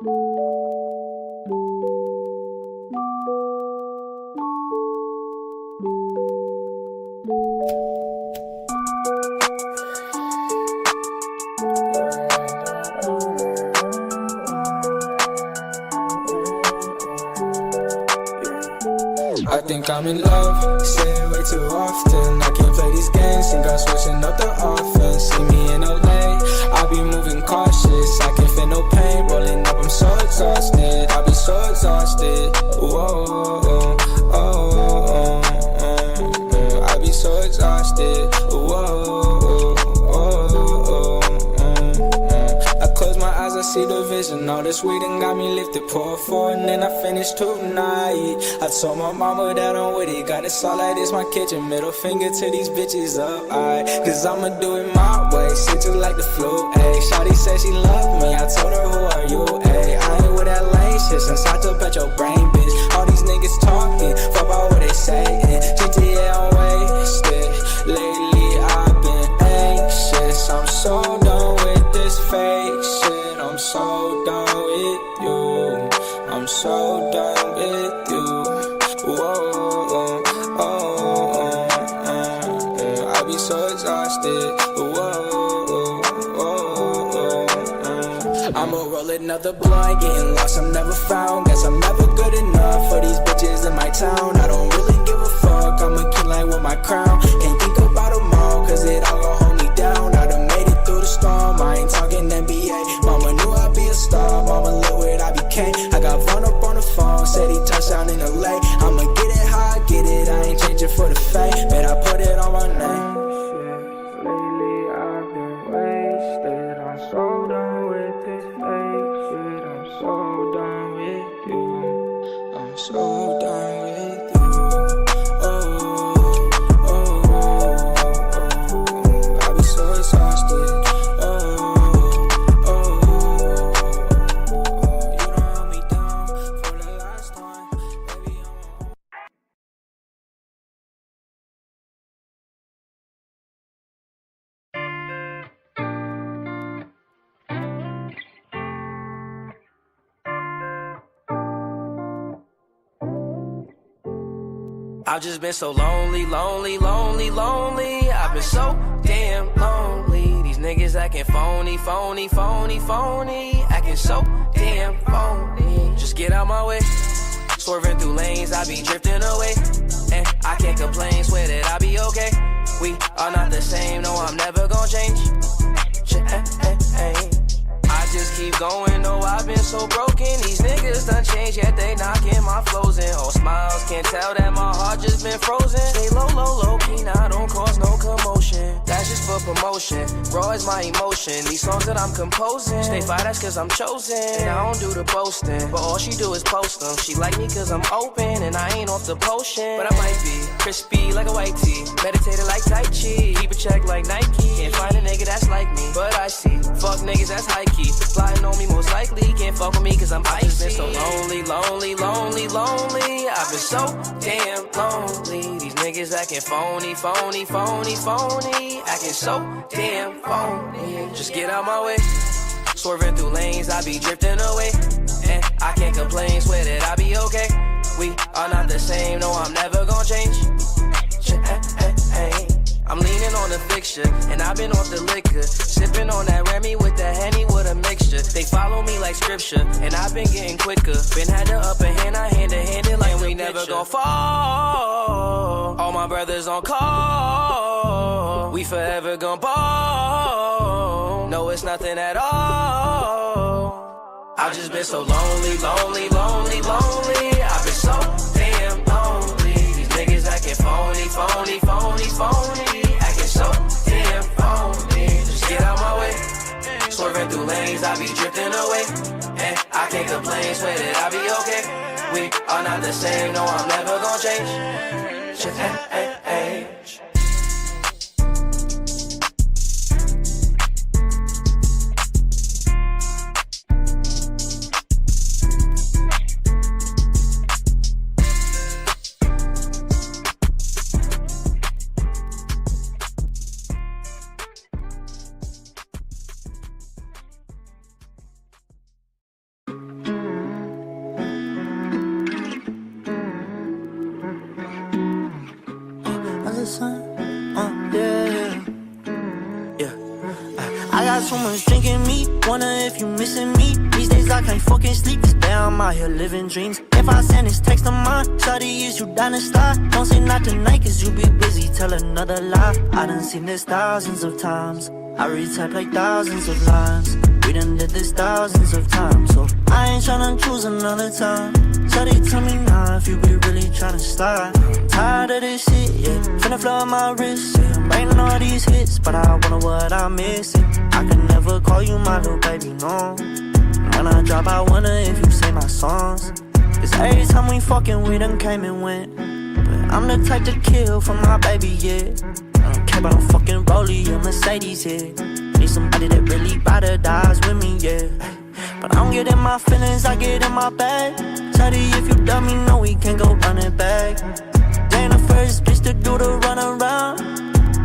I think I'm in love, say it way too often. I can't play these games, think I'm switching up the offense. See me in LA, I be moving cautious. I can't feel no pain, rolling up, I'm so exhausted. I be so exhausted, whoa, I be so exhausted, I close my eyes, I see the vision. All this weed and got me lifted. Pour four and then I finish tonight. I told my mama that I'm with it. Got it all like this, my kitchen. Middle finger to these bitches up, cause I'ma do it my way. Shit just like the flu, ayy. Shawty said she loved me, I told her who are you, ayy. I ain't with that lame shit since I took at your brain, bitch. All these niggas talking, fuck about what they saying. GTA on wasted, lately I've been anxious. I'm so done with this fake shit. I'm so done with you. I'm so done with you. I be so exhausted. I'ma roll another blunt, getting lost, I'm never found. Guess I'm never good enough for these bitches in my town. I don't really give a fuck, I'm a king like with my crown. Can't think about them all, cause it all gon' hold me down. I done made it through the storm, I ain't talking NBA. Mama knew I'd be a star, mama look what I became. I got Vaughn up on the phone, said he touched down in LA. I'ma get it how I get it, I ain't changing for the fame. Man, I put it on my name. Lately I've been wasted, I'm so done with this fake shit. I'm so done with you. I'm so done with you. I be so exhausted. You don't hold me down for the last time. Baby, I'm I've just been so lonely, lonely, lonely, lonely. I've been so damn lonely. These niggas acting phony, phony, phony, phony. Acting so damn phony. Just get out my way. Swerving through lanes, I be drifting away. And I can't complain, swear that I be okay. We are not the same, no, I'm never gonna change. I just keep going, though I've been so broken. These niggas done changed, yet they knocking my flows in. All smiles, can't tell that my heart just been frozen. Stay low, low, low key, now don't cause no commotion. That's just for promotion, raw is my emotion. These songs that I'm composing, stay fire, that's cause I'm chosen. And I don't do the boasting, but all she do is post them. She like me cause I'm open, and I ain't off the potion. But I might be crispy like a white tee, meditated like Tai Chi, keep a check like Nike. Can't find a nigga that's like me, but I see fuck niggas that's high key. Flying on me most likely, can't fuck with me cause I'm icy. I've been so lonely, lonely, lonely, lonely. I've been so damn lonely. These niggas acting phony, phony, phony, phony. Acting so damn phony. Just get out my way. Swerving through lanes, I be drifting away. And I can't complain, swear that I be okay. We are not the same, no, I'm never gonna change. I'm leaning on the fixture, and I've been off the liquor. Sipping on that Remy with the Henny with a mixture. They follow me like scripture, and I've been getting quicker. Been had the upper hand, I hand to hand it like and we never gon' fall. All my brothers on call. We forever gon' ball. No, it's nothing at all. I've just been so lonely, lonely, lonely, lonely. I've been so damn lonely. These niggas acting phony, phony, phony, phony. Acting so damn phony. Just get out my way. Swerving through lanes, I be drifting away. And I can't complain, swear that I be okay. We are not the same, no, I'm never gonna change. got so much drink in me, wonder if you missing me. These days I can't fucking sleep, cause babe, I'm out here living dreams. If I send this text of mine, shawty, is you down to slide? Don't say not tonight, cause you be busy, tell another lie. I done seen this thousands of times, I retype like thousands of lines. We done did this thousands of times, so I ain't tryna choose another time. Shawty, tell me now if you be really tryna slide. Tired of this shit, yeah, finna flood my wrist, yeah. I'm writing all these hits, but I wonder what I'm missing. I can never call you my little baby, no. When I drop, I wonder if you say my songs. Cause every time we fucking, we done came and went. But I'm the type to kill for my baby, yeah. I don't care about no fucking Rollie or Mercedes, yeah. Need somebody that really ride or dies with me, yeah. But I don't get in my feelings, I get in my bag. Shawty, if you dumb me, no, we can't go run it back. They ain't the first bitch to do the run around.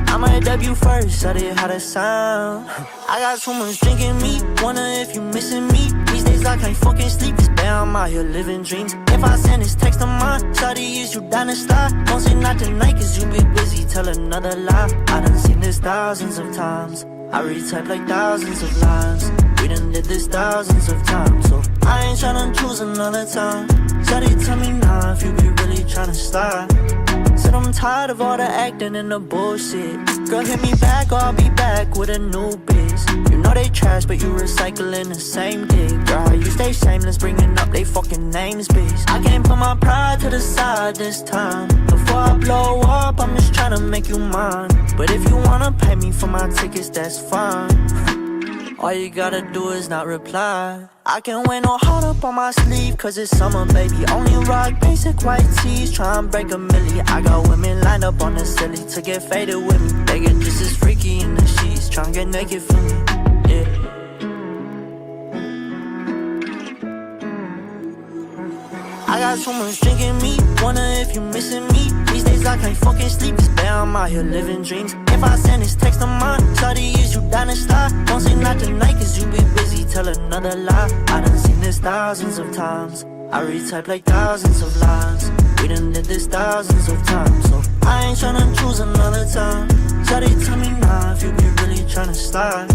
I might debut first, shawty, how that sound. I got so much drink in me, wonder if you missing me. These days I can't fucking sleep, cause babe, I'm out here living dreams. If I send this text of mine, shawty, is you down to slide? Don't say not tonight, cause you be busy, tell another lie. I done seen this thousands of times, I retype like thousands of lines. We done did this thousands of times, so I ain't tryna choose another time. Shawty, tell me now if you be really tryna slide. Said I'm tired of all the acting and the bullshit. Girl, hit me back or I'll be back with a new bitch. You know they trash, but you recycling the same dick. Girl, you stay shameless, bringing up they fucking names, bitch. I can't put my pride to the side this time. Before I blow up, I'm just tryna make you mine. But if you wanna pay me for my tickets, that's fine. All you gotta do is not reply. I can't wear no heart up on my sleeve, cause it's summer, baby. Only rock basic white tees, try and break a milli. I got women lined up on the silly to get faded with me. They get just as freaky in the sheets, try and get naked for me, yeah. I got so much drink in me, wonder if you missing me. These days I can't fucking sleep, cause babe, I'm out here living dreams. If I send this text of mine, shawty, is you down to slide? Don't say not tonight, cause you be busy, tell another lie. I done seen this thousands of times, I retype like thousands of lines. We done did this thousands of times, so I ain't tryna choose another time. Shawty, tell me now if you be really tryna slide.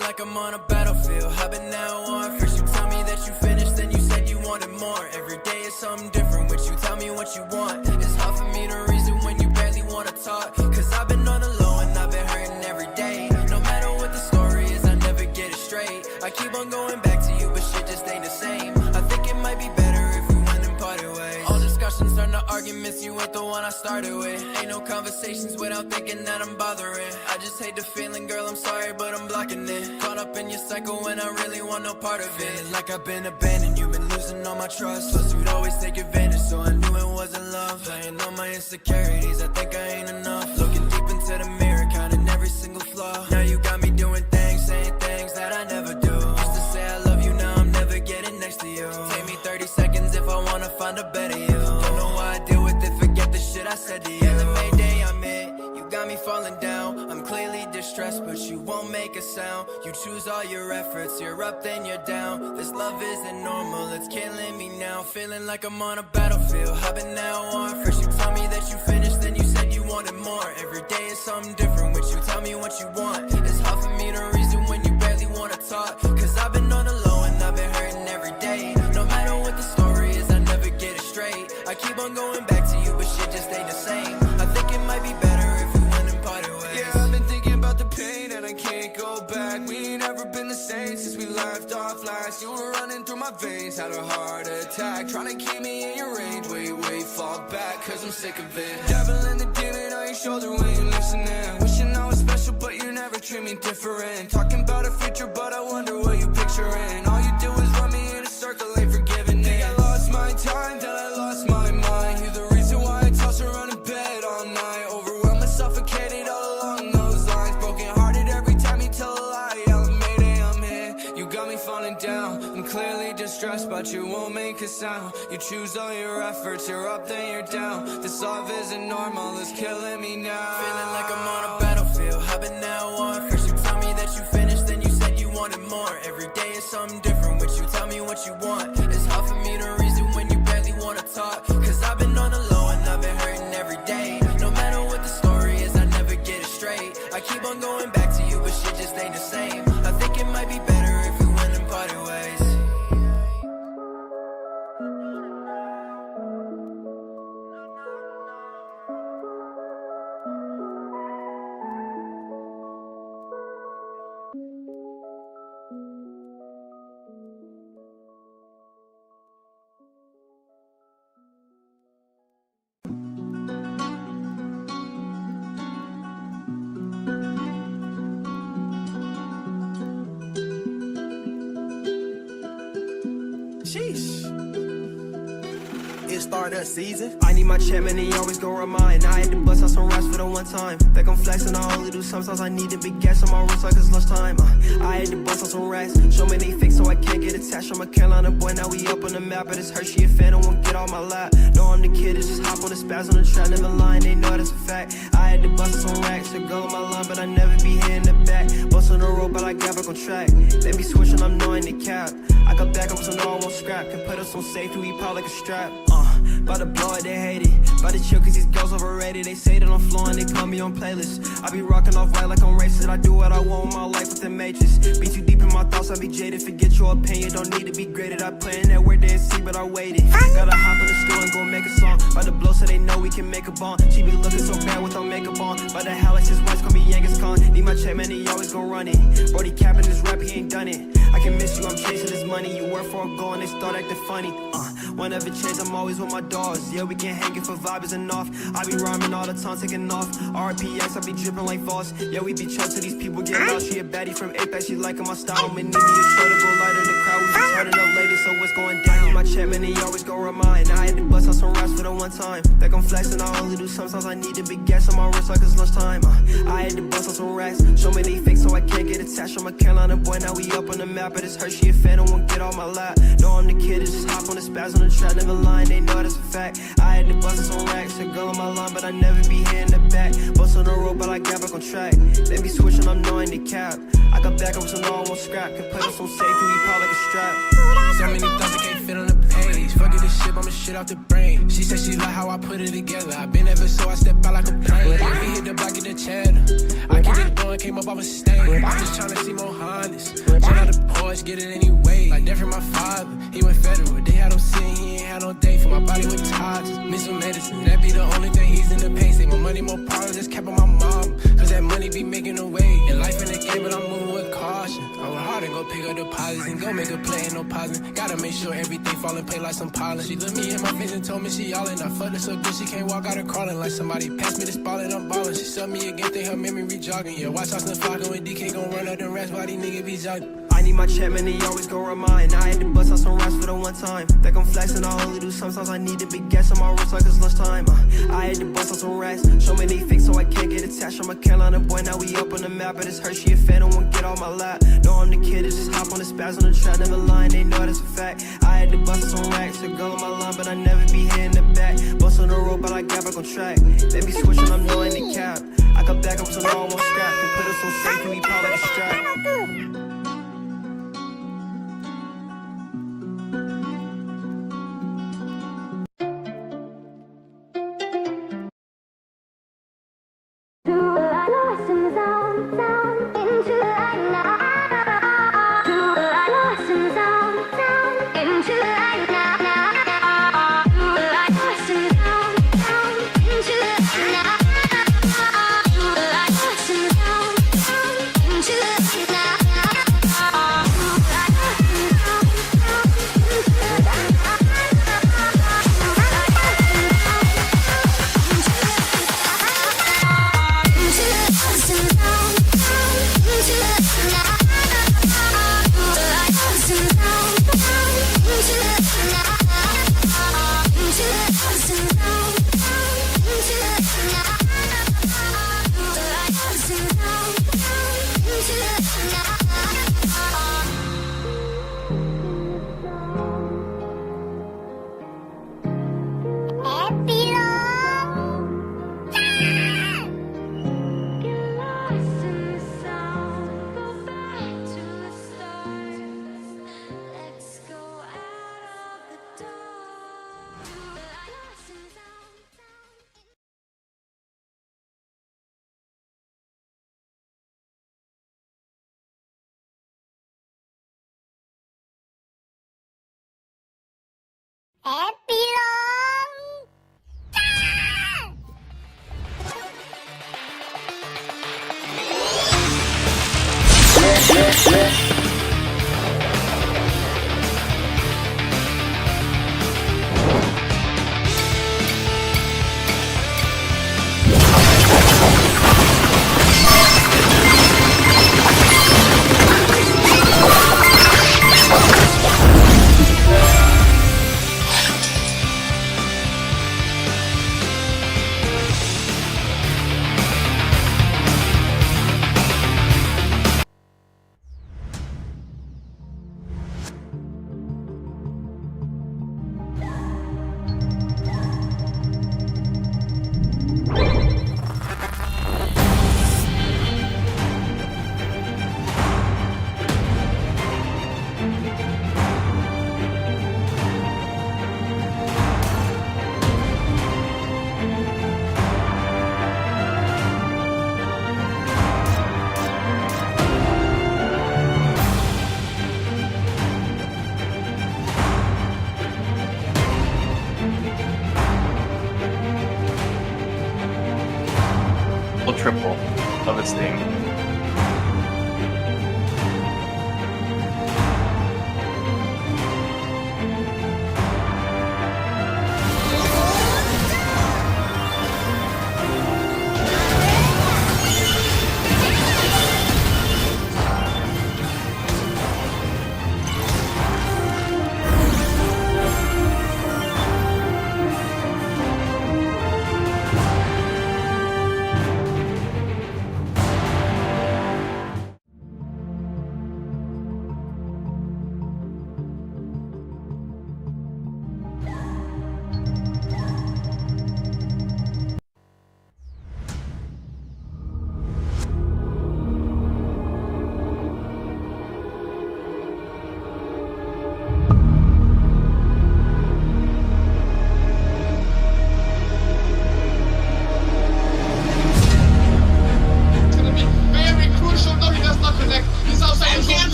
Like I'm on a battlefield, I've been now on. First you tell me that you finished, then you said you wanted more. Every day is something different, which you tell me what you want. It's hard for me to reason when you barely wanna talk, cause I've been on the low and I've been hurting every day. No matter what the story is, I never get it straight. I keep on going back to you, but shit just ain't the same. I think it might be better if we went and parted ways. All discussions turn to arguments, you ain't the one I started with. Ain't no conversations without thinking that I'm bothering. I just hate the feeling, girl, I'm sorry, but I'm blocking it. Caught up in your cycle when I really want no part of it. Feeling like I've been abandoned, you've been losing all my trust. Plus you'd always take advantage, so I knew it wasn't love. Playing on my insecurities, I think I ain't enough. Looking deep into the mirror, counting every single flaw. Now you got me doing things, saying things that I never do. Used to say I love you, now I'm never getting next to you. Take me 30 seconds if I wanna find a better you. Don't know why I deal with it, forget the shit I said to you. And the Mayday I'm in, you got me falling down. I'm clearly distressed, but you won't make a sound. You choose all your efforts, you're up then you're down. This love isn't normal, it's killing me now. Feeling like I'm on a battlefield, I've been now on. First you tell me that you finished, then you said you wanted more. Every day is something different, which you tell me what you want. It's hard for me to reason when you barely wanna talk, cause I've been on the low and I've been hurting every day. No matter what the story is, I never get it straight. I keep on going back to you, but shit just ain't the same. I think it might be better if we went and parted ways. Yeah, I've been thinking about the pain and I can't go back. We ain't never been the same since we left off last. You were running through my veins, had a heart attack. Trying to keep me in your range, wait, fall back, cause I'm sick of it. Devil and the demon on your shoulder when you listening. Wishing I was special, but you never treat me different. Talking about a future, but I wonder what you picturing. All you do is run me in a circle, ain't forgiving it. Think I lost my time, then I lost my mind. You're the reason why I toss around in bed. stress, but you won't make a sound. You choose all your efforts, you're up then you're down. This love isn't normal, it's killing me now. Feeling like I'm on a battlefield, I've been now on. First you tell me that you finished, then you said you wanted more. Every day is something different with you, tell me what you want. It's hard for me to reason when you barely wanna talk. Cause I've been on the low and I've been hurting every day. No matter what the story is, I never get it straight. I keep on going back to you, but shit just ain't the same. I think it might be better if we went and parted ways. Sheesh. It's Stardust season. I need my check, man, he always gon' remind. I had to bust out some raps for the one time. Think I'm flexing, I only do sometimes. I need to big gas on my wrist like it's lunchtime. I had to bust out some racks. Show me they fake so I can't get attached. I'm a Carolina boy, now we up on the map. But it's Hershey a fan, I won't get on my lap. No, I'm the kid, it's just hop on the spaz on the track. Never lying, they know that's a fact. I had to bust out some racks. The girl on my line, but I never be here in the back. Bust on the road, but I got back on track. Let me switch when I'm knowing the cap. I got back up so no I won't scrap. Can put us on safety, we pop like a strap. By the blow it, they hate it. By the chill, cause these girls overrated. They say that I'm flowing, they put me on playlists. I be rocking off white like I'm racist. I do what I want with my life with the matrix. Be too deep in my thoughts, I be jaded. Forget your opinion, don't need to be graded. I put in that work, they didn't see, but I waited. Gotta hop in the studio and go make a song. By the blow, so they know we can make a bond. She be looking so bad without makeup on. By the hell, like his wife call me Genghis Khan. Need my check, man, he always gon' run it. Brody capping this rap, he ain't done it. I can miss you, I'm chasing this money. You work for a goal and they start acting funny. Whenever change, I'm always with my dogs. Yeah, we can hang it for vibe isn't off. I be rhyming all the time, taking off. RPX, I be dripping like Voss. Yeah, we be chill till these people get lost. She a baddie from Apex, she liking my style. Me need me a show to go lighter. The crowd, we be turning up lady, so what's going down? I need my check, man, he always gon' remind. I had to bust out some raps for the one time. Think I'm flexing, I only do sometimes. I need to big gas on my wrist like it's lunchtime. I had to bust out some racks. Show me they fake so I can't get attached. I'm a Carolina boy, now we up on the map. But it's Hershey a fan, I won't get on my lap. No, I'm the kid, it's just hop on the spaz on the track. Never lying, they know that's a fact. I had to bust out some racks. A girl on my line, but I never be here in the back. Bust on the road, but I got back on track. Let me switch when I'm knowing the cap. I got back up so no I won't scrap. Can put us on safety, we pop like a strap. So many thoughts I can't fit on the page. Fuck it, this shit, I'ma shit out the brain. She said she like how I put it together. I been ever so I step out like a plane. We hit the block, get the cheddar. I keep it going, came up off a stain. I'm just tryna see more honest. Jump out the porch, get it anyway. Like that from my father, he went federal. They had him sitting, he ain't had no day. For my body with toxins, miss some medicine. That be the only thing he's in the pain. Say more money, more problems, just kept on my mom. Cause that money be making a way. And life in the game, but I'm moving with caution. I went hard and go pick up deposits and go make a play, ain't no pausing. Gotta make sure everything fall in play like some pollen. She looked me in my face and told me she yelling. I fucked her so good she can't walk out of crawling. Like somebody passed me the ball and I'm ballin'. She sucked me again, think her memory jogging. Yeah, watch out, flocking with DK gon' run up the rest while these niggas be jogging. I need my check, man, he always gon' remind. I had to bust out some raps for the one time. Think I'm flexing, I only do sometimes. I need to big gas on my wrist like it's lunchtime. I had to bust out some racks. Show me they fake so I can't get attached. I'm a Carolina boy, now we up on the map. But it's Hershey a fan, I won't get on my lap. No, I'm the kid, it's just hop on the spaz on the track. Never lying, they know that's a fact. I had to bust out some racks. A girl on my line, but I never be here in the back. Bust on the road, but I got back on track. Let me switch when I'm knowing the cap. I got back up so no I won't scrap. Can put us on safety, we pop like a strap. Apeiron! Triple of its thing.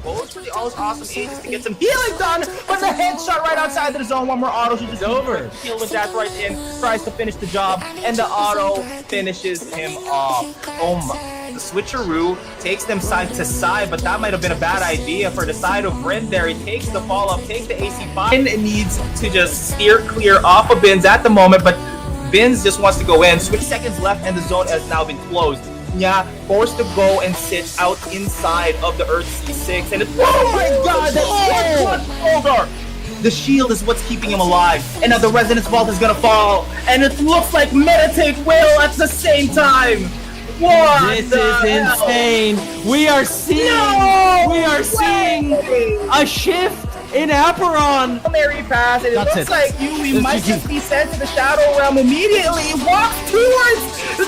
Goes for the awesome ages to get some healing done, but the headshot right outside the zone. One more auto, she just over. Heal with that right in, tries to finish the job, and the auto finishes him off. Oh my. The switcheroo takes them side to side, but that might have been a bad idea for the side of Rin there. He takes the fall up, takes the AC5, and needs to just steer clear off of Bins at the moment, but Bins just wants to go in. Switch seconds left, and the zone has now been closed. Yeah, forced to go and sit out inside of the Earth C6, and it's oh my god, that's shoulder! The shield is what's keeping him alive, and now the Resonance Vault is gonna fall, and it looks like Meditate will at the same time. What? This is insane. We are seeing a shift in Apeiron. Mary pass, and it looks like Yui might just be sent to the Shadow Realm immediately. Walks towards the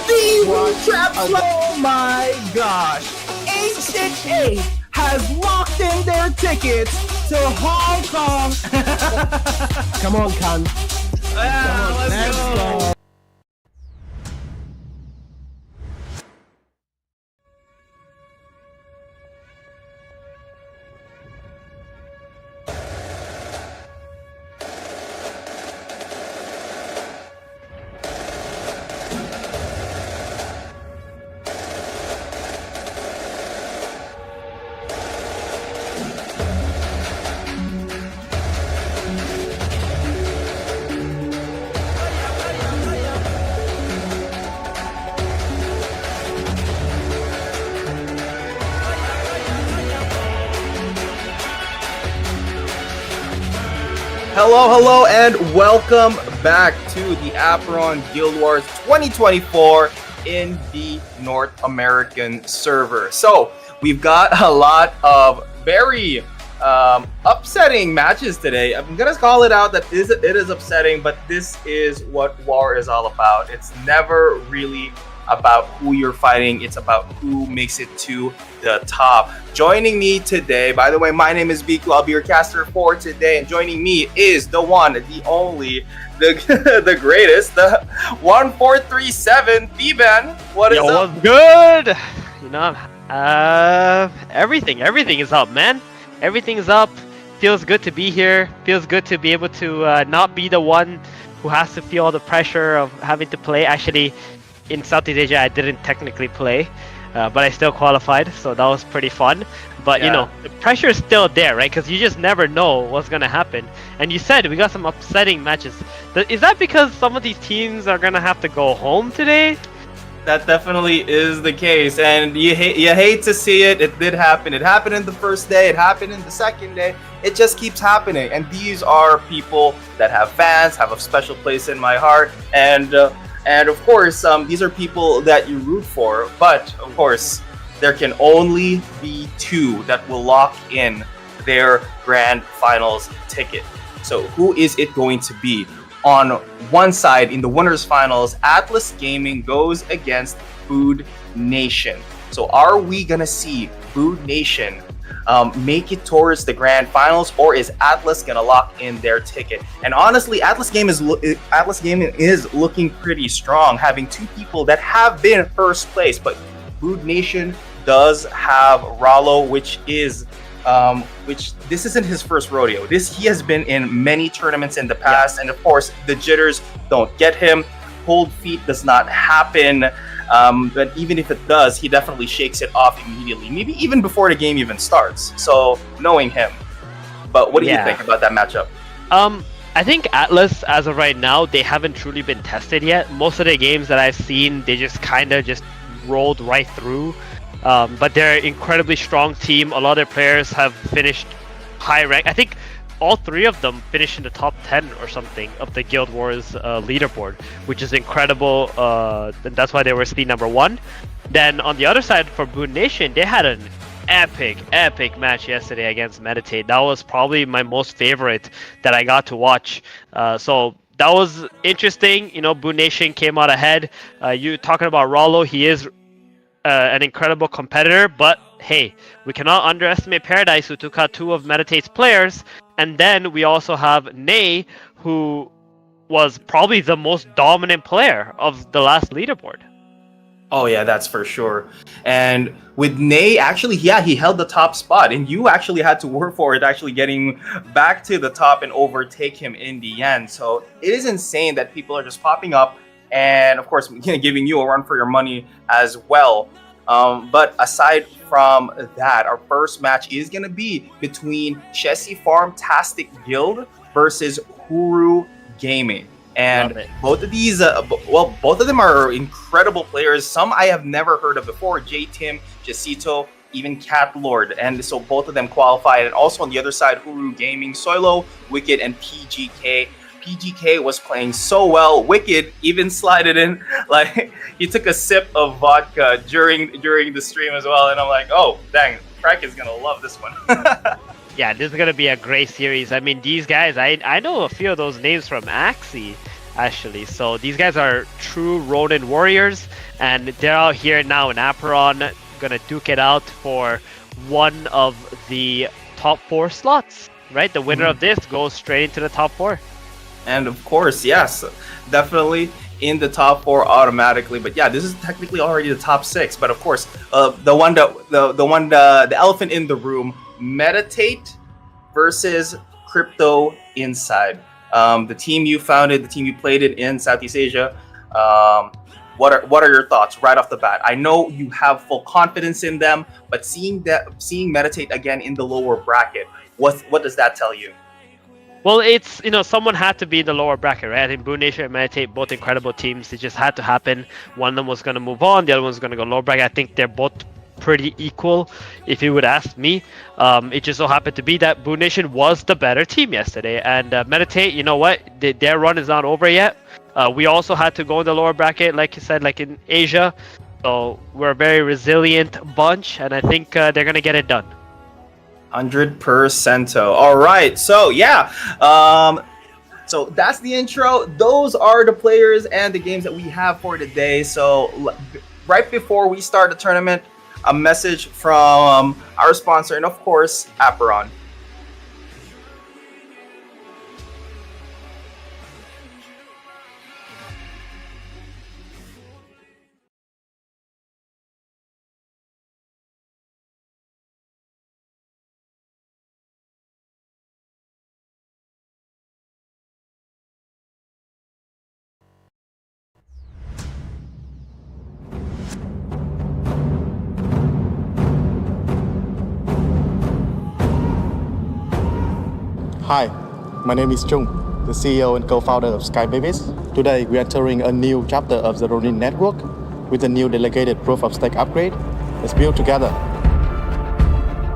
trap. Oh my gosh. 868 has locked in their tickets to Hong Kong. Come on, Khan. Let's go. Hello, and welcome back to the Aperion Guild Wars 2024 in the North American server. So we've got a lot of very upsetting matches today. I'm gonna call it out that it is upsetting, but this is what War is all about. It's never really about who you're fighting, it's about who makes it to the top. Joining me today, by the way, my name is Biku. I'll be your caster for today, and joining me is the one, the only, the greatest, the 1437 Feban. What is up? What's good? You know, everything is up, man. Everything is up. Feels good to be here. Feels good to be able to not be the one who has to feel all the pressure of having to play. Actually, in Southeast Asia, I didn't technically play, but I still qualified, so that was pretty fun. But you know, the pressure is still there, right? Because you just never know what's gonna happen. And you said we got some upsetting matches. Is that because some of these teams are gonna have to go home today? That definitely is the case, and you hate to see it. It did happen. It happened in the first day. It happened in the second day. It just keeps happening. And these are people that have fans, have a special place in my heart, and of course, these are people that you root for. But of course, there can only be two that will lock in their grand finals ticket. So who is it going to be? On one side, in the winners finals, Atlas Gaming goes against BoodNation. So are we gonna see BoodNation make it towards the grand finals, or is Atlas gonna lock in their ticket? And honestly, Atlas Gaming is looking pretty strong, having two people that have been first place. But BoodNation does have Rollo, which this isn't his first rodeo. He has been in many tournaments in the past, and of course the jitters don't get him. Cold feet does not happen, but even if it does, he definitely shakes it off immediately, maybe even before the game even starts. So knowing him, but what do you think about that matchup? I think Atlas, as of right now, they haven't truly been tested yet. Most of the games that I've seen, they just kind of just rolled right through. But they're an incredibly strong team. A lot of their players have finished high rank. I think all three of them finished in the top 10 or something of the Guild Wars leaderboard, which is incredible. And that's why they were speed number 1. Then on the other side, for BoodNation, they had an epic match yesterday against Meditate. That was probably my most favorite that I got to watch. So that was interesting. You know, BoodNation came out ahead. You talking about Rollo, he is an incredible competitor, but hey, we cannot underestimate Paradise, who took out 2 of Meditate's players. And then we also have Nay, who was probably the most dominant player of the last leaderboard. Oh yeah, that's for sure. And with Nay, actually, he held the top spot, and you actually had to work for it, actually getting back to the top and overtake him in the end. So it is insane that people are just popping up, and of course, giving you a run for your money as well. But aside from that, our first match is going to be between Sheci Farmstic Guild versus Huru Gaming. And both of these, both of them are incredible players. Some I have never heard of before: J-Tim, Jacito, even Cat Lord. And so both of them qualified. And also on the other side, Huru Gaming, Soilo, Wicked, and PGK. PGK was playing so well. Wicked even slided in, like he took a sip of vodka during the stream as well, and I'm like, oh dang, Crack is gonna love this one. Yeah, this is gonna be a great series. I mean, these guys, I know a few of those names from Axie, actually. So these guys are true Ronin warriors, and they're out here now in Apeiron, gonna duke it out for one of the top 4 slots, right? The winner of this goes straight into the top 4. And of course, yes, definitely in the top 4 automatically. But yeah, this is technically already the top 6. But of course, the elephant in the room: Meditate versus Crypto Inside. The team you founded, the team you played in Southeast Asia. What are your thoughts right off the bat? I know you have full confidence in them, but seeing Meditate again in the lower bracket, what does that tell you? Well, it's, you know, someone had to be in the lower bracket, right? I think BoodNation and Meditate, both incredible teams. It just had to happen. One of them was going to move on. The other one's going to go lower bracket. I think they're both pretty equal, if you would ask me. It just so happened to be that BoodNation was the better team yesterday. And Meditate, you know what? Their run is not over yet. We also had to go in the lower bracket, like you said, like in Asia. So we're a very resilient bunch, and I think they're gonna get it done. 100%. All right, so yeah, so that's the intro. Those are the players and the games that we have for today. So right before we start the tournament, a message from our sponsor, and of course, Apeiron. Hi, my name is Chung, the CEO and co-founder of Sky Babies. Today, we are entering a new chapter of the Ronin network with a new delegated proof of stake upgrade. Let's build together.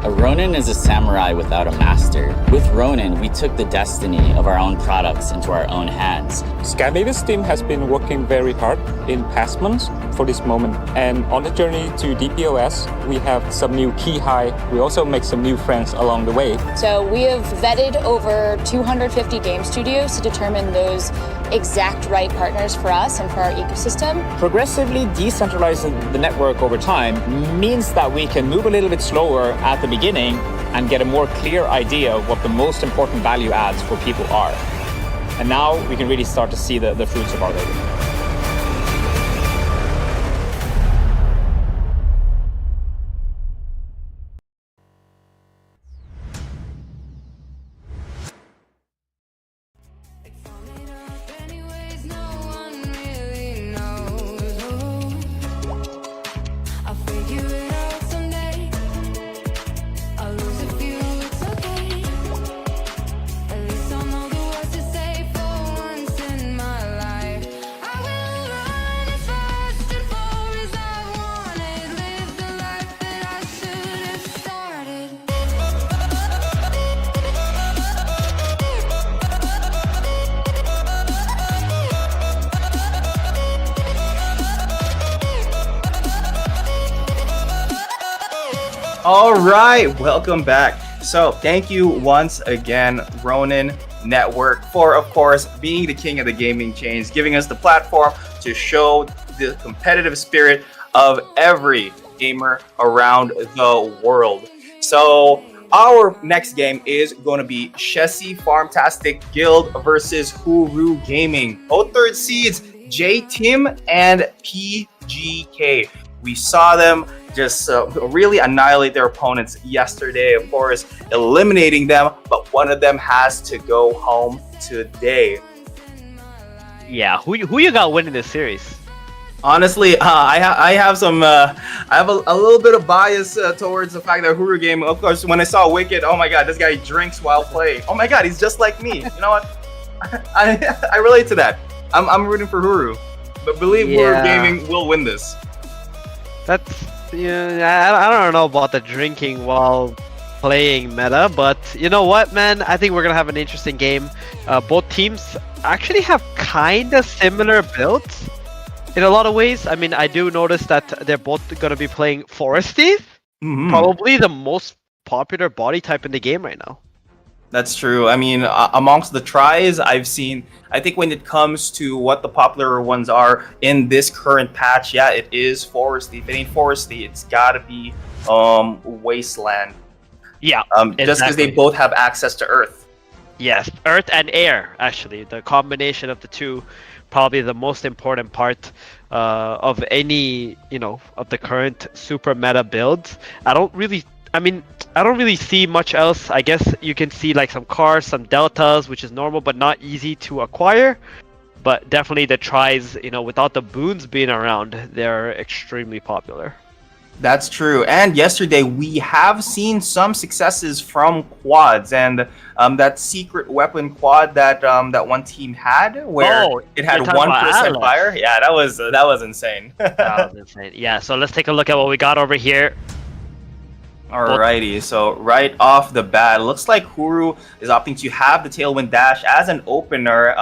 A Ronin is a samurai without a master. With Ronin, we took the destiny of our own products into our own hands. Sky Babies team has been working very hard in past months for this moment. And on the journey to DPOS, we have some new key high. We also make some new friends along the way. So we have vetted over 250 game studios to determine those exact right partners for us and for our ecosystem. Progressively decentralizing the network over time means that we can move a little bit slower at the beginning and get a more clear idea of what the most important value adds for people are. And now we can really start to see the fruits of our labor. All right, welcome back. So thank you once again, Ronin Network, for, of course, being the king of the gaming chains, giving us the platform to show the competitive spirit of every gamer around the world. So our next game is going to be Sheci Farmstic Guild versus Huru Gaming. Both third seeds, J-Team and PGK. We saw them just really annihilate their opponents yesterday, of course, eliminating them, but one of them has to go home today. Yeah, who you got winning this series? Honestly, I have some, I have a little bit of bias towards the fact that Huru game. Of course, when I saw Wicked, oh my god, this guy drinks while playing. Oh my god, he's just like me. You know what? I relate to that. I'm rooting for Huru, but believe Huru Gaming will win this. That's I don't know about the drinking while playing meta, but you know what, man? I think we're gonna have an interesting game. Both teams actually have kind of similar builds in a lot of ways. I mean, I do notice that they're both gonna be playing Forest Thief, probably the most popular body type in the game right now. That's true. I mean, amongst the tries I've seen, I think when it comes to what the popular ones are in this current patch, yeah, it is Forest Thief. If it ain't Forest Thief, it's gotta be Wasteland. Yeah, just because they both have access to Earth. Yes, Earth and Air, actually. The combination of the two, probably the most important part of any, of the current super meta builds. I don't really see much else. I guess you can see like some cars, some deltas, which is normal but not easy to acquire. But definitely the tries, without the boons being around, they're extremely popular. That's true. And yesterday we have seen some successes from quads, and that secret weapon quad that that one team had, where it had 1% fire. Yeah, that was insane. That was insane. Yeah. So let's take a look at what we got over here. Alrighty, so right off the bat, looks like Huru is opting to have the Tailwind Dash as an opener.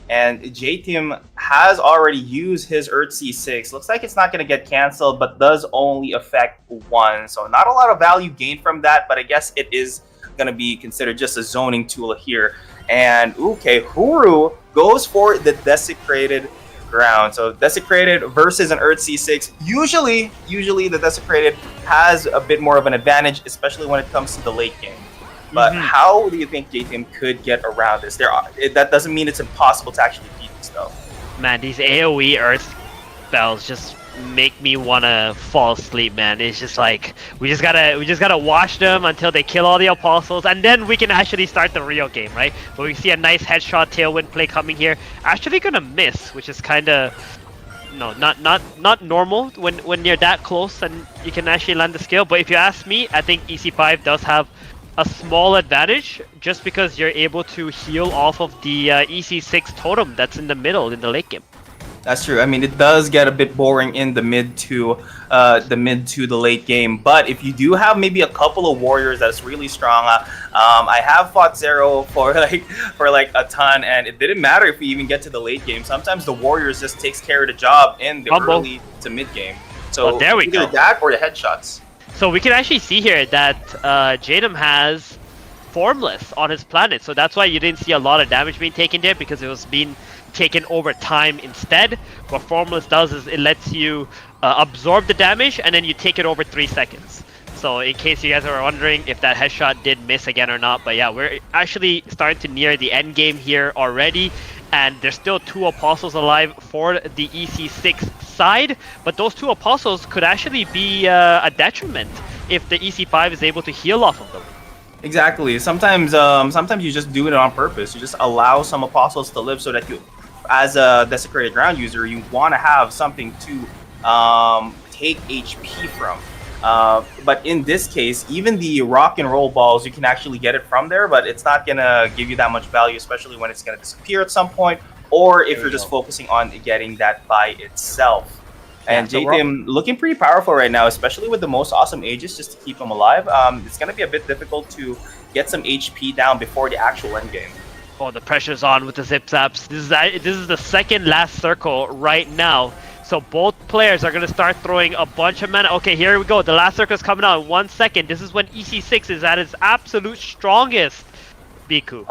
And J-Team has already used his C6. Looks like it's not going to get canceled, but does only affect 1. So not a lot of value gained from that, but I guess it is going to be considered just a zoning tool here. And okay, Huru goes for the Desecrated Ground. So Desecrated versus an C6. Usually the Desecrated has a bit more of an advantage, especially when it comes to the late game. But how do you think J-Team could get around this? That doesn't mean it's impossible to actually beat this, though. Man, these AoE Earth spells just make me wanna fall asleep, man. It's just like we just gotta watch them until they kill all the apostles, and then we can actually start the real game, right? But we see a nice headshot tailwind play coming here. Actually gonna miss, which is kinda not normal when you're that close and you can actually land the skill. But if you ask me, I think EC5 does have a small advantage just because you're able to heal off of the EC6 totem that's in the middle in the late game. That's true. I mean, it does get a bit boring in the mid to the late game. But if you do have maybe a couple of warriors that's really strong, I have fought Zero for like a ton, and it didn't matter if we even get to the late game. Sometimes the warriors just takes care of the job in the early to mid game. So well, there we either go. that or the headshots. So we can actually see here that J-Team has Formless on his planet, so that's why you didn't see a lot of damage being taken there, because it was being taken over time instead. What Formless does is it lets you absorb the damage and then you take it over 3 seconds. So in case you guys are wondering if that headshot did miss again or not, but yeah, we're actually starting to near the end game here already, and there's still 2 apostles alive for the EC6 side, but those 2 apostles could actually be a detriment if the EC5 is able to heal off of them. Exactly. Sometimes you just do it on purpose. You just allow some apostles to live so that you, as a Desecrated Ground user, you want to have something to take HP from. But in this case, even the rock and roll balls, you can actually get it from there, but it's not going to give you that much value, especially when it's going to disappear at some point, or if you're just focusing on getting that by itself. And J-Team looking pretty powerful right now, especially with the most awesome Aegis just to keep him alive. It's going to be a bit difficult to get some HP down before the actual end game. Oh, the pressure's on with the zip zaps. This is the second last circle right now. So both players are going to start throwing a bunch of mana. Okay, here we go. The last circle is coming out in 1 second. This is when EC6 is at its absolute strongest. Biku.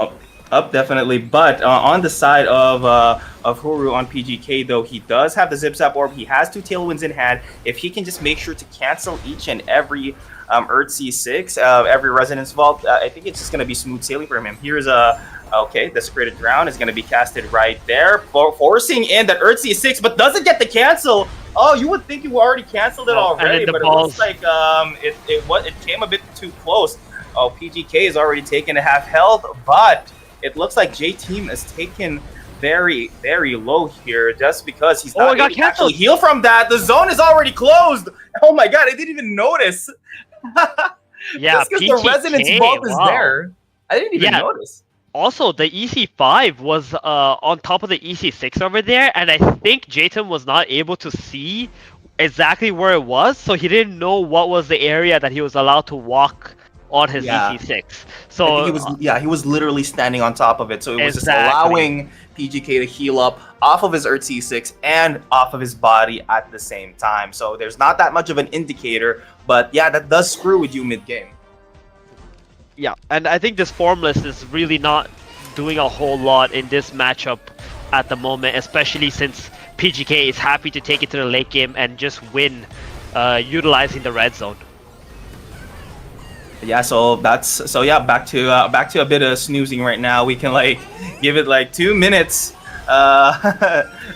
Up definitely, but on the side of Huru on PGK though, he does have the Zip Zap Orb. He has 2 Tailwinds in hand. If he can just make sure to cancel each and every Earth C6, every Resonance Vault, I think it's just going to be smooth sailing for him. Here's okay, Desecrated Ground is going to be casted right there, forcing in that Earth C6, but doesn't get the cancel. Oh, you would think you already canceled it already, but it looks like it came a bit too close. Oh, PGK is already taken a half health, but it looks like J-Team is taken very, very low here just because he's not able to actually heal from that. The zone is already closed. Oh my god, I didn't even notice. Yeah, just because the Resonance Vault is there. I didn't even notice. Also, the EC5 was on top of the EC6 over there, and I think J-Team was not able to see exactly where it was, so he didn't know what was the area that he was allowed to walk on his EC6. So he was literally standing on top of it, so it was just allowing PGK to heal up off of his Earth C6 and off of his body at the same time. So there's not that much of an indicator, but yeah, that does screw with you mid-game. Yeah, and I think this Formless is really not doing a whole lot in this matchup at the moment, especially since PGK is happy to take it to the late game and just win utilizing the red zone. Yeah, so back to a bit of snoozing right now. We can give it 2 minutes.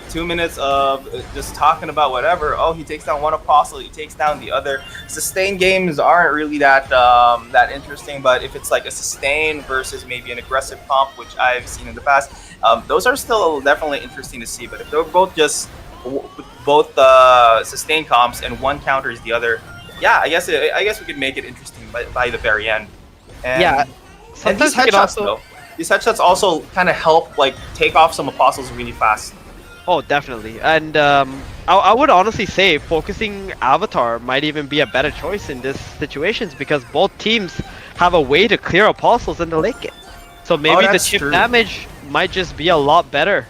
2 minutes of just talking about whatever. Oh, he takes down one apostle, he takes down the other. Sustained games aren't really that interesting, but if it's like a sustain versus maybe an aggressive comp, which I've seen in the past, those are still definitely interesting to see. But if they're both just sustained comps and one counters the other, yeah, I guess we could make it interesting by the very end. And, yeah, and these headshots also kind of help take off some apostles really fast. Oh, definitely. And I would honestly say focusing Avatar might even be a better choice in this situations, because both teams have a way to clear apostles in the late game. So maybe the chip damage might just be a lot better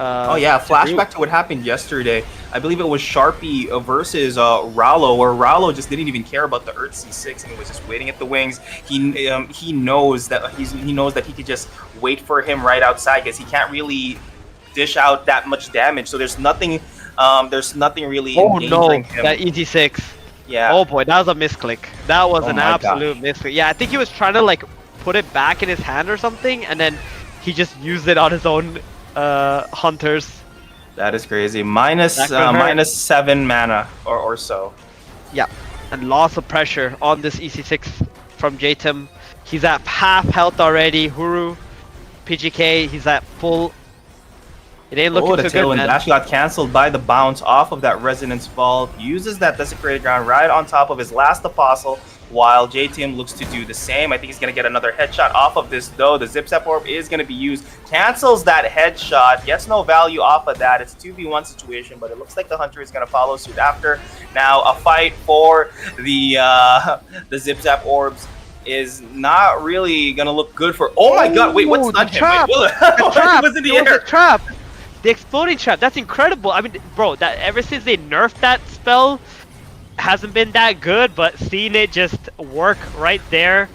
Oh yeah, flashback to what happened yesterday. I believe it was Sharpie versus Rallo, where Rallo just didn't even care about the Earth C6 and he was just waiting at the wings. He knows that he could just wait for him right outside because he can't really dish out that much damage. So there's nothing really endangering him. That ET6. Yeah. Oh boy, that was a misclick. That was an my absolute misclick. Yeah, I think he was trying to like put it back in his hand or something, and then he just used it on his own hunters. That is crazy. Minus 7 mana or so. Yeah, and lots of pressure on this EC6 from JTim. He's at half health already. Huru, PGK, he's at full. It ain't looking the too good, tailwind man. dash got cancelled by the bounce off of that Resonance Vault. Uses that Desecrated Ground right on top of his last Apostle, while JTim looks to do the same. I think he's going to get another headshot off of this, though. The Zip Zap Orb is going to be used. Cancels that headshot. Gets no value off of that. It's a 2v1 situation, but it looks like the Hunter is going to follow suit after. Now, a fight for the Zip Zap Orbs is not really going to look good for... Oh my god, wait, what's that? Trap. Wait, what was in the air? The trap. The exploding trap. That's incredible. I mean, bro, that ever since they nerfed that spell, hasn't been that good, but seeing it just work right there,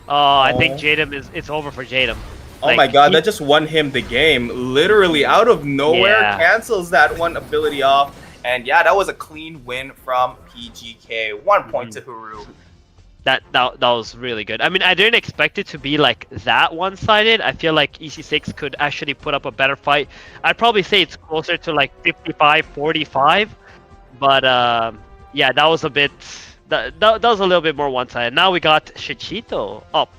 I think JTim it's over for JTim. Oh my god, that just won him the game. Literally out of nowhere, cancels that one ability off. And yeah, that was a clean win from PGK. 1 point to Huru. That was really good. I mean, I didn't expect it to be like that one-sided. I feel like EC6 could actually put up a better fight. I'd probably say it's closer to like 55-45, but yeah, that was a bit. That was a little bit more one-sided. Now we got Shechito up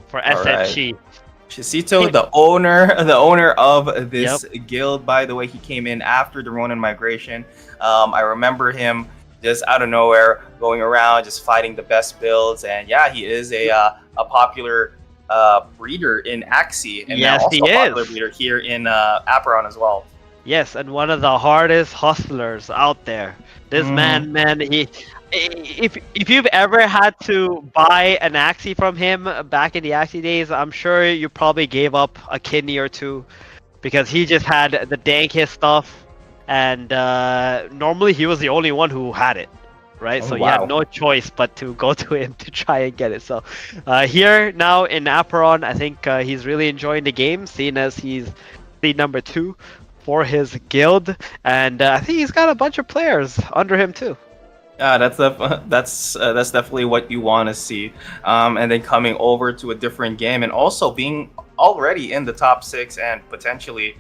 for SFG. Right. Shechito, the owner of this guild. By the way, he came in after the Ronin migration. I remember him just out of nowhere going around just fighting the best builds, and yeah, he is a popular breeder in Axie, and yes, now also he a popular is. breeder here in Apeiron as well. Yes, and one of the hardest hustlers out there. This man, if you've ever had to buy an Axie from him back in the Axie days, I'm sure you probably gave up a kidney or two, because he just had the dankest stuff, and normally he was the only one who had it, right? So you had no choice but to go to him to try and get it. So here now in Apeiron, I think he's really enjoying the game, seeing as he's the number 2 for his guild, and I think he's got a bunch of players under him too. Yeah, that's definitely what you want to see. And then coming over to a different game, and also being already in the top 6 and potentially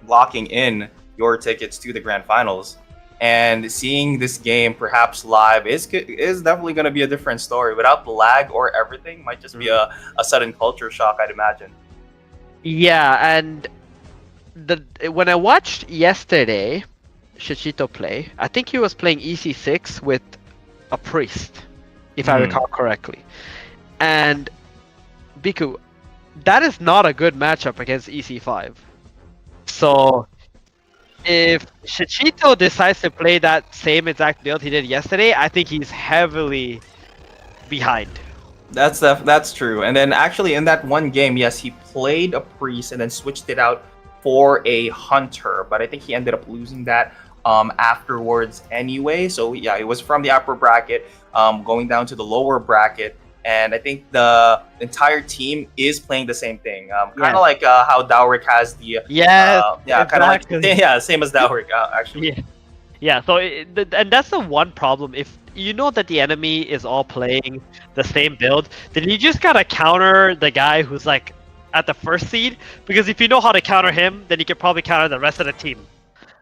locking in your tickets to the grand finals. And seeing this game perhaps live is definitely going to be a different story. Without the lag or everything, might just be a sudden culture shock, I'd imagine. Yeah, and when I watched yesterday Shechito play, I think he was playing EC6 with a priest, if I recall correctly. And Biku, that is not a good matchup against EC5. So if Shechito decides to play that same exact build he did yesterday, I think he's heavily behind. That's true. And then actually in that one game, yes, he played a priest and then switched it out for a hunter, but I think he ended up losing that afterwards anyway. So yeah, it was from the upper bracket going down to the lower bracket, and I think the entire team is playing the same thing, kind of like how Dowrick has the same as Dowrick actually. Yeah, so and that's the one problem. If you know that the enemy is all playing the same build, then you just gotta counter the guy who's like at the first seed, because if you know how to counter him, then you can probably counter the rest of the team.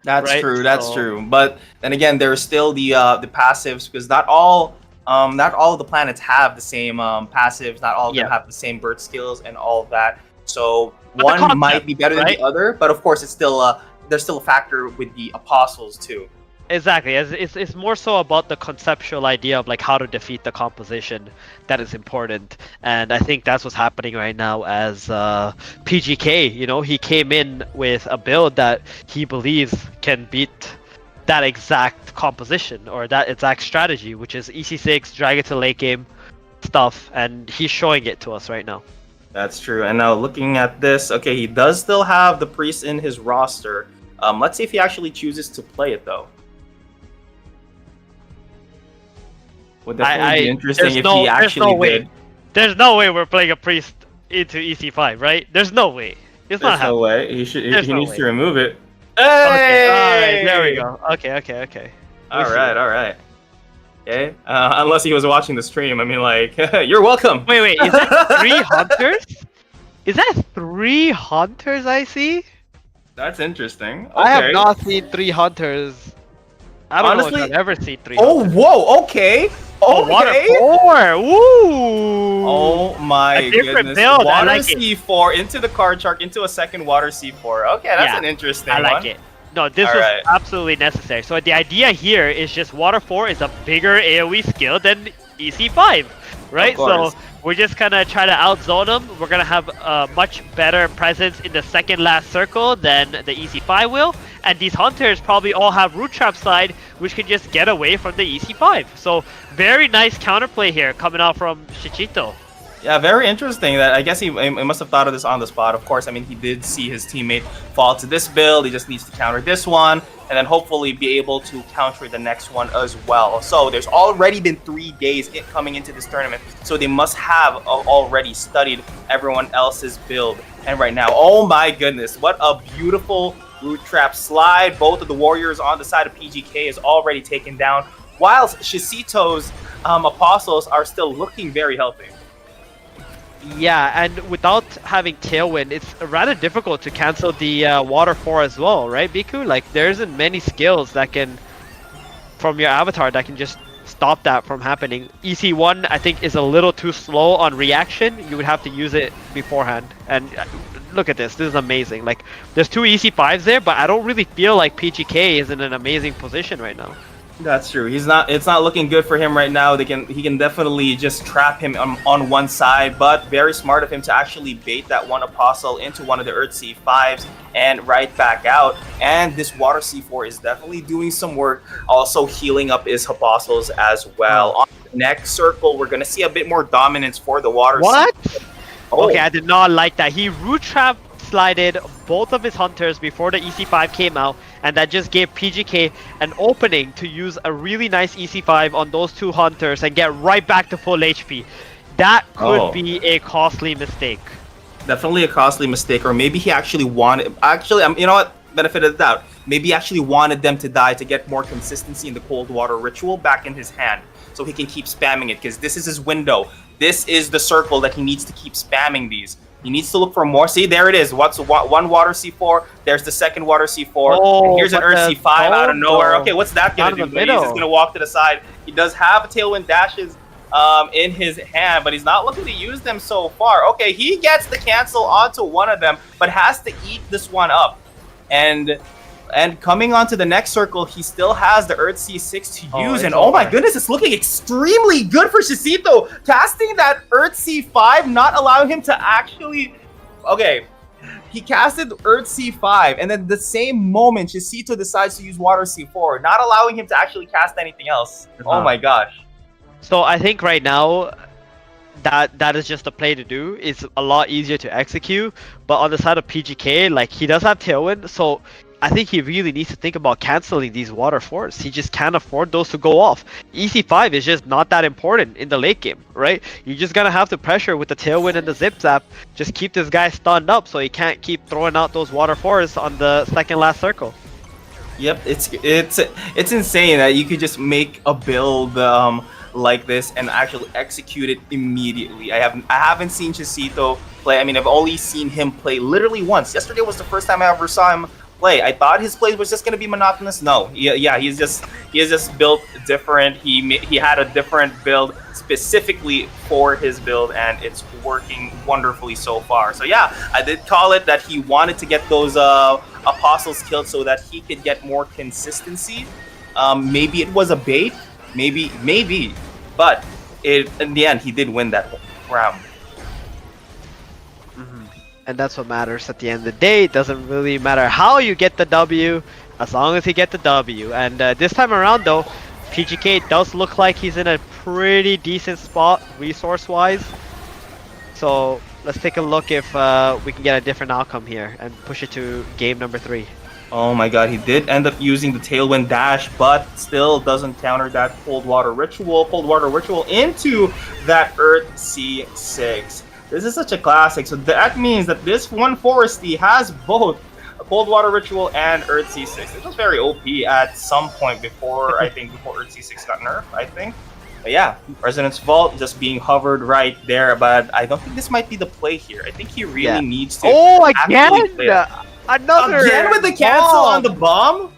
That's true. That's true. But then again, there's still the passives, because not all of the planets have the same passives. Not all of them have the same bird skills and all of that. So one might be better than the other, but of course, it's still there's still a factor with the apostles too. Exactly. It's more so about the conceptual idea of like how to defeat the composition that is important, and I think that's what's happening right now as PGK. You know, he came in with a build that he believes can beat that exact composition or that exact strategy, which is EC6, drag it to late game stuff, and he's showing it to us right now. That's true. And now looking at this, okay, he does still have the priest in his roster. Let's see if he actually chooses to play it though. Would definitely be interesting if he actually did. There's no way we're playing a priest into EC5, right? There's no way. It's not happening. No way. He should. He needs to remove it. Hey! Okay, alright, there we go. Okay. All right. Okay. Unless he was watching the stream, I mean, like, you're welcome. Wait. Is that 3 hunters? Is that 3 hunters I see? That's interesting. Okay. I have not seen 3 hunters. I don't know if I've ever seen 3 Oh, hunters. whoa. Okay. Water 4. Woo! Oh my goodness. Build. Water like C4 into the card shark into a second water C4. Okay, that's an interesting one. I like it. No, this was absolutely necessary. So the idea here is just Water 4 is a bigger AoE skill than EC5, right? So we're just gonna try to outzone them. We're gonna have a much better presence in the second last circle than the EC5 will. And these hunters probably all have root trap slide, which can just get away from the EC5. So very nice counterplay here coming out from Shechito. Yeah, very interesting. That I guess he must have thought of this on the spot. Of course, I mean, he did see his teammate fall to this build. He just needs to counter this one, and then hopefully be able to counter the next one as well. So there's already been 3 days coming into this tournament, so they must have already studied everyone else's build. And right now, oh my goodness, what a beautiful root trap slide. Both of the warriors on the side of PGK is already taken down, whilst Shishito's apostles are still looking very healthy. Yeah, and without having Tailwind, it's rather difficult to cancel the Water 4 as well, right, Biku? Like, there isn't many skills that can, from your avatar, that can just stop that from happening. EC1, I think, is a little too slow on reaction. You would have to use it beforehand. And look at this. This is amazing. Like, there's 2 EC5s there, but I don't really feel like PGK is in an amazing position right now. That's true. He's not. It's not looking good for him right now. He can definitely just trap him on one side, but very smart of him to actually bait that one apostle into one of the Earth C5s and right back out. And this Water C4 is definitely doing some work, also healing up his apostles as well. On the next circle, we're gonna see a bit more dominance for the Water. What? Okay, I did not like that. He root trap slided both of his hunters before the EC5 came out, and that just gave PGK an opening to use a really nice EC5 on those 2 hunters and get right back to full HP. That could be a costly mistake. Definitely a costly mistake, or maybe he actually wanted. Actually, you know what? Benefit of the doubt. Maybe he actually wanted them to die to get more consistency in the cold water ritual back in his hand, so he can keep spamming it. Because this is his window. This is the circle that he needs to keep spamming these. He needs to look for more. See, there it is. What's one Water C4? There's the second Water C4. And here's an Earth C5 out of nowhere. Okay, what's that gonna do? He's just gonna walk to the side. He does have a Tailwind dashes in his hand, but he's not looking to use them so far. Okay, he gets the cancel onto one of them, but has to eat this one up. And coming onto the next circle, he still has the Earth C6 to use. And oh my goodness, it's looking extremely good for Shishito. Casting that Earth C5, not allowing him to actually... Okay, he casted Earth C5, and then the same moment, Shishito decides to use Water C4, not allowing him to actually cast anything else. Oh my gosh. So I think right now, that is just a play to do. It's a lot easier to execute. But on the side of PGK, like, he does have Tailwind, so I think he really needs to think about canceling these Water 4s. He just can't afford those to go off. EC5 is just not that important in the late game, right? You're just gonna have to pressure with the Tailwind and the Zip Zap. Just keep this guy stunned up so he can't keep throwing out those Water 4s on the second last circle. Yep, it's insane that you could just make a build like this and actually execute it immediately. I haven't seen Shishito play. I mean, I've only seen him play literally once. Yesterday was the first time I ever saw him play. I thought his play was just going to be monotonous. No, he's just built different. He had a different build specifically for his build, and it's working wonderfully so far. So yeah, I did call it that he wanted to get those apostles killed so that he could get more consistency. Maybe it was a bait, maybe, but in the end he did win that round. And that's what matters at the end of the day. It doesn't really matter how you get the W, as long as you get the W. And this time around though, PGK does look like he's in a pretty decent spot resource-wise. So Let's take a look if we can get a different outcome here and push it to game number 3. Oh my god, he did end up using the Tailwind Dash, but still doesn't counter that Cold Water Ritual. Cold Water Ritual into that Earth C6. This is such a classic, so that means that this one Foresty has both a Cold Water Ritual and Earth C6. It was very OP at some point before, I think, before Earth C6 got nerfed, I think. But yeah, Resonance Vault just being hovered right there, but I don't think this might be the play here. I think he really needs to again! Another again with the cancel on the bomb?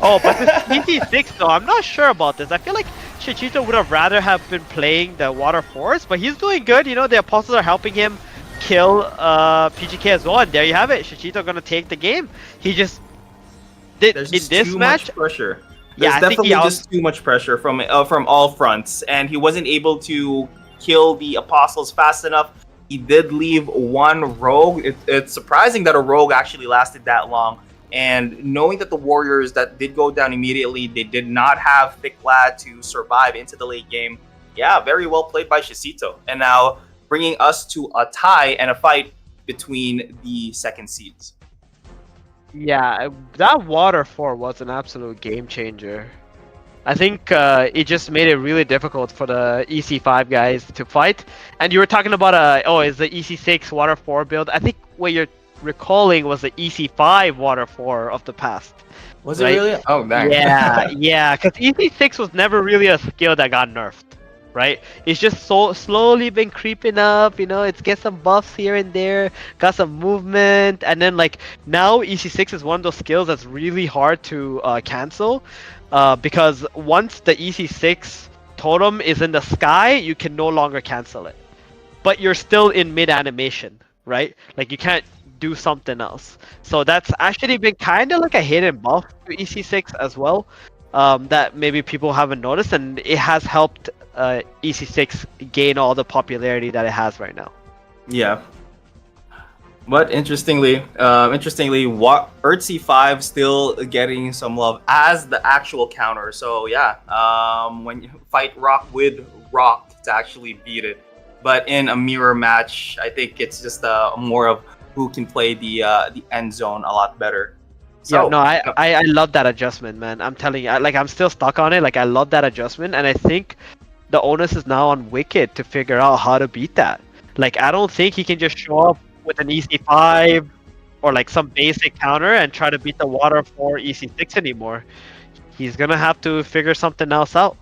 Oh, but this PT6 though, I'm not sure about this. I feel like Shechito would have rather have been playing the Water Force, but he's doing good. You know, the Apostles are helping him kill PGK as well, and there you have it. Shechito gonna take the game. He just did There's in just this too match. much pressure. There's Yeah, I think definitely just too much pressure from all fronts, and he wasn't able to kill the Apostles fast enough. He did leave one rogue. It's surprising that a rogue actually lasted that long. And knowing that the Warriors that did go down immediately, they did not have Thick Lad to survive into the late game. Yeah, very well played by Shecito. And now bringing us to a tie and a fight between the second seeds. Yeah, that Water 4 was an absolute game changer. I think it just made it really difficult for the EC5 guys to fight. And you were talking about is the EC6 Water 4 build. I think what you're recalling was the EC5 Water 4 of the past. Was it really? Oh, dang. Yeah, yeah, because EC6 was never really a skill that got nerfed, right? It's just so slowly been creeping up, you know, it's get some buffs here and there, got some movement, and then like now EC6 is one of those skills that's really hard to cancel. Because once the EC6 totem is in the sky, you can no longer cancel it. But you're still in mid animation, right? Like you can't do something else. So that's actually been kind of like a hidden buff to EC6 as well, that maybe people haven't noticed, and it has helped EC6 gain all the popularity that it has right now. Yeah. But interestingly, what Earth C5 still getting some love as the actual counter. So yeah, when you fight Rock with Rock to actually beat it. But in a mirror match, I think it's just more of who can play the end zone a lot better. So, yeah, no, I love that adjustment, man. I'm telling you, I'm still stuck on it. Like I love that adjustment, and I think the onus is now on Wicked to figure out how to beat that. Like I don't think he can just show up with an EC5 or like some basic counter and try to beat the Water 4 EC6 anymore. He's gonna have to figure something else out.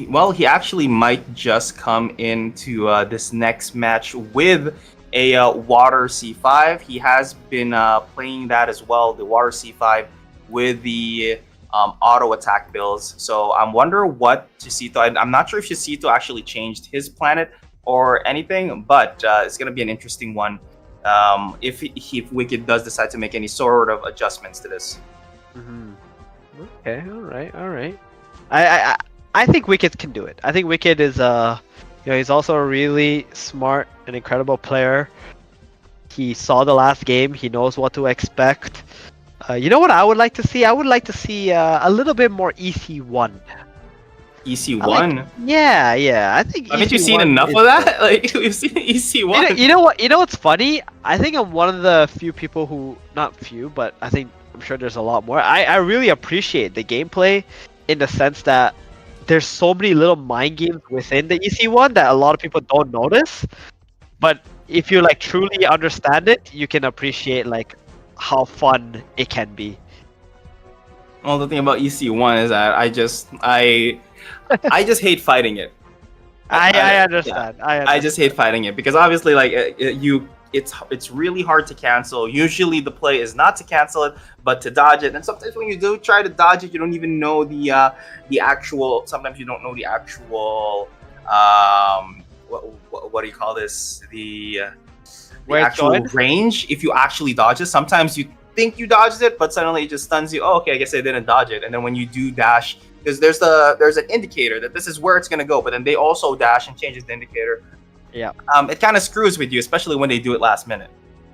Well, he actually might just come into this next match with a Water C5. He has been playing that as well, the Water C5 with the auto attack builds. So I'm wondering what Shecito, I'm not sure if Shecito actually changed his planet or anything, but it's going to be an interesting one if Wicked does decide to make any sort of adjustments to this. Mm-hmm. Okay, all right. I think Wicked can do it. I think Wicked is he's also a really smart and incredible player. He saw the last game. He knows what to expect. You know what I would like to see? I would like to see a little bit more EC1. EC1? Yeah. I think. Haven't you seen enough of that? Like we've seen EC1. You know what? You know what's funny? I think I'm one of the few people who, not few, but I'm sure there's a lot more. I really appreciate the gameplay in the sense that there's so many little mind games within the EC1 that a lot of people don't notice. But if you like truly understand it, you can appreciate like how fun it can be. Well, the thing about EC1 is that I just hate fighting it. I understand. Yeah. I just hate fighting it because obviously, like it's really hard to cancel. Usually, the play is not to cancel it, but to dodge it. And sometimes when you do try to dodge it, you don't even know the actual. Sometimes you don't know the actual. What do you call this? The actual range. If you actually dodge it, sometimes you think you dodged it, but suddenly it just stuns you. Oh, okay, I guess I didn't dodge it. And then when you do dash, because there's an indicator that this is where it's gonna go, but then they also dash and changes the indicator. Yeah. It kind of screws with you, especially when they do it last minute.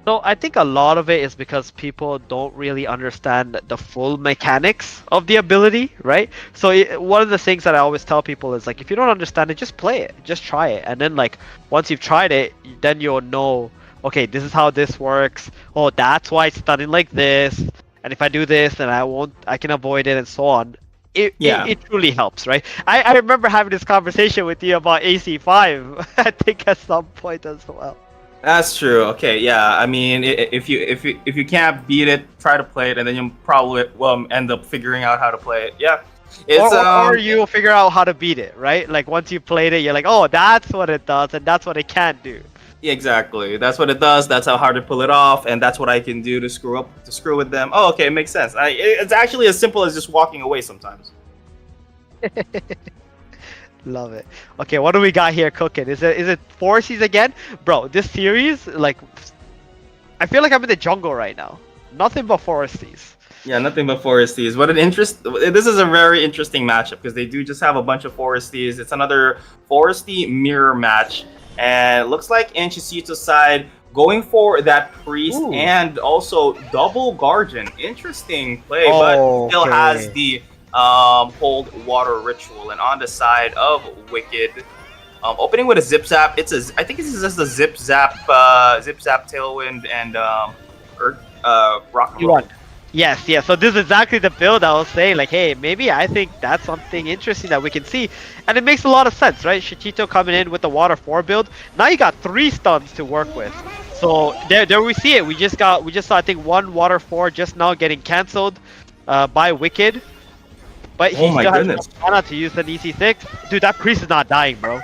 So I think a lot of it is because people don't really understand the full mechanics of the ability, right? So one of the things that I always tell people is like, if you don't understand it, just play it, just try it, and then like once you've tried it, then you'll know, okay, this is how this works. Oh, that's why it's stunning like this, and if I do this, then I can avoid it, and so on. It truly helps, right? I remember having this conversation with you about AC5, I think at some point as well. That's true. Okay, yeah. I mean, if you can't beat it, try to play it, and then you'll probably end up figuring out how to play it. Yeah. It's, or you'll figure out how to beat it, right? Like once you played it, you're like, oh, that's what it does, and that's what it can't do. Exactly. That's what it does. That's how hard to pull it off, and that's what I can do to screw with them. Oh, okay, it makes sense. It's actually as simple as just walking away sometimes. Love it. Okay, what do we got here cooking? Is it 4Cs again? Bro, this series, like, I feel like I'm in the jungle right now. Nothing but 4Cs. Yeah, nothing but 4Cs. This is a very interesting matchup because they do just have a bunch of 4Cs. It's another 4C mirror match. And it looks like in Shecito's side, going for that priest and also double guardian. Interesting play, but still has the cold water ritual. And on the side of Wicked, opening with a zip zap. I think this is just a zip zap tailwind and rock and roll. Yes. So this is exactly the build I was saying. Like, hey, maybe I think that's something interesting that we can see, and it makes a lot of sense, right? Shecito coming in with the water 4 build. Now you got 3 stuns to work with. So there we see it. We just saw I think 1 water 4 just now getting cancelled by Wicked. But he still has enough mana to use an EC6. Dude, that priest is not dying, bro.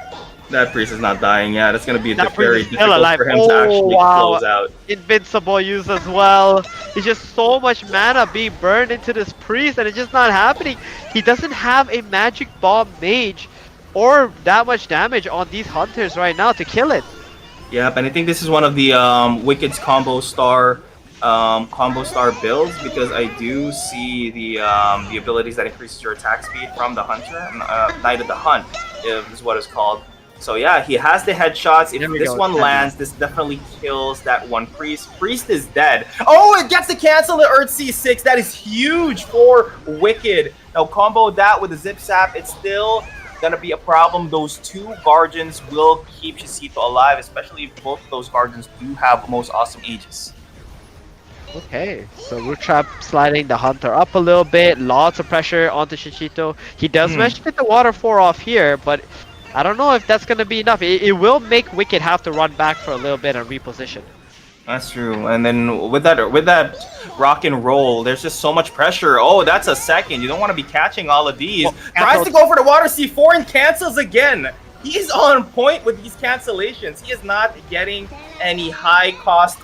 That priest is not dying. Yeah, that's gonna be very difficult for him to actually close out. Invincible use as well. It's just so much mana being burned into this priest, and it's just not happening. He doesn't have a magic bomb mage or that much damage on these hunters right now to kill it. Yep, and I think this is one of the Wicked's combo star builds, because I do see the abilities that increases your attack speed from the hunter, Knight of the Hunt is what it's called. So yeah, he has the headshots. If this one lands, this definitely kills that one priest. Priest is dead. Oh, it gets to cancel the Earth C6. That is huge for Wicked. Now combo that with the zip zap, it's still gonna be a problem. Those 2 guardians will keep Shecito alive, especially if both of those guardians do have most awesome ages. Okay, so Root Trap sliding the Hunter up a little bit. Lots of pressure onto Shecito. He does manage to get the water 4 off here, but I don't know if that's going to be enough. It will make Wicked have to run back for a little bit and reposition. That's true. And then with that rock and roll, there's just so much pressure. Oh, that's a second. You don't want to be catching all of these. Tries to go for the water C4 and cancels again. He's on point with these cancellations. He is not getting any high cost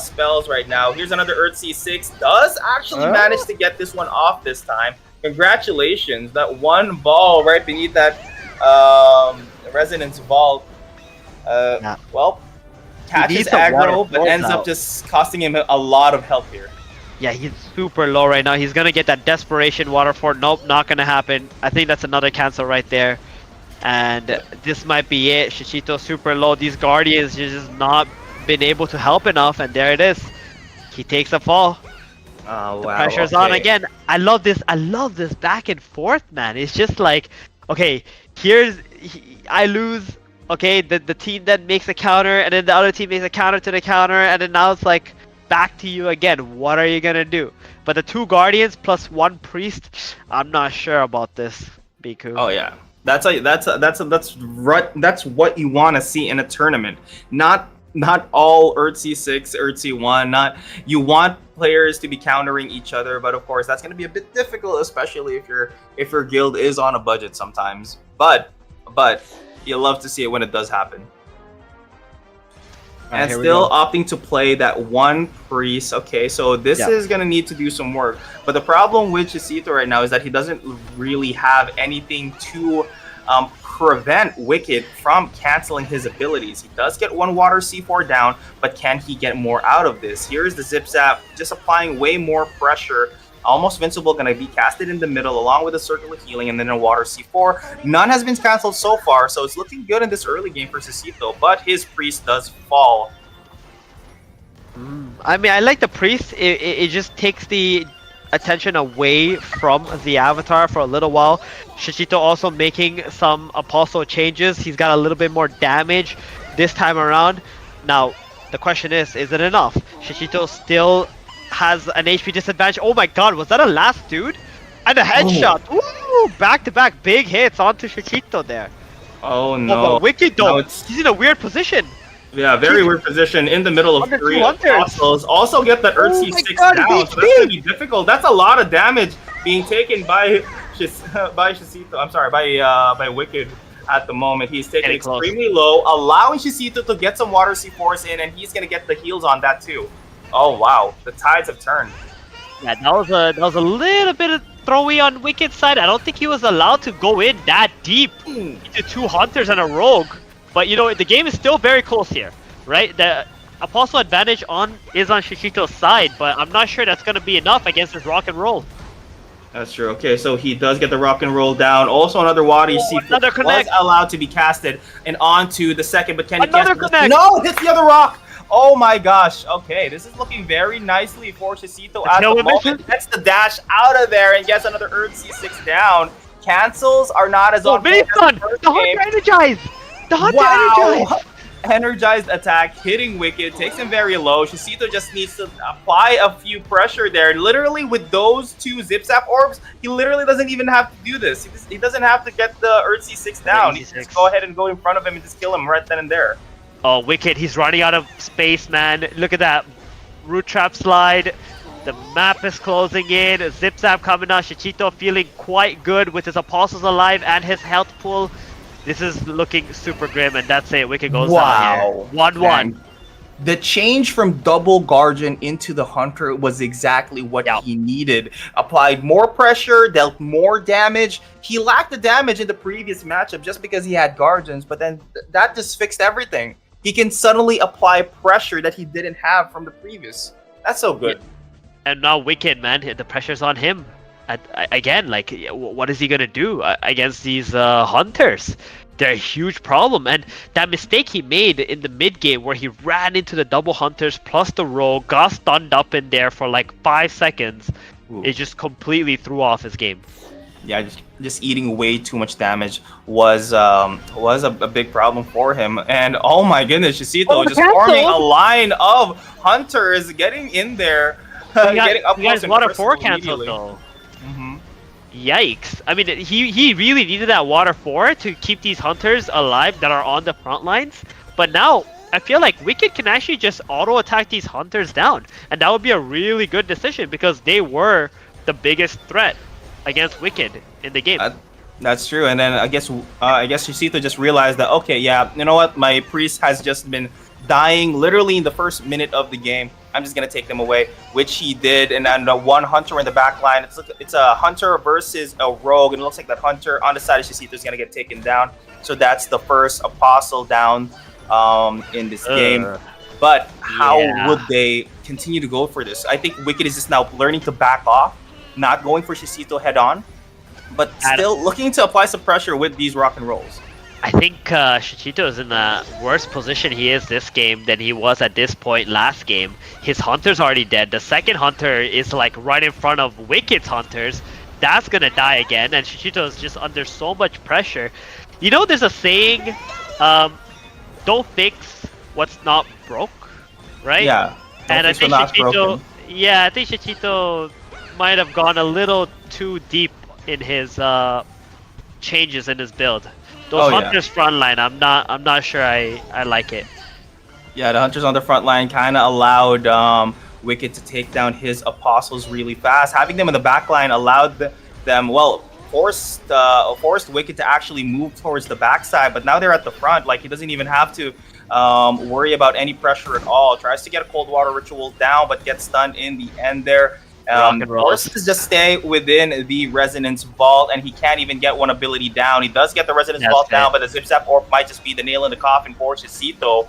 spells right now. Here's another Earth C6. Does actually manage to get this one off this time. Congratulations. That one ball right beneath that Resonance Vault. Well, catches aggro, but ends up just costing him a lot of health here. Yeah, he's super low right now. He's gonna get that Desperation Water Fort. Nope, not gonna happen. I think that's another cancel right there. And this might be it. Shecito super low. These Guardians just not been able to help enough, and there it is. He takes a fall. Oh, the pressure's on again. I love this back and forth, man. It's just like, okay, I lose. Okay, the team then makes a counter, and then the other team makes a counter to the counter, and then now it's like back to you again. What are you gonna do? But the 2 Guardians plus 1 Priest, I'm not sure about this, Biku. Oh yeah, that's what you want to see in a tournament. Not all Earth C6, Earth C1. You want players to be countering each other, but of course that's going to be a bit difficult, especially if your guild is on a budget sometimes. But you love to see it when it does happen. And still opting to play that 1 priest. Okay, so this is going to need to do some work. But the problem with Shecito right now is that he doesn't really have anything to prevent Wicked from canceling his abilities. He does get 1 water C4 down, but can he get more out of this? Here's the zip zap, just applying way more pressure. Almost Invincible gonna be casted in the middle along with a circle of healing and then a water C4. None has been canceled so far, so it's looking good in this early game for Shecito, but his priest does fall. I mean, I like the priest. It just takes the attention away from the avatar for a little while. Shechito also making some apostle changes. He's got a little bit more damage this time around. Now, the question is it enough? Shechito still has an HP disadvantage. Oh my god, was that a last dude? And a headshot. Ooh, back-to-back big hits onto Shechito there. Oh no. Oh, but Wicked though, No, he's in a weird position. Yeah, very weird position in the middle of Under 3 200. apostles. Also get the Oh my Earthsea 6 God, down, it's so that's gonna be difficult. That's a lot of damage being taken by Shechito. I'm sorry, by Wicked at the moment. He's taking extremely low, allowing Shechito to get some water C4s in, and he's gonna get the heals on that too. Oh wow, the tides have turned. Yeah, that was a little bit of throwy on Wicked's side. I don't think he was allowed to go in that deep into 2 hunters and a rogue. But you know, the game is still very close here, right? The apostle advantage is on Shechito's side, but I'm not sure that's gonna be enough against his rock and roll. That's true. Okay, so he does get the rock and roll down. Also another water C4 was allowed to be casted and onto the second, but can he cast it? No, hits the other rock. Oh my gosh. Okay, this is looking very nicely for Shechito at the moment. Gets the dash out of there and gets another Earthsea 6 down. Cancels are not as on point as the first game. Energized! The hunter energized! Energized attack hitting Wicked, takes him very low. Shechito just needs to apply a few pressure there. Literally with those 2 zip-zap orbs, he literally doesn't even have to do this. He doesn't have to get the Earthsea 6 down. He can just go ahead and go in front of him and just kill him right then and there. Oh, Wicked, he's running out of space, man. Look at that. Root trap slide. The map is closing in. Zip-zap coming out. Shechito feeling quite good with his apostles alive and his health pool. This is looking super grim, and that's it. Wicked goes down here. 1-1. The change from double Guardian into the Hunter was exactly what he needed. Applied more pressure, dealt more damage. He lacked the damage in the previous matchup just because he had Guardians, but then that just fixed everything. He can suddenly apply pressure that he didn't have from the previous. That's so good. And now Wicked, man, the pressure's on him. Again, like, what is he gonna do against these hunters? They're a huge problem, and that mistake he made in the mid game where he ran into the double hunters plus the rogue, got stunned up in there for like 5 seconds. It just completely threw off his game. Yeah, just eating way too much damage was a big problem for him. And oh my goodness, Shechito just forming a line of hunters, getting in there, getting up close and water 4 canceled though. Yikes. I mean, he really needed that water 4 to keep these hunters alive that are on the front lines. But now, I feel like Wicked can actually just auto-attack these hunters down. And that would be a really good decision because they were the biggest threat against Wicked in the game. That's true. And then I guess Shechito just realized that, okay, yeah, you know what? My priest has just been dying literally in the first minute of the game. I'm just gonna take them away, which he did. And then the one hunter in the back line. It's a hunter versus a rogue, and it looks like that hunter on the side of Shechito is gonna get taken down. So that's the first apostle down in this game. But how would they continue to go for this? I think Wicked is just now learning to back off, not going for Shechito head on, but still looking to apply some pressure with these rock and rolls. I think Shechito is in a worse position he is this game than he was at this point last game. His hunter's already dead. The second hunter is like right in front of Wicked's hunters. That's gonna die again, and Shechito is just under so much pressure. You know, there's a saying, don't fix what's not broke, right? Yeah. And I think Shechito might have gone a little too deep in his changes in his build. Those hunters front line, I'm not sure I like it. Yeah, the hunters on the front line kind of allowed Wicked to take down his apostles really fast. Having them in the back line allowed them, well, forced Wicked to actually move towards the backside. But now they're at the front. Like, he doesn't even have to worry about any pressure at all. Tries to get a cold water ritual down, but gets stunned in the end there. Forced to just stay within the Resonance Vault, and he can't even get one ability down. He does get the Resonance Vault down, but the Zip-Zap Orb might just be the nail in the coffin for Shechito.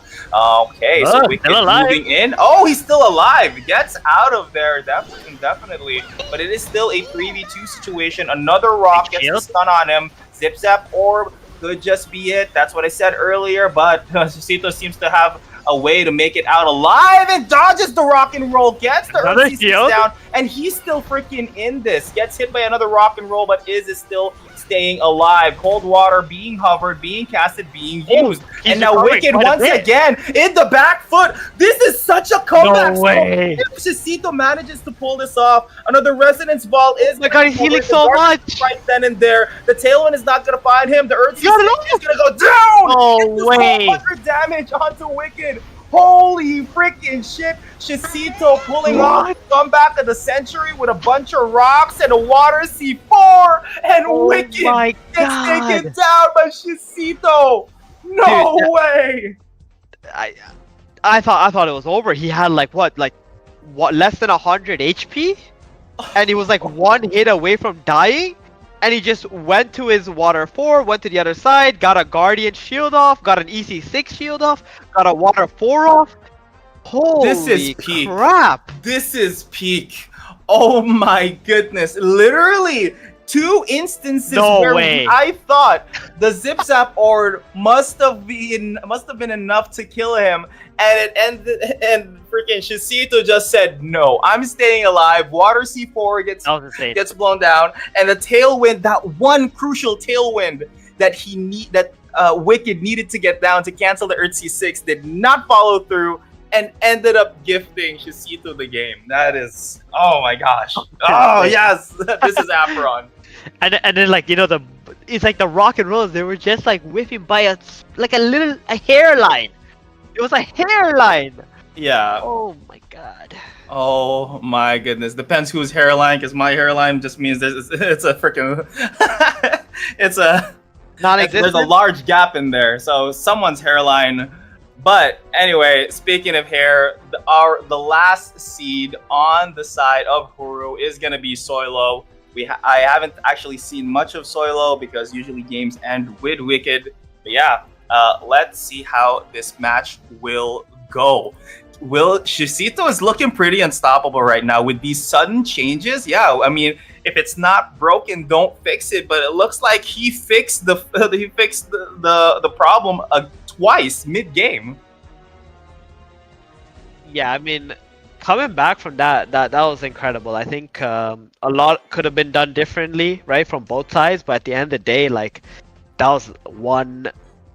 Okay, so Wicked moving in. Oh, he's still alive. Gets out of there, definitely. But it is still a 3v2 situation. Another rock gets the stun on him. Zip-Zap Orb could just be it. That's what I said earlier, but Shechito seems to have a way to make it out alive and dodges the rock and roll, gets the Another Earth shield? down, and he's still freaking in this. Gets hit by another rock and roll, but is still staying alive. Cold water being hovered, being casted, being used. And now Wicked once again in the back foot. This is such a comeback. No way. If Shecito manages to pull this off, another Resonance Ball is my god, he's healing so much. Right then and there. The Tailwind is not going to find him. The Earth is going to go down. No way. 400 damage onto Wicked. Holy freaking shit. Shecito pulling off comeback of the century with a bunch of rocks and a water C4. And Wicked gets taken down by Shecito. No way. I thought it was over. He had like what less than 100 HP, and he was like one hit away from dying, and he just went to his water 4, went to the other side, got a Guardian shield off, got an EC6 shield off, got a water 4 off. Holy this is peak. crap! This is peak. Oh my goodness! Literally 2 instances where I thought the Zip Zap Orb must have been enough to kill him, and it ended, and freaking Shecito just said no, I'm staying alive. Water C4 gets blown down, and the Tailwind, that one crucial Tailwind that Wicked needed to get down to cancel the Earth C6 did not follow through, and ended up gifting Shecito the game. That is, oh my gosh. Oh yes, this is Apeiron. And then like it's like the rock and rollers, they were just like whiffing by a hairline. It was a hairline. Yeah. Oh my god. Oh my goodness. Depends whose hairline, because my hairline just means it's a freaking there's a large gap in there. So someone's hairline. But anyway, speaking of hair, the last seed on the side of Huru is gonna be Soilo. I haven't actually seen much of Soilo because usually games end with Wicked. But yeah, let's see how this match will go. Shecito is looking pretty unstoppable right now with these sudden changes. Yeah, I mean, if it's not broken, don't fix it. But it looks like he fixed the problem twice mid-game. Yeah, I mean, coming back from that was incredible. I think a lot could have been done differently, right, from both sides. But at the end of the day, like, that was one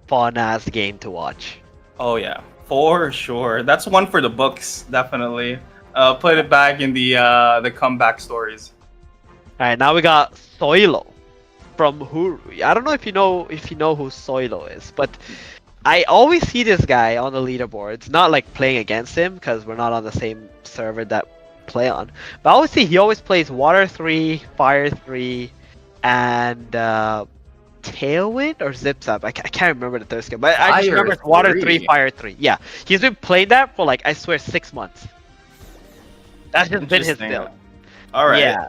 fun-ass game to watch. Oh yeah, for sure. That's one for the books, definitely. Put it back in the comeback stories. All right, now we got Soilo from Huru. I don't know if you know who Soilo is, but I always see this guy on the leaderboards, not like playing against him because we're not on the same server that play on. But I always see he always plays Water 3, Fire 3, and Tailwind or Zip Zap. I can't remember the third skill, but I just remember it's Water 3, Fire 3. Yeah, he's been playing that for like, I swear, 6 months. That's just been his build. All right. Yeah.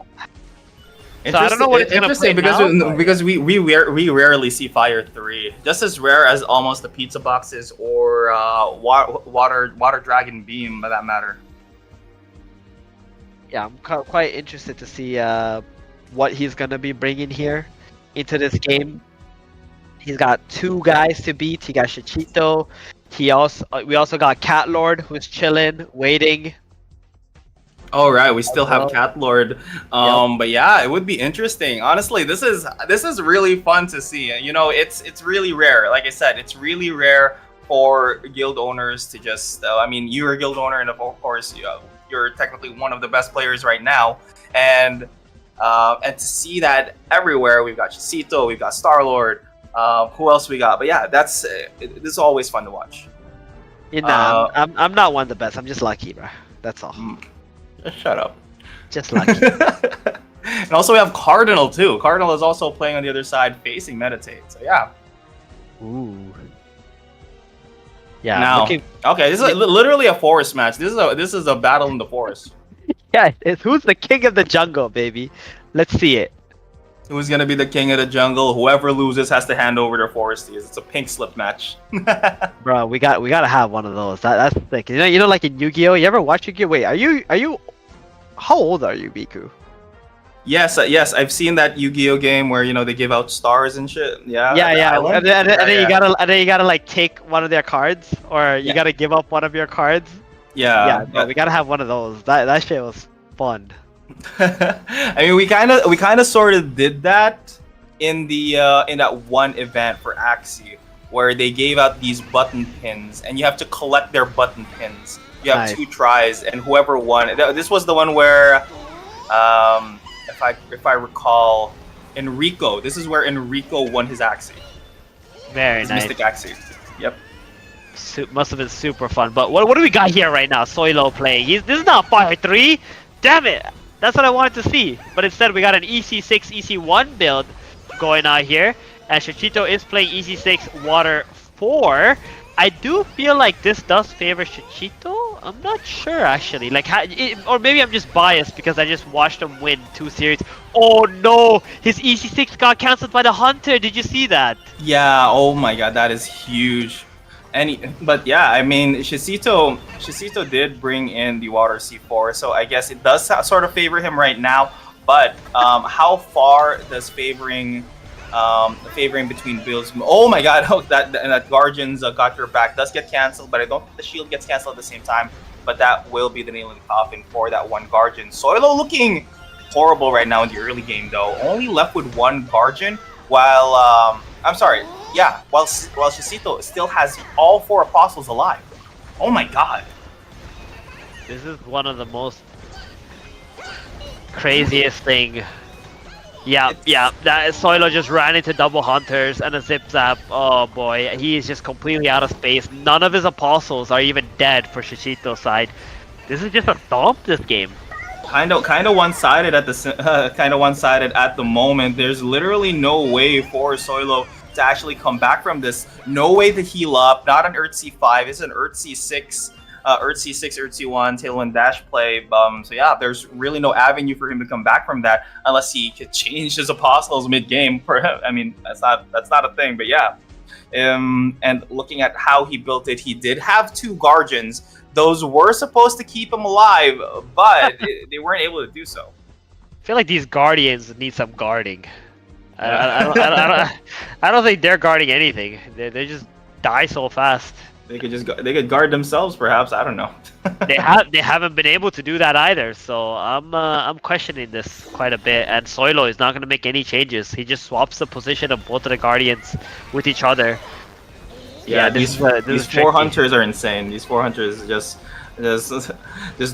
So I don't know what it's gonna play because we rarely see Fire 3, just as rare as almost the Pizza Boxes or Water Dragon Beam, by that matter. Yeah, I'm quite interested to see what he's gonna be bringing here into this game. He's got 2 guys to beat. He got Shecito. We also got Cat Lord, who's chilling, waiting. All right, we still have Cat Lord, but yeah, it would be interesting. Honestly, this is really fun to see. You know, it's really rare. Like I said, it's really rare for guild owners to just. I mean, you're a guild owner, and of course, you're technically one of the best players right now, and to see that everywhere. We've got Shecito, we've got Star-Lord. Who else we got? But yeah, this is always fun to watch. I'm not one of the best. I'm just lucky, bro. That's all. Just shut up. Just lucky. And also we have Cardinal too. Cardinal is also playing on the other side, facing Meditate. So yeah. Ooh. Yeah. Now, okay, this is literally a forest match. This is a battle in the forest. Yeah, it's who's the king of the jungle, baby. Let's see it. Who's gonna be the king of the jungle? Whoever loses has to hand over their foresties. It's a pink slip match. Bro, we gotta have one of those. That's thick. You know, like in Yu-Gi-Oh. You ever watch Yu-Gi-Oh? Wait, are you? How old are you, Biku? Yes, yes, I've seen that Yu-Gi-Oh game where they give out stars and shit. Yeah. Yeah. Island. And then Yeah. you gotta like take one of their cards, or you gotta give up one of your cards. Yeah. Bro, we gotta have one of those. That shit was fun. I mean, we kind of sort of did that in that one event for Axie, where they gave out these button pins, and you have to collect their button pins. You have 2 tries, and whoever won. This was the one where, if I recall, Enrico. This is where Enrico won his Axie. Very his nice. Mystic Axie. Yep. Must have been super fun. But what do we got here right now? Soilo playing. This is not Fire 3. Damn it. That's what I wanted to see. But instead we got an EC6, EC1 build going on here. And Shechito is playing EC6 Water 4. I do feel like this does favor Shechito. I'm not sure actually. Like, or maybe I'm just biased because I just watched him win 2 series. Oh no! His EC6 got cancelled by the Hunter. Did you see that? Yeah. Oh my God, that is huge. But yeah, I mean, Shechito did bring in the Water C4, so I guess it does sort of favor him right now. But how far does favoring between builds? Oh my God, that Guardians got your back does get canceled, but I don't think the shield gets canceled at the same time. But that will be the nail in the coffin for that one Guardian. Soilo looking horrible right now in the early game though. Only left with 1 Guardian, while while Shechito still has all 4 Apostles alive. Oh my God. This is one of the most craziest thing. Yeah. That Soilo just ran into double Hunters and a Zip Zap. Oh boy, he is just completely out of space. None of his Apostles are even dead for Shechito's side. This is just a stomp, this game. Kind of one-sided at the moment. There's literally no way for Soilo to actually come back from this. No way to heal up. Not an C5. It's an C6, C6, C1, Tailwind dash play. So yeah, there's really no avenue for him to come back from that unless he could change his Apostles mid-game. I mean, that's not a thing. But yeah, and looking at how he built it, he did have 2 Guardians. Those were supposed to keep him alive, but they weren't able to do so. I feel like these Guardians need some guarding. I don't think they're guarding anything. They just die so fast. They could guard themselves, perhaps. I don't know. they haven't been able to do that either. So I'm questioning this quite a bit. And Soilo is not going to make any changes. He just swaps the position of both of the Guardians with each other. Yeah, these 4 Hunters are insane. These 4 Hunters just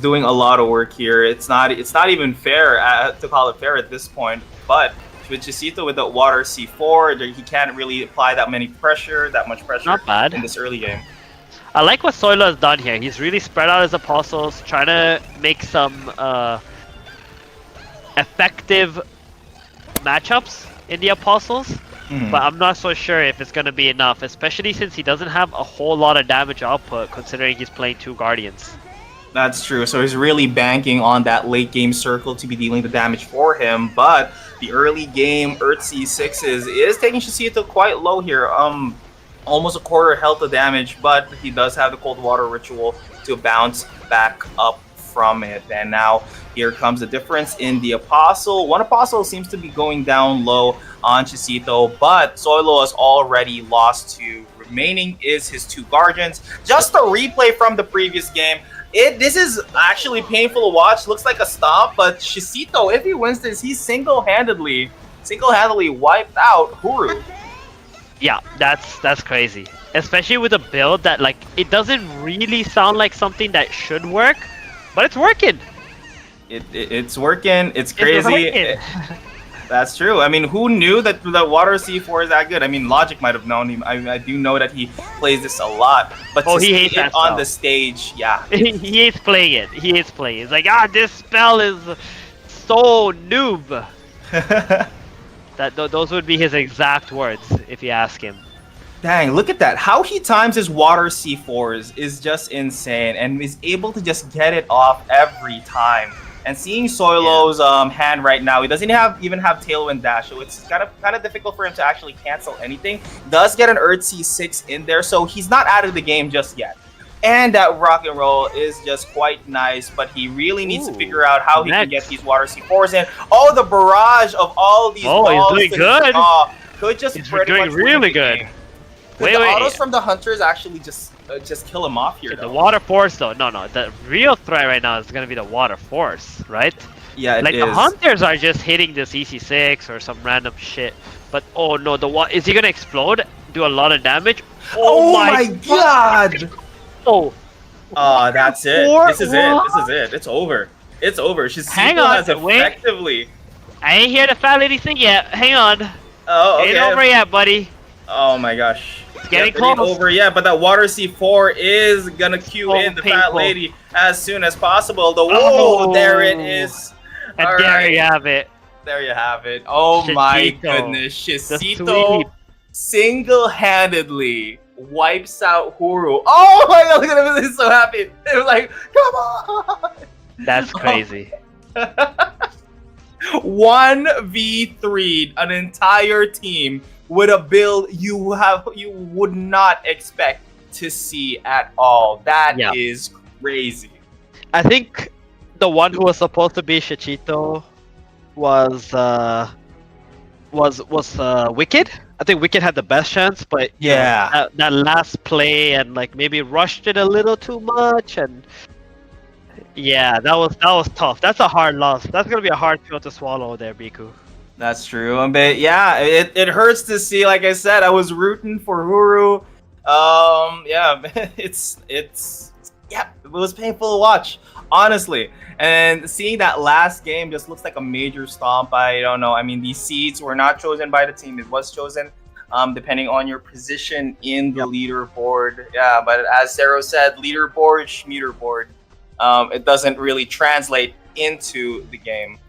doing a lot of work here. It's not even fair to call it fair at this point. But with Shechito with the Water C4, he can't really apply that much pressure. Not bad in this early game. I like what Soilo has done here. He's really spread out his Apostles, trying to make some effective matchups in the Apostles. But I'm not so sure if it's going to be enough, especially since he doesn't have a whole lot of damage output, considering he's playing 2 Guardians. That's true. So he's really banking on that late game circle to be dealing the damage for him. But the early game C6 is taking Shechito quite low here. Almost a quarter health of damage, but he does have the Cold Water Ritual to bounce back up from it. And now here comes the difference in the Apostle. One Apostle seems to be going down low on Shechito, but Soilo has already lost 2. Remaining is his 2 Guardians. Just a replay from the previous game. This is actually painful to watch. Looks like a stomp, but Shechito, if he wins this, he's single-handedly wiped out Huru. Yeah, that's crazy. Especially with a build that, like, it doesn't really sound like something that should work, but it's working. It's working. It's crazy. That's true. I mean, who knew that the Water C4 is that good? I mean, Logic might have known him. I do know that he plays this a lot. But he hates that on the stage, yeah. he hates playing it. He hates playing it. He's like, this spell is so noob. Those would be his exact words if you ask him. Dang, look at that. How he times his Water C4s is just insane and is able to just get it off every time. And seeing Soilo's hand right now, he doesn't even have Tailwind Dash, so it's kind of difficult for him to actually cancel anything. Does get an C6 in there, so he's not out of the game just yet. and that rock and roll is just quite nice, but he really needs to figure out how he can get these water C4s in. Oh, the barrage of all these balls. Oh, he's doing good. Could just He's pretty doing much really good. Wait, the autos from the hunters actually just kill him off here. The water force though, no, the real threat right now is gonna be the water force, right? Yeah, it like is. The hunters are just hitting this EC6 or some random shit. But oh no, is he gonna explode? Do a lot of damage? Oh my god! Oh. That's it. This is it. It's over. It's over. Hang on, has effectively. I ain't here to foul anything yet. Hang on. Oh, okay. Ain't over yet, buddy. Oh my gosh. It's getting close. close. It ain't over yet, but that water C4 is gonna queue in the fat lady as soon as possible. There it is. And there you have it. There you have it. Oh my goodness. Shecito single-handedly wipes out Huru. Oh my god, look at him. He's so happy. It was like, come on. That's crazy. 1v3 an entire team with a build you would not expect to see at all. That is crazy. I think the one who was supposed to be Shechito was Wicked. I think Wicked had the best chance, but that last play and like maybe rushed it a little too much, and that was tough. That's a hard loss. That's gonna be a hard pill to swallow there, Biku. That's true. But yeah, it hurts to see. Like I said, I was rooting for Huru. It was painful to watch, honestly. And seeing that last game just looks like a major stomp. I don't know. I mean, these seeds were not chosen by the team. It was chosen depending on your position in the leaderboard. Yeah, but as Zero said, leaderboard, schmeaderboard. It doesn't really translate into the game.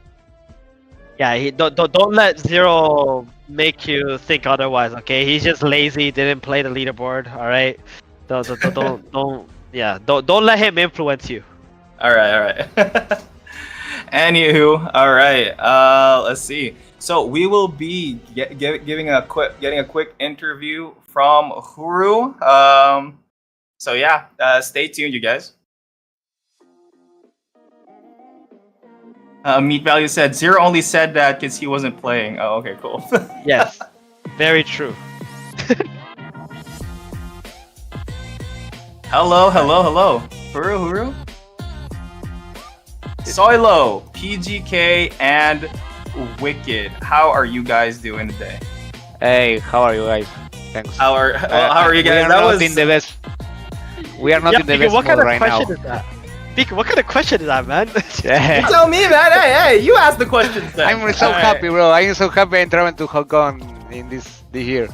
Yeah, don't let Zero make you think otherwise. Okay, he's just lazy. Didn't play the leaderboard. All right, don't let him influence you. All right. Anywho, all right. Let's see. So we will be getting a quick interview from Huru. Stay tuned, you guys. Meat Value said Zero only said that because he wasn't playing. Oh, okay, cool. Yes, very true. Hello. Huru. Soilo, PGK, and Wicked. How are you guys doing today? Hey, how are you guys? Thanks. How are you guys? We are not in the best. We are not in the best what kind mode of right question now. is that? Bika, what kind of question is that, man? You tell me, man. Hey, you ask the questions. Then. I'm so happy, bro. I'm so happy I'm traveling to Hong Kong in this year.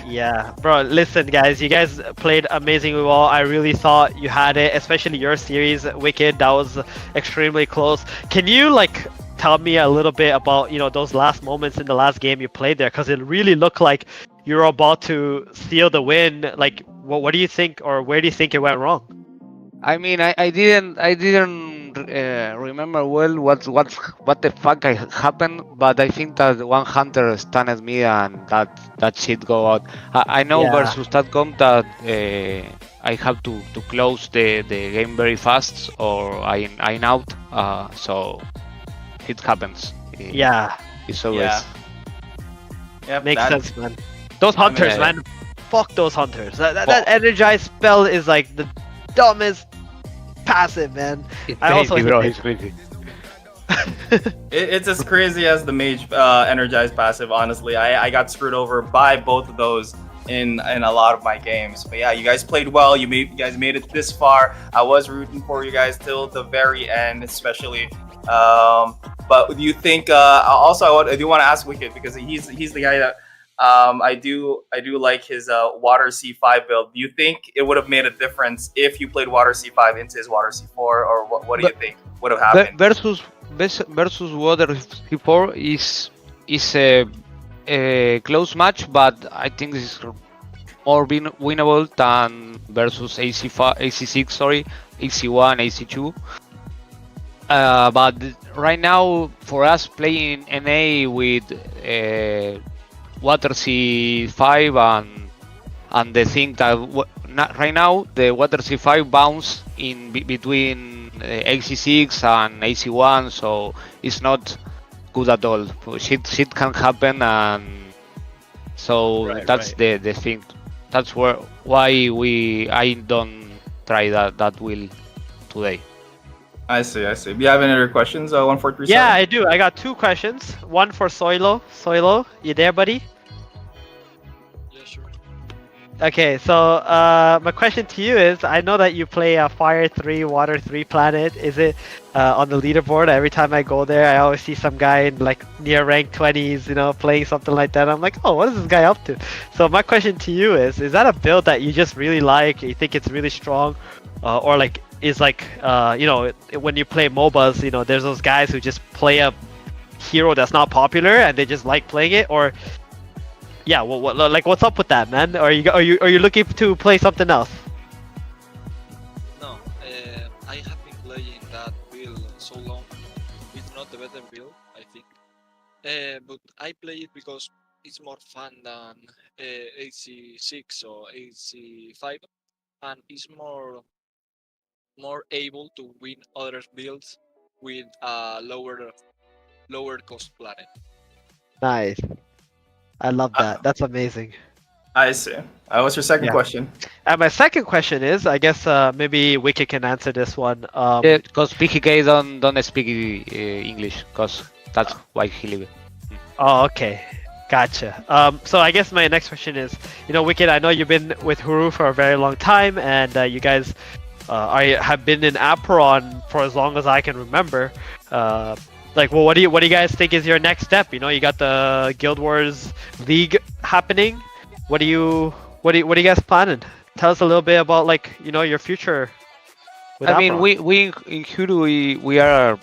Yeah, bro. Listen, guys. You guys played amazingly well. I really thought you had it, especially your series, Wicked. That was extremely close. Can you tell me a little bit about those last moments in the last game you played there? Because it really looked like you were about to steal the win. Like, what do you think, or where do you think it went wrong? I mean, I didn't remember well what the fuck happened, but I think that one hunter stunned me and that shit go out. I know versus Tatcom that I have to close the game very fast or I'm out. So it happens. It's always. Yep, makes sense, man. Those hunters, man. Fuck those hunters. That energized spell is like the dumbest passive, man. It's crazy. It's as crazy as the mage energized passive. Honestly, I got screwed over by both of those in a lot of my games. But yeah, you guys played well. You guys made it this far. I was rooting for you guys till the very end, especially. But do you think? Also, I do want to ask Wicked because he's the guy that. I do like his Water C5 build. Do you think it would have made a difference if you played Water C5 into his Water C4, or what do you think would have happened? Versus Water C4 is a close match, but I think this is more winnable than versus AC6, AC1, AC2. But right now, for us playing NA with Water C5 and the thing that right now the Water C5 bounce in between AC6 and AC1, so it's not good at all. Shit can happen, and so that's the thing. That's why I don't try that wheel today. I see. Do you have any other questions? 1437. Yeah, I do. I got 2 questions. One for Soilo. Soilo, you there, buddy? Yeah, sure. Okay, so my question to you is, I know that you play Fire 3, Water 3 Planet. Is it on the leaderboard? Every time I go there, I always see some guy in like near rank 20s, you know, playing something like that. I'm like, oh, what is this guy up to? So my question to you is that a build that you just really like, you think it's really strong, or like is like, you know, when you play MOBAs, you know, there's those guys who just play a hero that's not popular and they just like playing it, or yeah, like what's up with that, man? Are you looking to play something else? No, I have been playing that build so long. It's not the better build, I think. But I play it because it's more fun than AC6 or AC5, and it's more able to win other builds with a lower cost planet. Nice. I love that. That's amazing. I see. What's your second question? And my second question is, I guess maybe Wiki can answer this one. Yeah, because PKK don't speak English, because that's why he live. Oh, okay. Gotcha. So I guess my next question is, you know, Wicked, I know you've been with Huru for a very long time, and you guys have been in Apeiron for as long as I can remember. Like, well, what do you guys think is your next step? You know, you got the Guild Wars League happening. What are you guys planning? Tell us a little bit about, like, you know, your future with I Apeiron. mean, we in Huru we are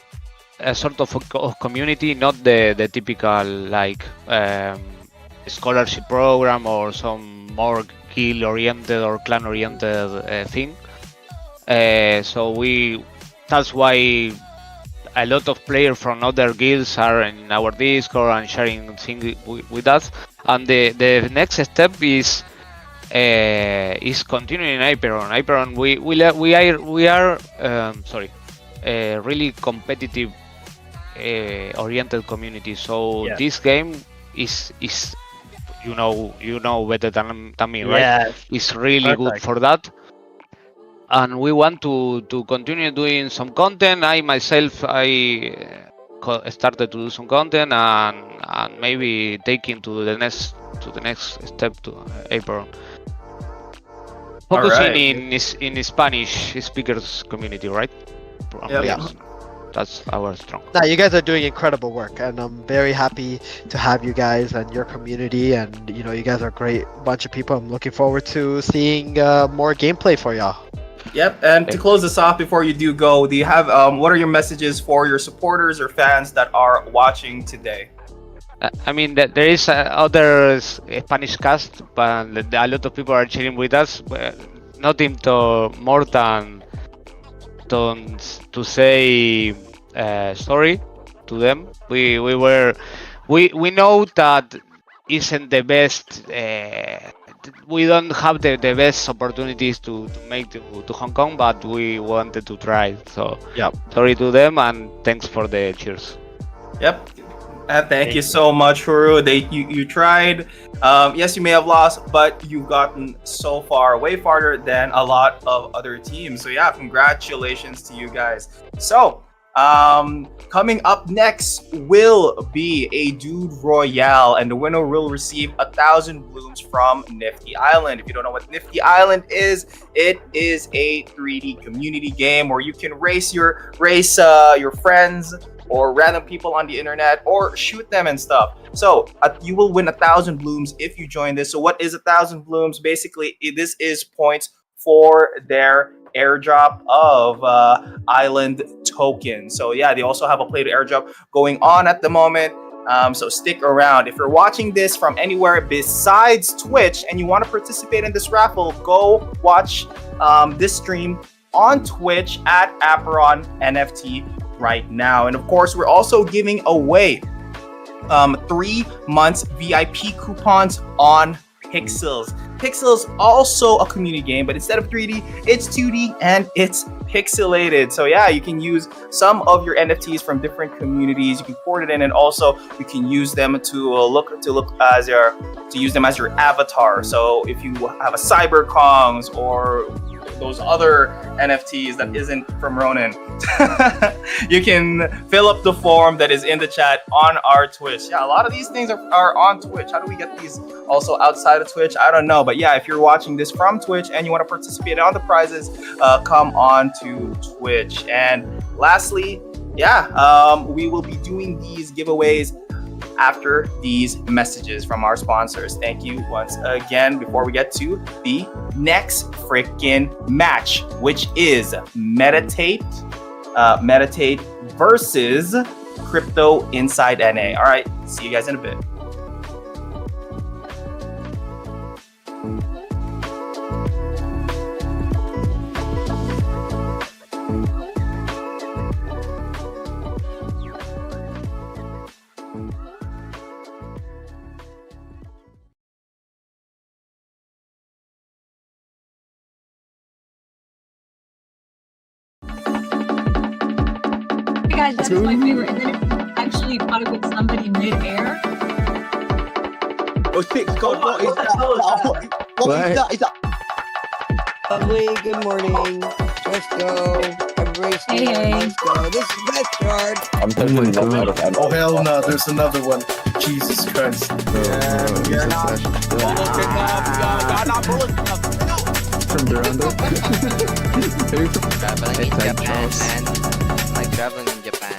a sort of a community, not the typical like scholarship program or some more guild oriented or clan oriented thing. So that's why a lot of players from other guilds are in our Discord and sharing things with us. And the next step is continuing Apeiron. Apeiron, we are a really competitive oriented community. So this game is you know better than me, right? Yeah. It's really good for that. And we want to continue doing some content. I started to do some content and maybe taking to the next step to Apeiron. Focusing in Spanish speakers community, right? Yeah. That's our strong. Nah, you guys are doing incredible work, and I'm very happy to have you guys and your community. And you know, you guys are a great bunch of people. I'm looking forward to seeing more gameplay for y'all. Yep, and to close this off before you do go, do you have what are your messages for your supporters or fans that are watching today? I mean, there is other Spanish cast, but a lot of people are cheering with us. Nothing more than to say sorry to them. We know that isn't the best. We don't have the best opportunities to make to Hong Kong, but we wanted to try. So sorry to them, and thanks for the cheers. Yep. Thank you so much, Huru. You tried. Yes, you may have lost, but you've gotten so far, way farther than a lot of other teams. So yeah, congratulations to you guys. So coming up next will be a Dude Royale, and the winner will receive 1,000 blooms from Nifty Island. If you don't know what Nifty Island is, it is a 3D community game where you can race your friends or random people on the internet or shoot them and stuff. So you will win 1,000 blooms if you join this. So what is 1,000 blooms? Basically, this is points for their airdrop of island tokens. So yeah, they also have a play to airdrop going on at the moment. So stick around. If you're watching this from anywhere besides Twitch and you want to participate in this raffle, go watch this stream on Twitch at Apeiron NFT right now. And of course, we're also giving away 3 months VIP coupons on Pixels. Pixel is also a community game, but instead of 3D, it's 2D and it's pixelated. So yeah, you can use some of your NFTs from different communities. You can port it in, and also you can use them to use them as your avatar. So if you have a CyberKongs or those other NFTs that isn't from Ronin, you can fill up the form that is in the chat on our Twitch. Yeah, a lot of these things are on Twitch. How do we get these also outside of Twitch? I don't know. But yeah, if you're watching this from Twitch and you want to participate on the prizes, come on to Twitch. And lastly, we will be doing these giveaways after these messages from our sponsors. Thank you once again before we get to the next freaking match, which is Meditate versus Crypto Inside NA. All right, see you guys in a bit. Guys, that's my favorite. And then if you actually fought it with somebody mid-air. Oh, six. God, what is that? What is that? Is that? Lovely. Good morning. Let's go. Embrace me. Hey. Let's go. This is best yard. I'm totally not out of ammo. Oh hell no! There's another one. Jesus Christ. You're not bullet enough. You're not bullet enough. From Durando. Traveling in Japan, man. Like traveling in Japan.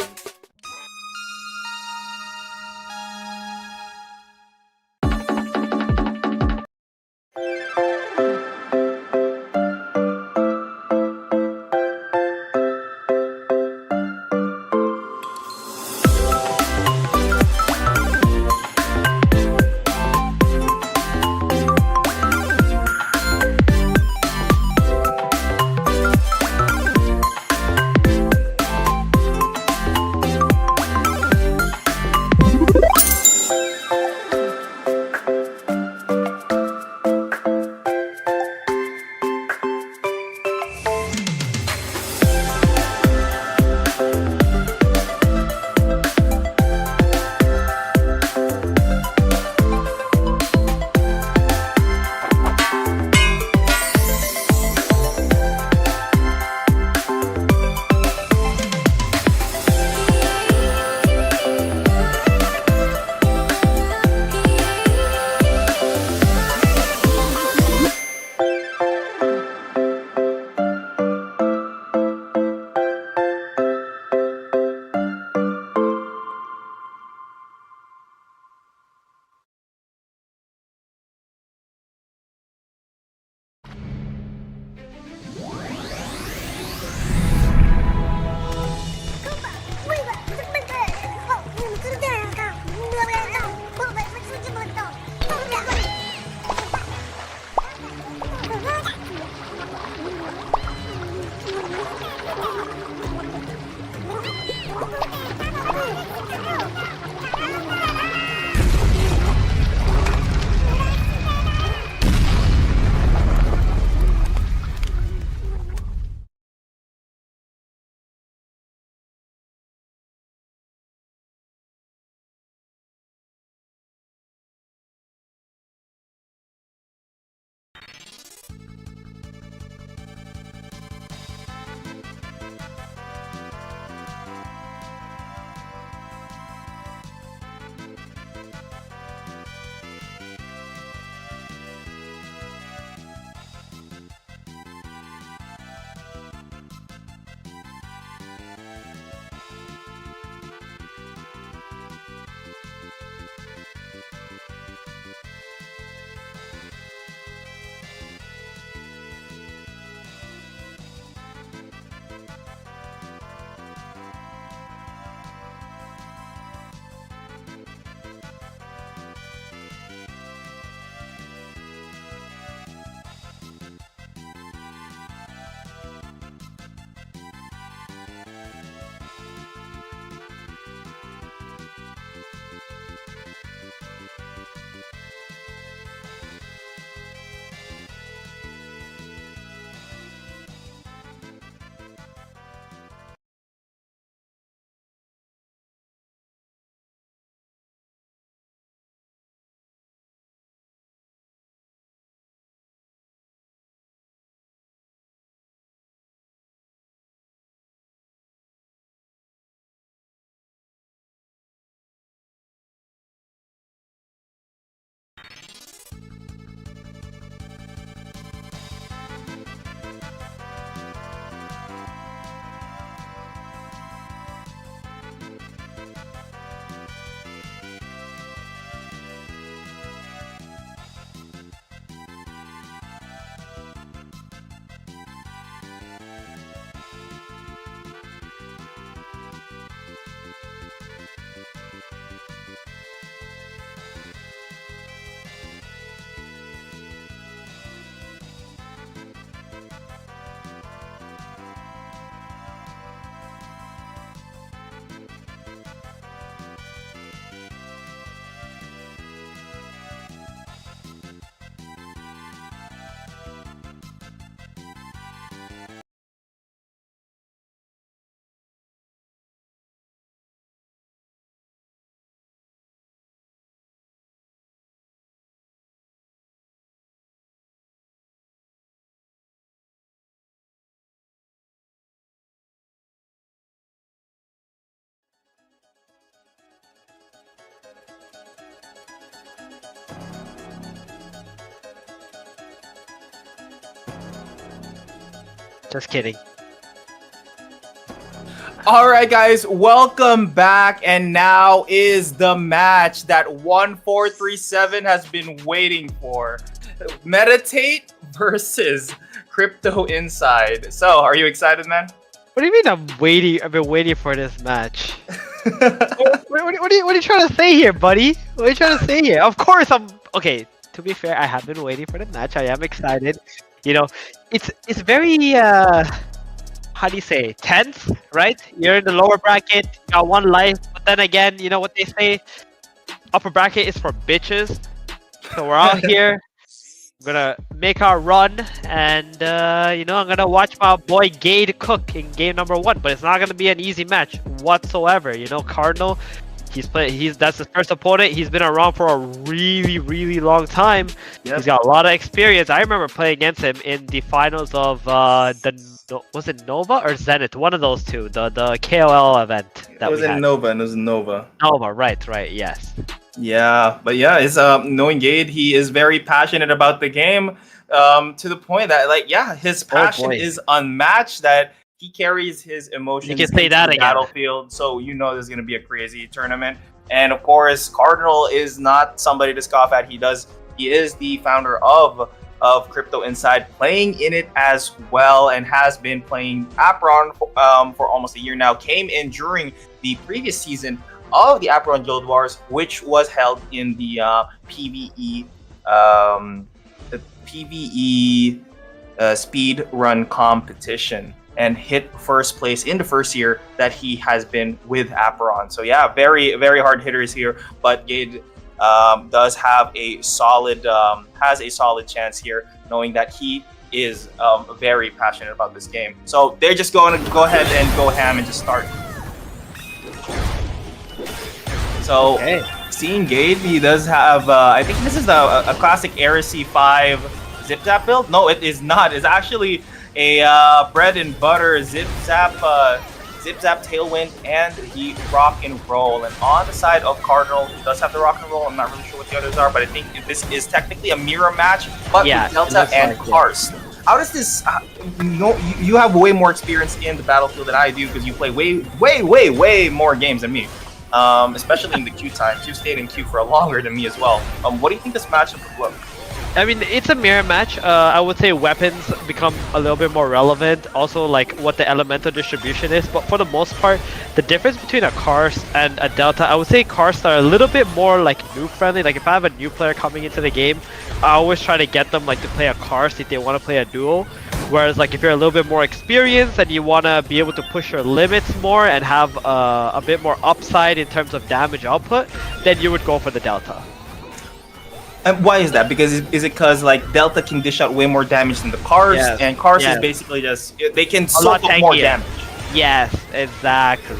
Just kidding. Alright guys, welcome back, and now is the match that 1437 has been waiting for. Meditate versus Crypto Inside. So, are you excited, man? What do you mean I've been waiting for this match? what are you trying to say here, buddy? What are you trying to say here? Of course okay, to be fair, I have been waiting for the match. I am excited. You know, it's very how do you say, tense, right? You're in the lower bracket, you got one life, but then again, you know what they say? Upper bracket is for bitches. So we're out here. We're gonna make our run, and you know, I'm gonna watch my boy Gade cook in game number 1, but it's not gonna be an easy match whatsoever. You know, Cardinal, that's his first opponent. He's been around for a really long time. Yep. He's got a lot of experience. I remember playing against him in the finals of was it Nova or Zenith? One of those two. The KOL event that it was in Nova. Nova, right, yes. Yeah, but yeah, it's knowing Gade, he is very passionate about the game, to the point that, like, yeah, his passion is unmatched, that he carries his emotions you can say that the again. Battlefield, so you know there's gonna be a crazy tournament. And of course, Cardinal is not somebody to scoff at. He is the founder of Crypto Inside, playing in it as well, and has been playing Apeiron for almost a year now. Came in during the previous season of the Aperion Guild Wars, which was held in the PvE speed run competition, and hit first place in the first year that he has been with Apeiron. So yeah, very hard hitters here, but Gade does have a solid chance here, knowing that he is very passionate about this game. So they're just going to go ahead and go ham and just start. So, seeing Gade, he does have, I think this is a classic Heresy 5 Zip Zap build. No, it is not. It's actually a bread and butter Zip Zap Tailwind and the Rock and Roll. And on the side of Cardinal, he does have the Rock and Roll. I'm not really sure what the others are, but I think this is technically a mirror match, but with Delta and Karst. How does this? You have way more experience in the Battlefield than I do, because you play way more games than me. Especially in the queue times. You stayed in queue for longer than me as well. What do you think this matchup would look? I mean, it's a mirror match. I would say weapons become a little bit more relevant. Also, like what the elemental distribution is. But for the most part, the difference between a Karst and a Delta, I would say Karst are a little bit more like noob friendly. Like if I have a new player coming into the game, I always try to get them like to play a Karst if they want to play a duo. Whereas like if you're a little bit more experienced and you want to be able to push your limits more and have a bit more upside in terms of damage output, then you would go for the Delta. And why is that? Because is it because like Delta can dish out way more damage than the Karst, and Karst is basically just, they can soak up more damage. Yes, exactly.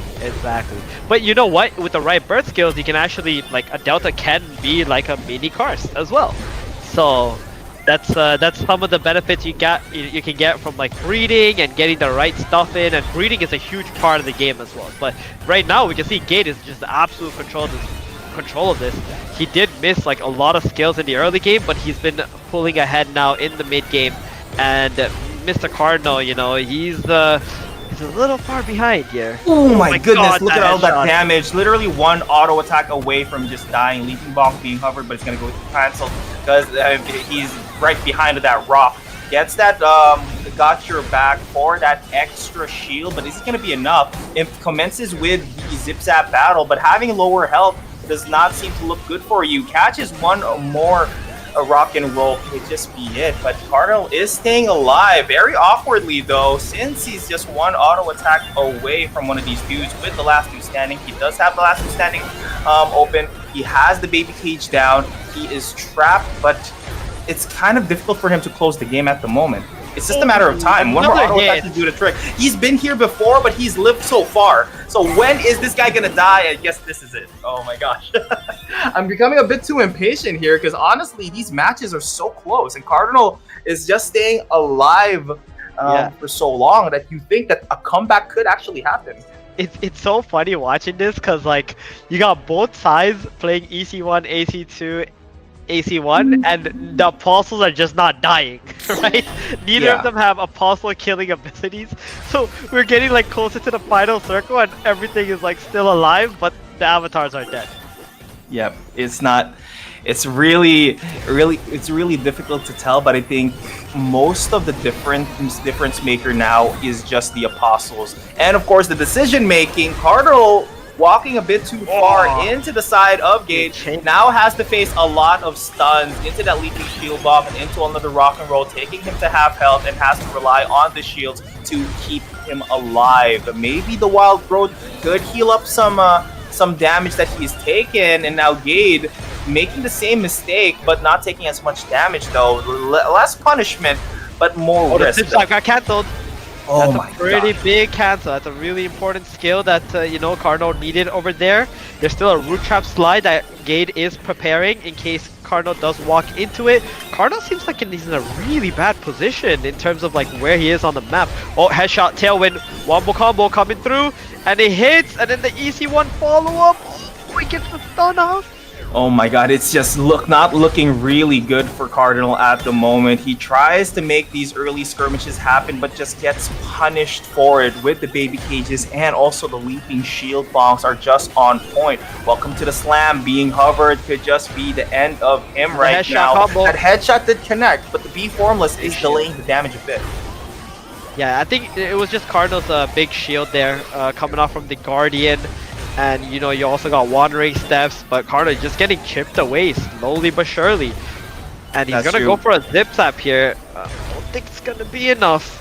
But you know what? With the right birth skills, you can actually, like, a Delta can be like a mini Karst as well. So that's some of the benefits you can get from like breeding and getting the right stuff in, and breeding is a huge part of the game as well. But right now we can see Gade is just the absolute control of this. He did miss like a lot of skills in the early game, but he's been pulling ahead now in the mid game. And Mr. Cardinal, you know, he's a little far behind here. Oh my goodness, God, look at all that damage. Literally one auto attack away from just dying. Leaping Bonk being hovered, but it's going to go cancelled because he's right behind that rock. Gets that, got your back for that extra shield, but is it going to be enough? It commences with the Zip Zap battle, but having lower health does not seem to look good for you. Catches one more Rock and Roll, could just be it. But Cardinal is staying alive, very awkwardly though, since he's just one auto attack away from one of these dudes with the last two standing. He does have the last two standing open. He has the baby cage down. He is trapped, but it's kind of difficult for him to close the game at the moment. It's just a matter of time. One more auto attack to do the trick. He's been here before, but he's lived so far. So when is this guy gonna die? I guess this is it. Oh my gosh. I'm becoming a bit too impatient here, because honestly, these matches are so close, and Cardinal is just staying alive for so long that you think that a comeback could actually happen. It's so funny watching this, because like you got both sides playing EC1, AC2 AC1, and the apostles are just not dying, right? Neither of them have apostle killing abilities, so we're getting like closer to the final circle, and everything is like still alive, but the avatars are dead. Yep, it's really difficult to tell, but I think most of the difference maker now is just the apostles, and of course the decision making. Cardinal walking a bit too far into the side of Gage, now has to face a lot of stuns into that leaping shield bomb and into another rock and roll, taking him to half health, and has to rely on the shields to keep him alive. Maybe the wild growth could heal up some damage that he's taken, and now Gade making the same mistake but not taking as much damage though. Less punishment but more risk. The zip got cancelled. Oh, that's a pretty big cancel. That's a really important skill that Cardinal needed over there. There's still a root trap slide that Gade is preparing in case Cardinal does walk into it. Cardinal seems like he's in a really bad position in terms of like where he is on the map. Oh, headshot, tailwind, wombo combo coming through, and it hits, and then the EC1 follow-up. Oh, he gets the stun off. Oh my god, it's just not looking really good for Cardinal at the moment. He tries to make these early skirmishes happen, but just gets punished for it with the baby cages, and also the leaping shield bombs are just on point. Welcome to the slam. Being hovered could just be the end of him right now. Combo. That headshot did connect, but the B formless is delaying the damage a bit. Yeah, I think it was just Cardinal's big shield there coming off from the Guardian. And you also got Wandering Steps, but Cardinal just getting chipped away slowly but surely. And he's gonna go for a zip zap here. I don't think it's gonna be enough.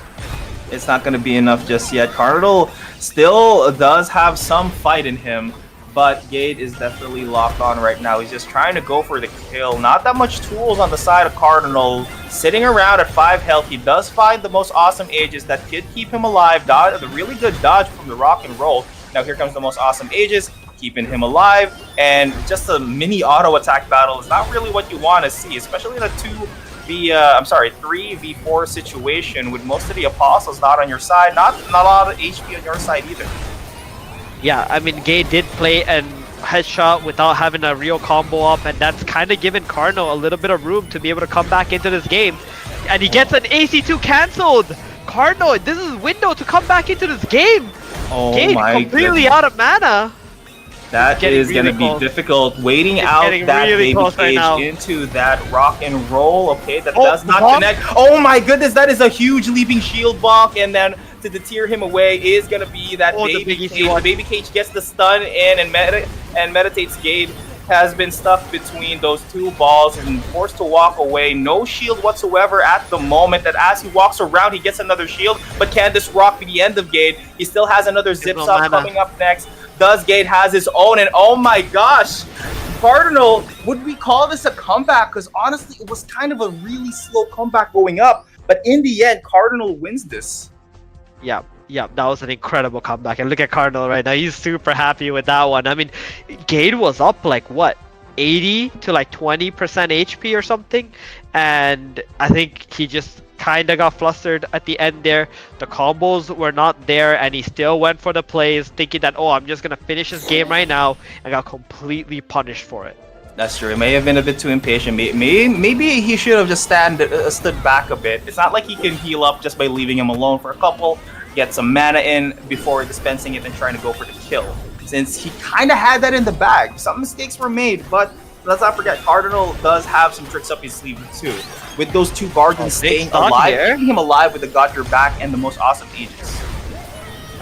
It's not gonna be enough just yet. Cardinal still does have some fight in him, but Gade is definitely locked on right now. He's just trying to go for the kill. Not that much tools on the side of Cardinal. Sitting around at 5 health, he does find the most awesome Aegis that could keep him alive. The really good dodge from the rock and roll. Now here comes the most awesome Aegis, keeping him alive, and just a mini auto attack battle is not really what you want to see, especially in a 3v4 situation with most of the apostles not on your side, not a lot of HP on your side either. Yeah, I mean, Gade did play a headshot without having a real combo up, and that's kind of given Cardinal a little bit of room to be able to come back into this game. And he gets an AC2 cancelled! Cardinal, this is window to come back into this game! Oh Gade my completely goodness. out of mana. That is going to be difficult. Waiting out that baby cage into that rock and roll. Okay, that does not connect. Oh my goodness, that is a huge leaping shield bonk, and then to deter him away is going to be that baby cage. The baby cage gets the stun in and meditates. Gade has been stuck between those two balls and forced to walk away. No shield whatsoever at the moment. That as he walks around, he gets another shield. But can this rock be the end of Gade? He still has another zip up coming up next. Does Gade has his own? And oh my gosh, Cardinal, would we call this a comeback? Because honestly, it was kind of a really slow comeback going up. But in the end, Cardinal wins this. Yeah, that was an incredible comeback. And look at Cardinal right now. He's super happy with that one. I mean, Gade was up like, what, 80 to like 20% HP or something? And I think he just kind of got flustered at the end there. The combos were not there, and he still went for the plays, thinking that, oh, I'm just going to finish this game right now, and got completely punished for it. That's true. He may have been a bit too impatient. Maybe he should have just stood back a bit. It's not like he can heal up just by leaving him alone for a couple, get some mana in before dispensing it and trying to go for the kill. Since he kind of had that in the bag. Some mistakes were made, but let's not forget, Cardinal does have some tricks up his sleeve too. With those two Guardians staying alive, keeping him alive with the Got Your Back and the most awesome Aegis.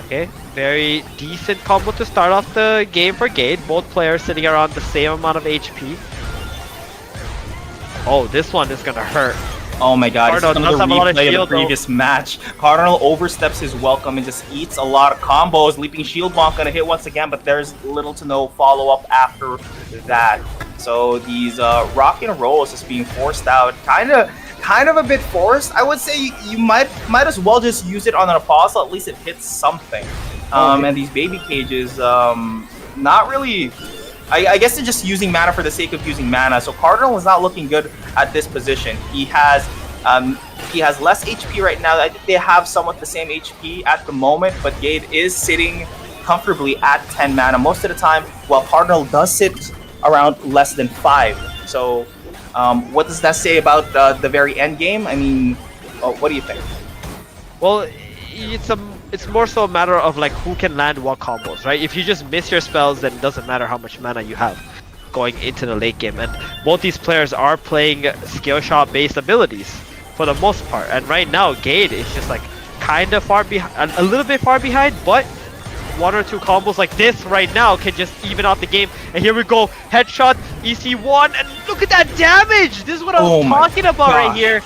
Okay, very decent combo to start off the game for Gade. Both players sitting around the same amount of HP. Oh, this one is gonna hurt. Oh my god, Cardinal it's another replay of the previous match. Cardinal oversteps his welcome and just eats a lot of combos. Leaping shield bonk gonna hit once again, but there's little to no follow-up after that. So these rock and rolls just being forced out, kind of a bit forced. I would say you might as well just use it on an apostle. At least it hits something. And these baby cages, not really. I guess they're just using mana for the sake of using mana. So Cardinal is not looking good at this position. He has less HP right now. I think they have somewhat the same HP at the moment, but Gade is sitting comfortably at 10 mana most of the time, while Cardinal does sit around less than 5. So What does that say about the very end game? I mean, what do you think? Well, it's more so a matter of like who can land what combos, right? If you just miss your spells, then it doesn't matter how much mana you have going into the late game. And both these players are playing skill shot based abilities for the most part. And right now, Gade is just like kind of far behind, a little bit far behind, but one or two combos like this right now can just even out the game. And here we go, headshot, EC1, and look at that damage! This is what I was talking about right here.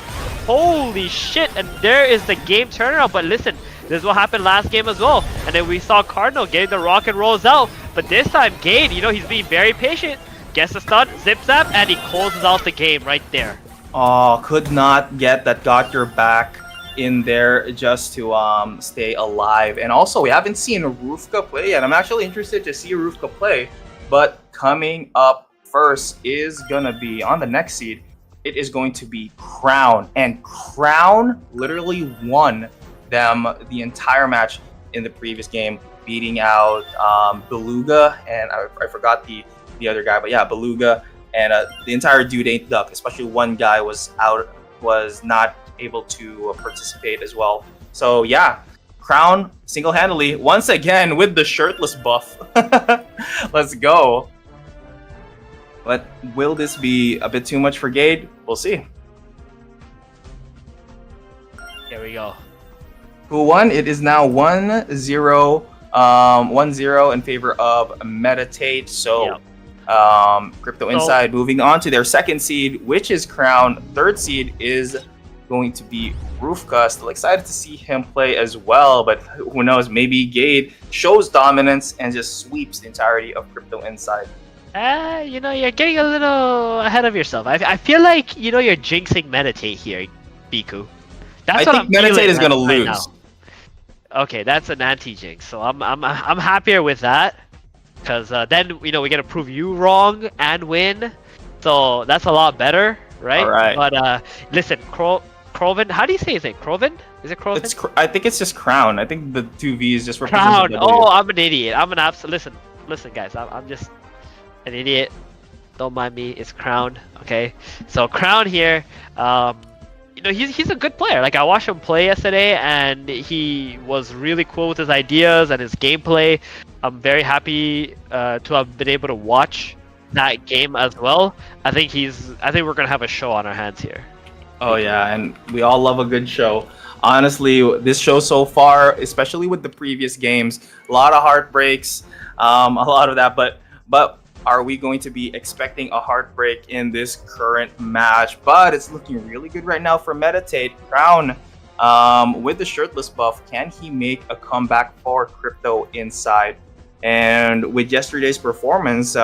Holy shit, and there is the game turnaround. But listen, this is what happened last game as well. And then we saw Cardinal getting the rock and rolls out. But this time, Gade, you know, he's being very patient. Gets the stun, zip zap, and he closes out the game right there. Oh, could not get that got your back in there just to stay alive. And also, we haven't seen Rufka play yet. I'm actually interested to see Rufka play. But coming up first is gonna be on the next seed. It is going to be Crown. And Crown literally won them the entire match in the previous game, beating out Beluga, and I forgot the other guy, but yeah, Beluga, and the entire Dude Ain't Duck, especially one guy was not able to participate as well. So yeah, Crown single-handedly, once again, with the shirtless buff. Let's go. But will this be a bit too much for Gade? We'll see. Here we go. Who won? It is now 1-0 in favor of Meditate. So Crypto Inside moving on to their second seed, which is Crown. Third seed is going to be Rufka. Still excited to see him play as well, but who knows, maybe Gade shows dominance and just sweeps the entirety of Crypto Inside. You know, you're getting a little ahead of yourself. I feel like, you know, you're jinxing Meditate here, Biku. I think Meditate is going to lose. Right, okay, that's an anti-jinx, so I'm happier with that, because then, you know, we get to prove you wrong and win, so that's a lot better, right? All right. But listen, Croven, how do you say his name? Croven? Is it Croven? I think it's just Crown. I think the two V's just represent Crown. the W. Oh, I'm an idiot. I'm an absolute. Listen, guys. I'm just an idiot. Don't mind me. It's Crown. Okay. So Crown here. You know, he's a good player. Like, I watched him play yesterday, and he was really cool with his ideas and his gameplay. I'm very happy to have been able to watch that game as well. I think we're gonna have a show on our hands here. Oh yeah, and we all love a good show. Honestly, this show so far, especially with the previous games, a lot of heartbreaks, a lot of that. But are we going to be expecting a heartbreak in this current match? But it's looking really good right now for Meditate. Crown, with the shirtless buff, can he make a comeback for Crypto Inside? And with yesterday's performance,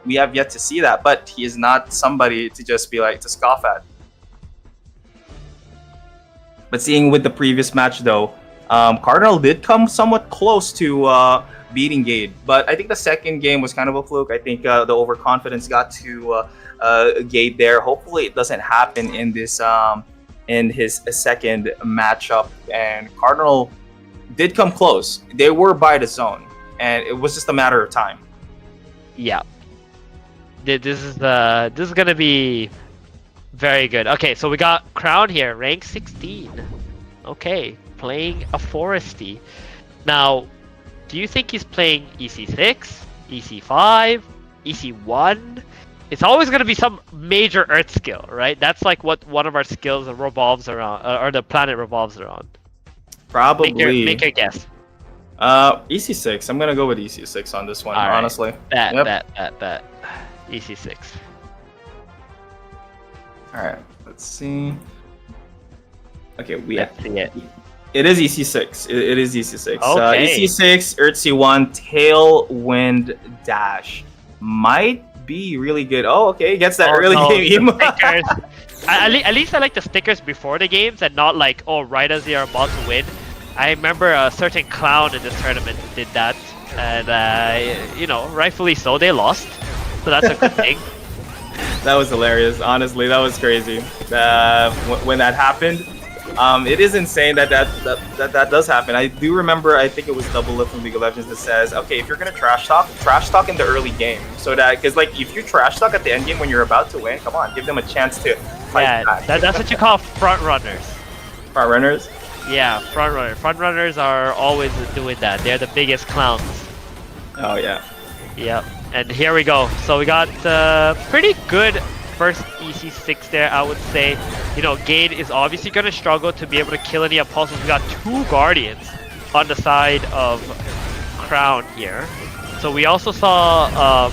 we have yet to see that. But he is not somebody to just be like to scoff at. But seeing with the previous match though, Cardinal did come somewhat close to beating Gade. But I think the second game was kind of a fluke. I think the overconfidence got to Gade there. Hopefully it doesn't happen in this in his second matchup. And Cardinal did come close. They were by the zone, and it was just a matter of time. Yeah. This is gonna be very good. Okay, so we got Crown here, rank 16. Okay, playing a Foresty. Now, do you think he's playing EC6, EC5, EC1? It's always going to be some major Earth skill, right? That's like what one of our skills revolves around, or the planet revolves around. Probably. Make your guess. EC6. I'm going to go with EC6 on this one, All right. honestly. Bet. EC6. Alright, let's see. Okay, Let's see it. It is EC6. It is EC6. Okay. EC6, Earthsea1, Tailwind Dash. Might be really good. Oh, okay. Gets that early game. At least I like the stickers before the games and not like, oh, right as they are about to win. I remember a certain clown in this tournament did that. And, you know, rightfully so, they lost. So that's a good thing. That was hilarious. Honestly, that was crazy. When that happened, It is insane that does happen. I do remember, I think it was Double Lip from League of Legends that says, okay, if you're gonna trash talk in the early game, so that because like if you trash talk at the end game when you're about to win, come on, give them a chance to fight back. That's what you call front runners. Front runners? Yeah, front runners. Front runners are always doing that. They're the biggest clowns. Oh yeah. Yep. And here we go. So we got pretty good first EC6 there, I would say. You know, Gade is obviously going to struggle to be able to kill any Apostles. We got 2 Guardians on the side of Crown here. So we also saw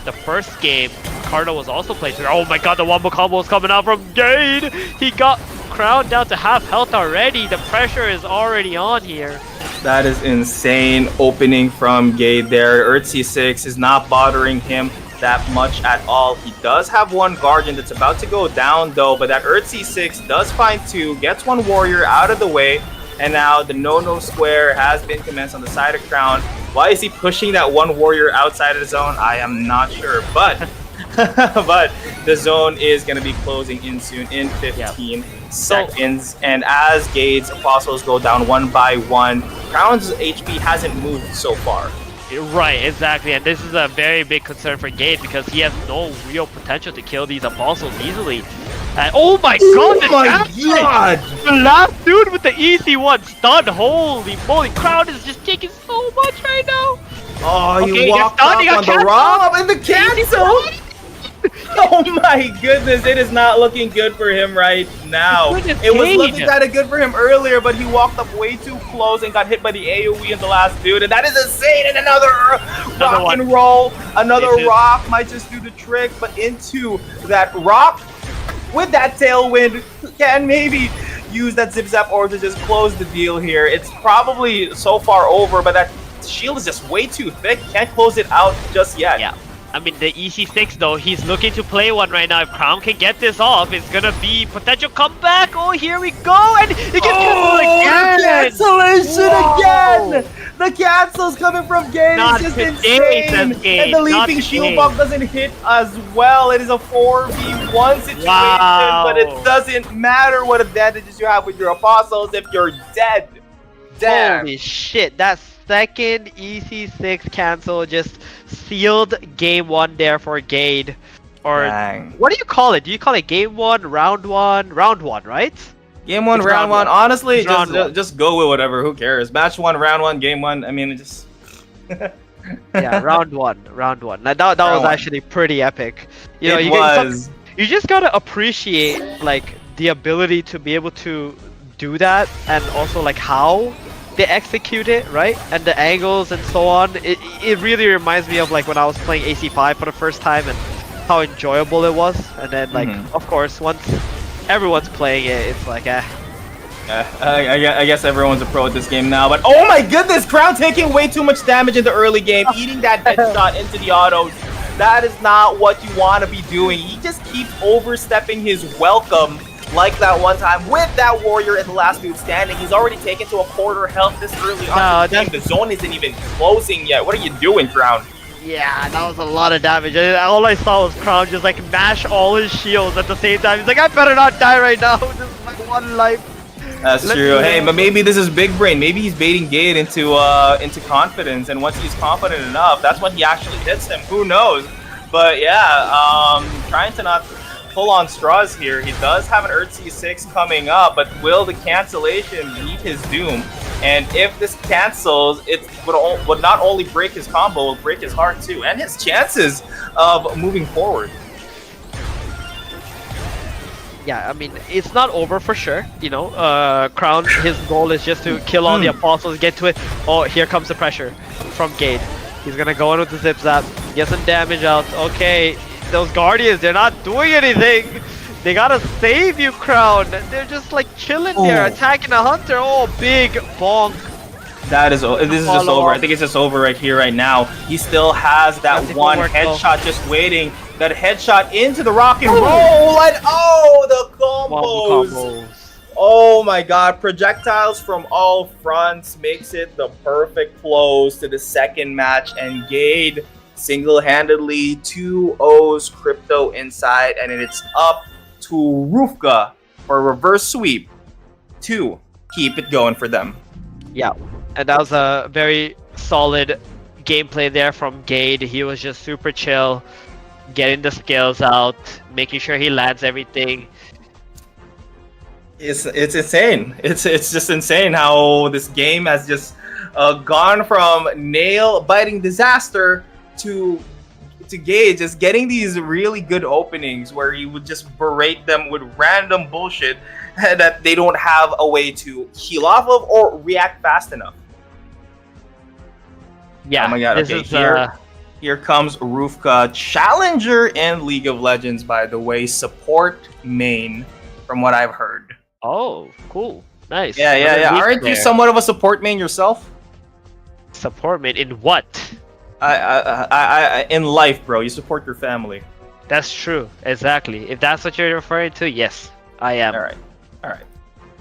the first game, Cardo was also playing. Oh my god, the wombo combo is coming out from Gade! He got Crown down to half health already. The pressure is already on here. That is insane opening from Gade there. C6 is not bothering him that much at all. He does have 1 Guardian that's about to go down though, but that C6 does find 2, gets 1 Warrior out of the way, and now the no-no square has been commenced on the side of Crown. Why is he pushing that 1 Warrior outside of the zone? I am not sure, but but the zone is going to be closing in soon in 15 seconds, and as Gade's Apostles go down 1 by 1, Crown's HP hasn't moved so far. Right, exactly, and this is a very big concern for Gade because he has no real potential to kill these Apostles easily. And oh my god! The last dude with the EC1 stun, holy moly, Crown is just taking so much right now! Oh, he walked up on the Rob and the cancel! Oh my goodness, it is not looking good for him right now. It was looking kind of good for him earlier, but he walked up way too close and got hit by the AoE in the last dude, and that is insane. And another rock and roll, another rock might just do the trick, but into that rock with that tailwind can maybe use that zip zap or to just close the deal here. It's probably so far over, but that shield is just way too thick. Can't close it out just yet. Yeah. I mean, the EC6 though, he's looking to play one right now. If Crown can get this off, it's gonna be potential comeback. Oh, here we go, and he gets canceled again. The cancellation again. The cancel's coming from Gade. It's just insane. And the leaping shield buff doesn't hit as well. It is a 4v1 situation, but it doesn't matter what advantages you have with your Apostles if you're dead. Damn. Holy shit, that second EC6 cancel just sealed game 1 there for Gade. Or what do you call it? Do you call it game 1, round 1, round 1, right? Game 1, round 1. Honestly, just go with whatever. Who cares? Match 1, round 1, game 1. I mean, it just yeah, round 1. Now, that was actually pretty epic. You know, you just gotta appreciate like the ability to be able to do that, and also like how they execute it, right? And the angles and so on. It really reminds me of like when I was playing AC5 for the first time and how enjoyable it was. And then like, of course, once everyone's playing it, it's like, I guess everyone's a pro at this game now. But oh my goodness, Crown taking way too much damage in the early game, eating that headshot into the autos. That is not what you want to be doing. He just keeps overstepping his welcome. Like that one time with that Warrior and the last dude standing. He's already taken to a quarter health this early on in the game. The zone isn't even closing yet. What are you doing, Crown? Yeah, that was a lot of damage. All I saw was Crown just like mash all his shields at the same time. He's like, I better not die right now. This is my 1 life. That's true. Hey, but maybe this is big brain. Maybe he's baiting Gade into confidence, and once he's confident enough, that's when he actually hits him. Who knows? But yeah, trying to not pull on straws here. He does have an C6 coming up, but will the cancellation meet his doom? And if this cancels, it would not only break his combo, will break his heart too, and his chances of moving forward. Yeah, I mean, it's not over for sure, you know. Crown, his goal is just to kill all the Apostles, get to it. Oh, here comes the pressure from Gade. He's gonna go in with the zip zap, get some damage out. Okay, those Guardians, they're not doing anything. They gotta save you, Crown. They're just like chilling there, attacking a Hunter. Oh, big bonk. This is just over. I think it's just over right here, right now. He still has that one headshot just waiting. That headshot into the rock and roll, and the combos. Oh my god, projectiles from all fronts makes it the perfect close to the second match, and Gade single-handedly 2-0s Crypto inside, and it's up to Rufka for a reverse sweep to keep it going for them. Yeah, and that was a very solid gameplay there from Gade. He was just super chill, getting the skills out, making sure he lands everything. It's insane. It's just insane how this game has just gone from nail biting disaster to Gade just getting these really good openings where he would just berate them with random bullshit that they don't have a way to heal off of or react fast enough. Yeah. Oh my god. Okay. Here comes Rufka, challenger in League of Legends, by the way, support main, from what I've heard. Oh, cool. Nice. Yeah. Aren't you somewhat of a support main yourself? Support main in what? I in life, bro. You support your family. That's true. Exactly. If that's what you're referring to, yes, I am. All right.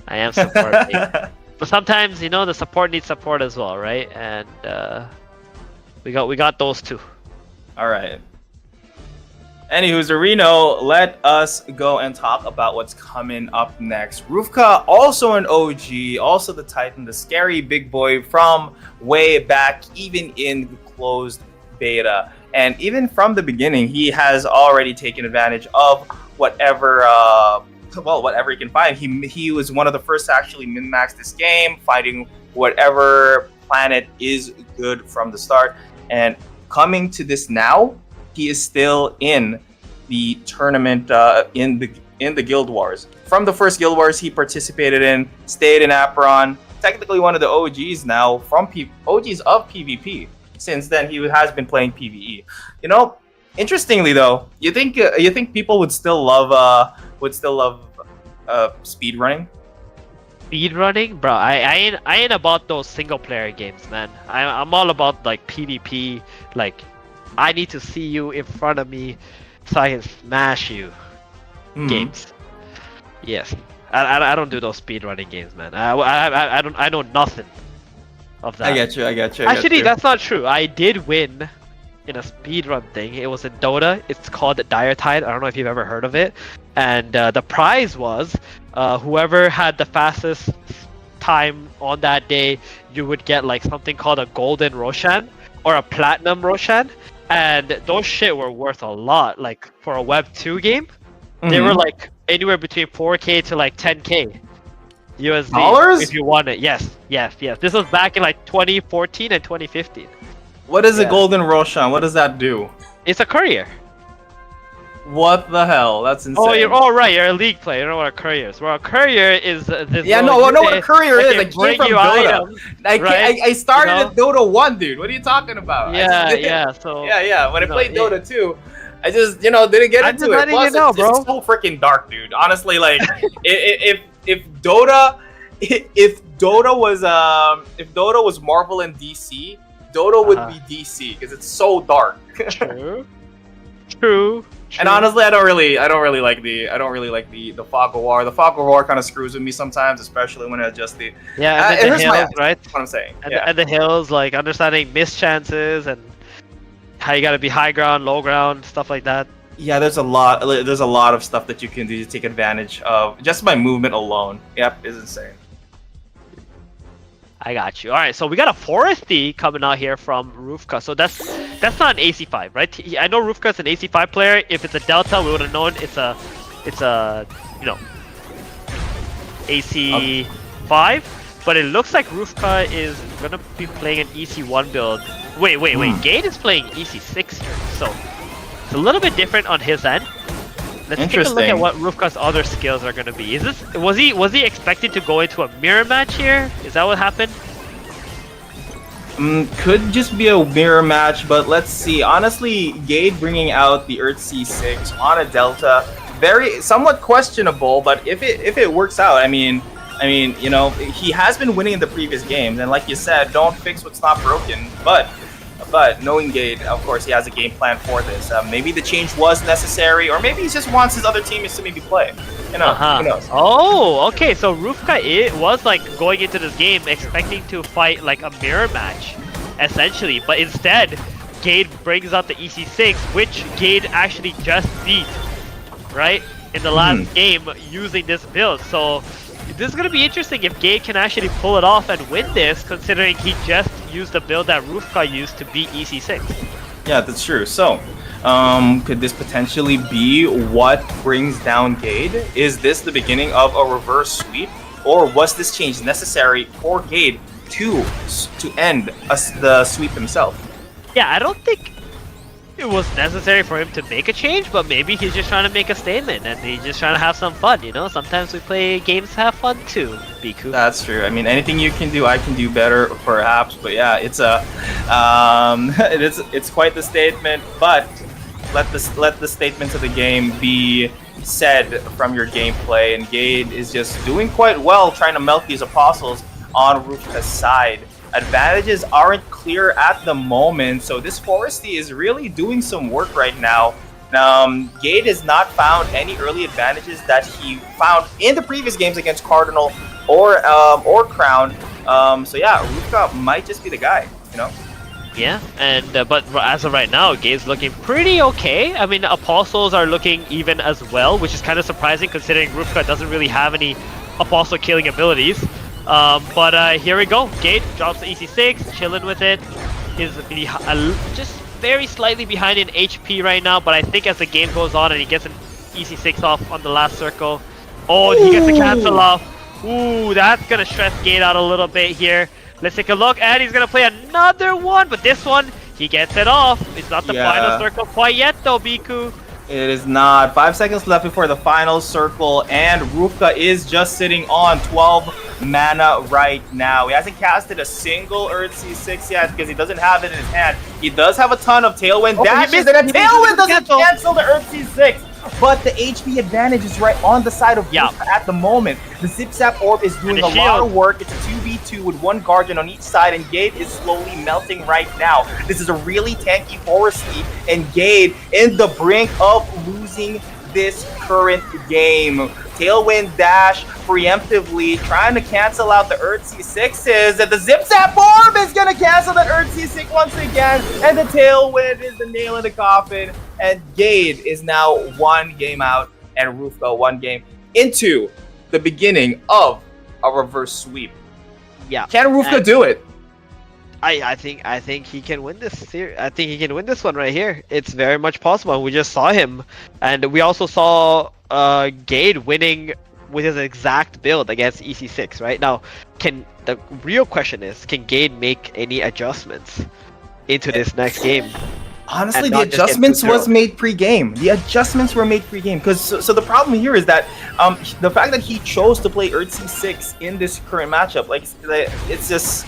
I am support main. But sometimes, you know, the support needs support as well, right? And we got those two. All right. Anywho, Zarino, let us go and talk about what's coming up next. Rufka, also an OG, also the Titan, the scary big boy from way back, even in the closed beta. And even from the beginning, he has already taken advantage of whatever he can find. He was one of the first to actually min-max this game, fighting whatever planet is good from the start. And coming to this now, he is still in the tournament in the Guild Wars. From the first Guild Wars he participated in, stayed in Apeiron, technically one of the OGs now from OGs of PvP. Since then, he has been playing PvE. You know, interestingly though, you think people would still love speed running? Speed running, bro. I ain't about those single player games, man. I'm all about like PvP. Like, I need to see you in front of me so I can smash you. Games. Yes. I don't do those speed running games, man. I know nothing of that. I get you. Actually, that's not true. I did win in a speedrun thing. It was in Dota. It's called Dire Tide. I don't know if you've ever heard of it. And the prize was whoever had the fastest time on that day, you would get like something called a golden Roshan or a platinum Roshan. And those shit were worth a lot. Like for a Web 2 game, they were like anywhere between 4K to like 10K USD. Dollars? If you won it. Yes. This was back in like 2014 and 2015. What is a golden Roshan? What does that do? It's a courier. What the hell? That's insane. Oh, you're all right. You're a league player. You know what a courier is. Well, a courier is this. Yeah, no, I know what a courier is. I came from Dota. Items, right? I started at Dota 1, dude. What are you talking about? Yeah. So yeah. When I played Dota 2, I just didn't get into it. Plus, it's so freaking dark, dude. Honestly, like if Dota was Marvel and DC, Dota would be DC because it's so dark. True. And honestly, I don't really like the Fog of War. The Fog of War kind of screws with me sometimes, especially when I adjust the and the hills, right? That's what I'm saying. And the hills, like understanding miss chances and how you gotta be high ground, low ground, stuff like that. Yeah, there's a lot of stuff that you can do to take advantage of just by movement alone. Yep, it's insane. I got you. All right, so we got a Foresty coming out here from Rufka. So that's not an AC5, right? I know Rufka's an AC5 player. If it's a Delta, we would have known it's a AC5. But it looks like Rufka is gonna be playing an EC1 build. Wait. Gade is playing EC6 here, so it's a little bit different on his end. Let's take a look at what Rufka's other skills are gonna be. Was he expected to go into a mirror match here? Is that what happened? Could just be a mirror match, but let's see. Honestly, Gade bringing out the Earth C6 on a Delta, somewhat questionable. But if it works out, I mean, he has been winning in the previous games, and like you said, don't fix what's not broken. But knowing Gade, of course, he has a game plan for this. Maybe the change was necessary, or maybe he just wants his other teammates to maybe play. Who knows? Oh, okay. So Rufka was like going into this game expecting to fight like a mirror match, essentially. But instead, Gade brings out the EC6, which Gade actually just beat, right? In the last game using this build. So this is gonna be interesting if Gade can actually pull it off and win this, considering he just used the build that Rufka used to beat EC6. Yeah, that's true. So, could this potentially be what brings down Gade? Is this the beginning of a reverse sweep, or was this change necessary for Gade to end the sweep himself? Yeah, I don't think it was necessary for him to make a change, but maybe he's just trying to make a statement and he's just trying to have some fun, you know? Sometimes we play games to have fun too, Biku. That's true. I mean, anything you can do, I can do better, perhaps. But yeah, it's a it's quite the statement. But let the statements of the game be said from your gameplay. And Gade is just doing quite well, trying to melt these apostles on Rufka's side. Advantages aren't clear at the moment, so this Foresty is really doing some work right now. Gade has not found any early advantages that he found in the previous games against Cardinal or Crown. So yeah, Rufka might just be the guy, you know? Yeah, and but as of right now, Gade's looking pretty okay. I mean, Apostles are looking even as well, which is kind of surprising considering Rufka doesn't really have any Apostle killing abilities. But here we go. Gade drops the EC6, chilling with it. Is just very slightly behind in HP right now, but I think as the game goes on and he gets an EC6 off on the last circle. Oh, he gets the cancel off. Ooh, that's gonna stress Gade out a little bit here. Let's take a look, and he's gonna play another one, but this one, he gets it off. It's not the final circle quite yet though, Biku. It is not. 5 seconds left before the final circle, and Rufka is just sitting on 12 mana right now. He hasn't casted a single Earth C6 yet because he doesn't have it in his hand. He does have a ton of Tailwind dashes, and a Tailwind doesn't cancel the Earth C6. But the HP advantage is right on the side of Rufka at the moment. The Zip Zap Orb is doing a lot of work. It's a 2v2 with one Guardian on each side, and Gade is slowly melting right now. This is a really tanky Foresty, and Gade in the brink of losing this current game. Tailwind dash preemptively, trying to cancel out the Earth C6s, and the Zip Zap Orb is gonna cancel that Earth C6 once again, and the Tailwind is the nail in the coffin, and Gade is now one game out, and Rufka one game into the beginning of a reverse sweep. Yeah. Can Rufka do it? I think he can win this series. I think he can win this one right here. It's very much possible. We just saw him, and we also saw Gade winning with his exact build against EC6. Right now, the real question is, can Gade make any adjustments into this next game? Honestly, the adjustments was made pre-game. The adjustments were made pre-game. Because so the problem here is that the fact that he chose to play Earth C6 in this current matchup, like it's just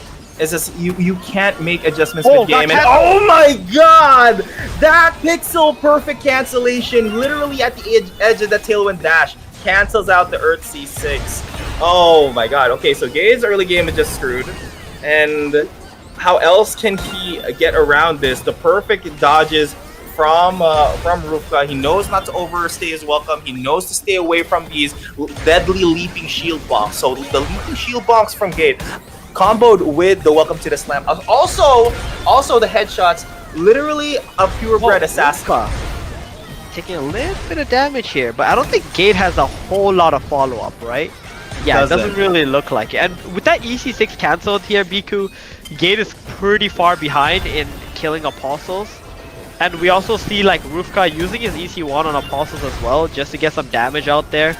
you can't make adjustments mid-game. And oh my god! That pixel perfect cancellation literally at the edge of the Tailwind dash cancels out the Earth C6. Oh my god. Okay, so Gade's early game is just screwed. And how else can he get around this? The perfect dodges from Rufka. He knows not to overstay his welcome. He knows to stay away from these deadly leaping shield bonks. So the leaping shield bonks from Gade, comboed with the welcome to the slam. Also the headshots, literally a purebred assassin. Taking a little bit of damage here, but I don't think Gade has a whole lot of follow-up, right? Yeah, it doesn't really look like it. And with that EC6 cancelled here, Biku, Gade is pretty far behind in killing Apostles. And we also see like Rufka using his EC1 on Apostles as well, just to get some damage out there.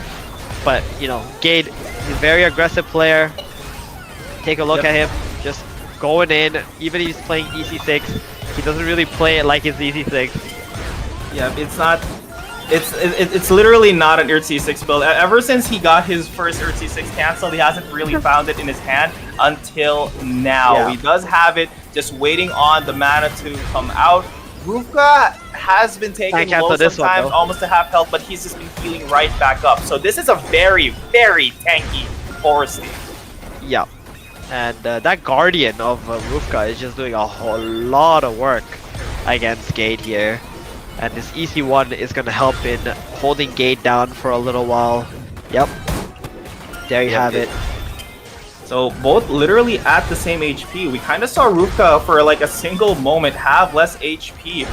But, you know, Gade is a very aggressive player. Take a look at him, just going in. Even if he's playing EC6, he doesn't really play it like his EC6. Yeah, it's not. It's literally not an Earth C6 build. Ever since he got his first Earth C6 canceled, he hasn't really found it in his hand until now. Yeah. He does have it, just waiting on the mana to come out. Rufka has been taking low sometimes, almost to half health, but he's just been healing right back up. So this is a very, very tanky Foresty. Yeah. And that Guardian of Rufka is just doing a whole lot of work against Gade here. And this EC1 is going to help in holding Gade down for a little while. Yep. There you have it. So both literally at the same HP. We kind of saw Rufka for like a single moment have less HP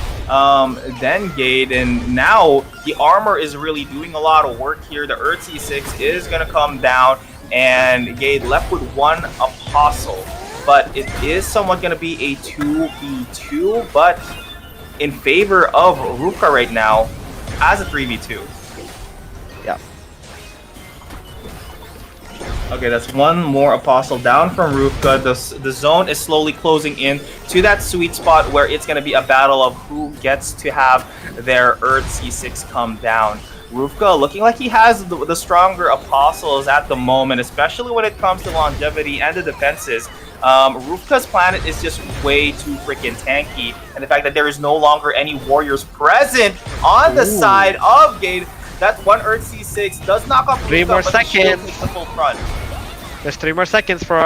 than Gade. And now the armor is really doing a lot of work here. The Earth C6 is going to come down. and Gade left with one Apostle. But it is somewhat going to be a 2v2, but in favor of Rufka right now as a 3v2. Yeah. Okay, that's one more Apostle down from Rufka. The zone is slowly closing in to that sweet spot where it's going to be a battle of who gets to have their Earth C6 come down. Rufka looking like he has the stronger Apostles at the moment, especially when it comes to longevity and the defenses. Rufka's planet is just way too freaking tanky, and the fact that there is no longer any warriors present on the side of Gade, that one Earth C6 does knock off 3 Rufka, more but the shield seconds. takes the full front. There's 3 more seconds for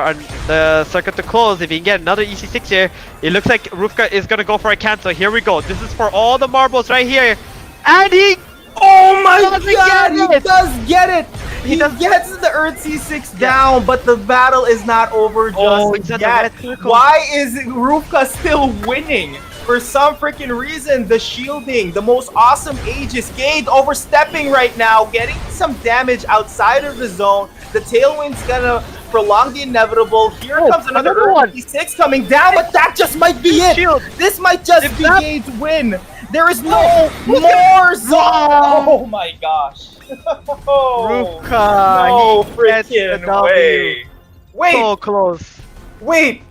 the circuit to close. If you can get another EC6 here, it looks like Rufka is gonna go for a cancel. Here we go. This is for all the marbles right here, and he. Oh my god, get he does get it! He gets the Earth C6 down, but the battle is not over just yet. Why is Rufka still winning? For some freaking reason, the shielding, the most awesome Aegis, Gade overstepping right now, getting some damage outside of the zone. The Tailwind's gonna prolong the inevitable. Here comes another Earth C6 coming down, but that just might be it! This might just be Gade's win! There is no more zone! Oh my gosh. Rufka, no he gets the freaking W. way. Wait. So close. Wait.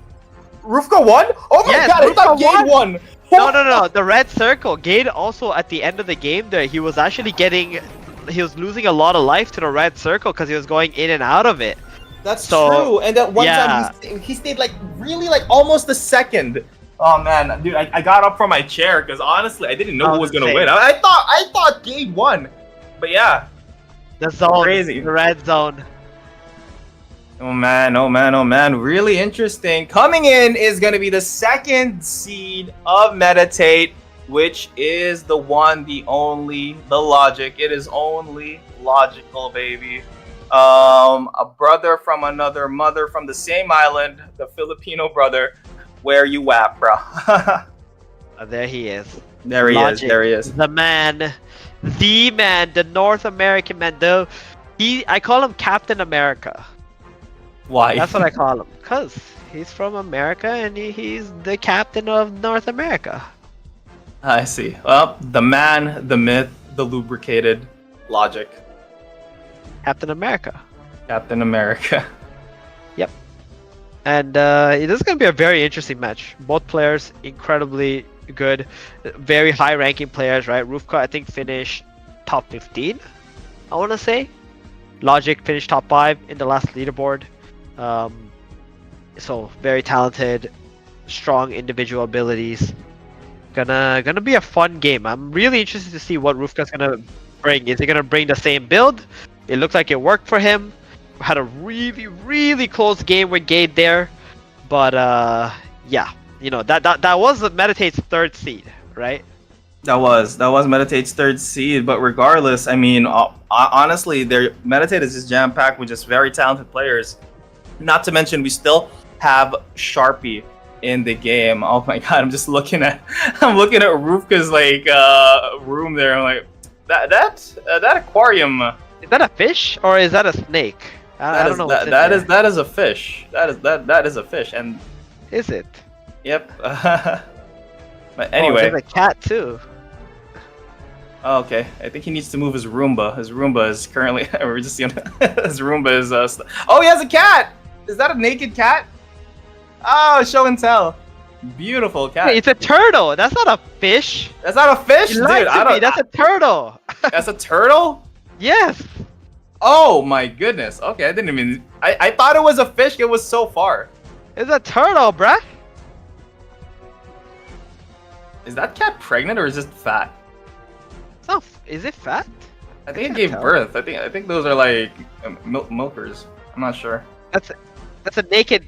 Rufka won? Oh my Yes, god, I thought Rufka Gade won. No. The red circle. Gade also at the end of the game there, he was actually he was losing a lot of life to the red circle because he was going in and out of it. That's true. And at one time he stayed like really like almost a second. Oh man, dude, I got up from my chair because honestly I didn't know who was gonna win. I thought Gade won. But yeah. The zone. Crazy. The red zone. Oh man, really interesting. Coming in is gonna be the second seed of Meditate, which is the one, the only, the Logic. It is only logical, baby. A brother from another mother from the same island, the Filipino brother. Where you at, bro? There he is. There he is. The man, the North American man. I call him Captain America. Why? That's what I call him. Cause he's from America and he's the captain of North America. I see. Well, the man, the myth, the lubricated Logic. Captain America. Captain America. Yep. And this is going to be a very interesting match. Both players incredibly good, very high ranking players, right? Rufka, I think, finished top 15, I want to say. Logic finished top 5 in the last leaderboard. So very talented, strong individual abilities. Gonna be a fun game. I'm really interested to see what Rufka's gonna bring. Is he gonna bring the same build? It looks like it worked for him. Had a really close game with Gade there, but yeah, you know that was Meditate's 3rd seed, right? That was Meditate's 3rd seed, but regardless, I mean, honestly, Meditate is just jam packed with just very talented players. Not to mention, we still have Sharpie in the game. Oh my god, I'm looking at Rufka's like room there. I'm like, that aquarium. Is that a fish or is that a snake? I don't know. That is a fish. That is a fish. And is it? Yep. But anyway, there's a cat too. Oh, okay. I think he needs to move his Roomba. His Roomba is currently. We're just seeing his Roomba is. Oh, he has a cat. Is that a naked cat? Oh, show and tell. Beautiful cat. Hey, it's a turtle. That's not a fish. That's not a fish, dude. That's a turtle. That's a turtle. Yes. Oh my goodness. Okay, I didn't even. I thought it was a fish. It was so far. It's a turtle, bruh. Is that cat pregnant or is it fat? No, is it fat? I think it gave birth. I think those are like milkers. I'm not sure. That's a naked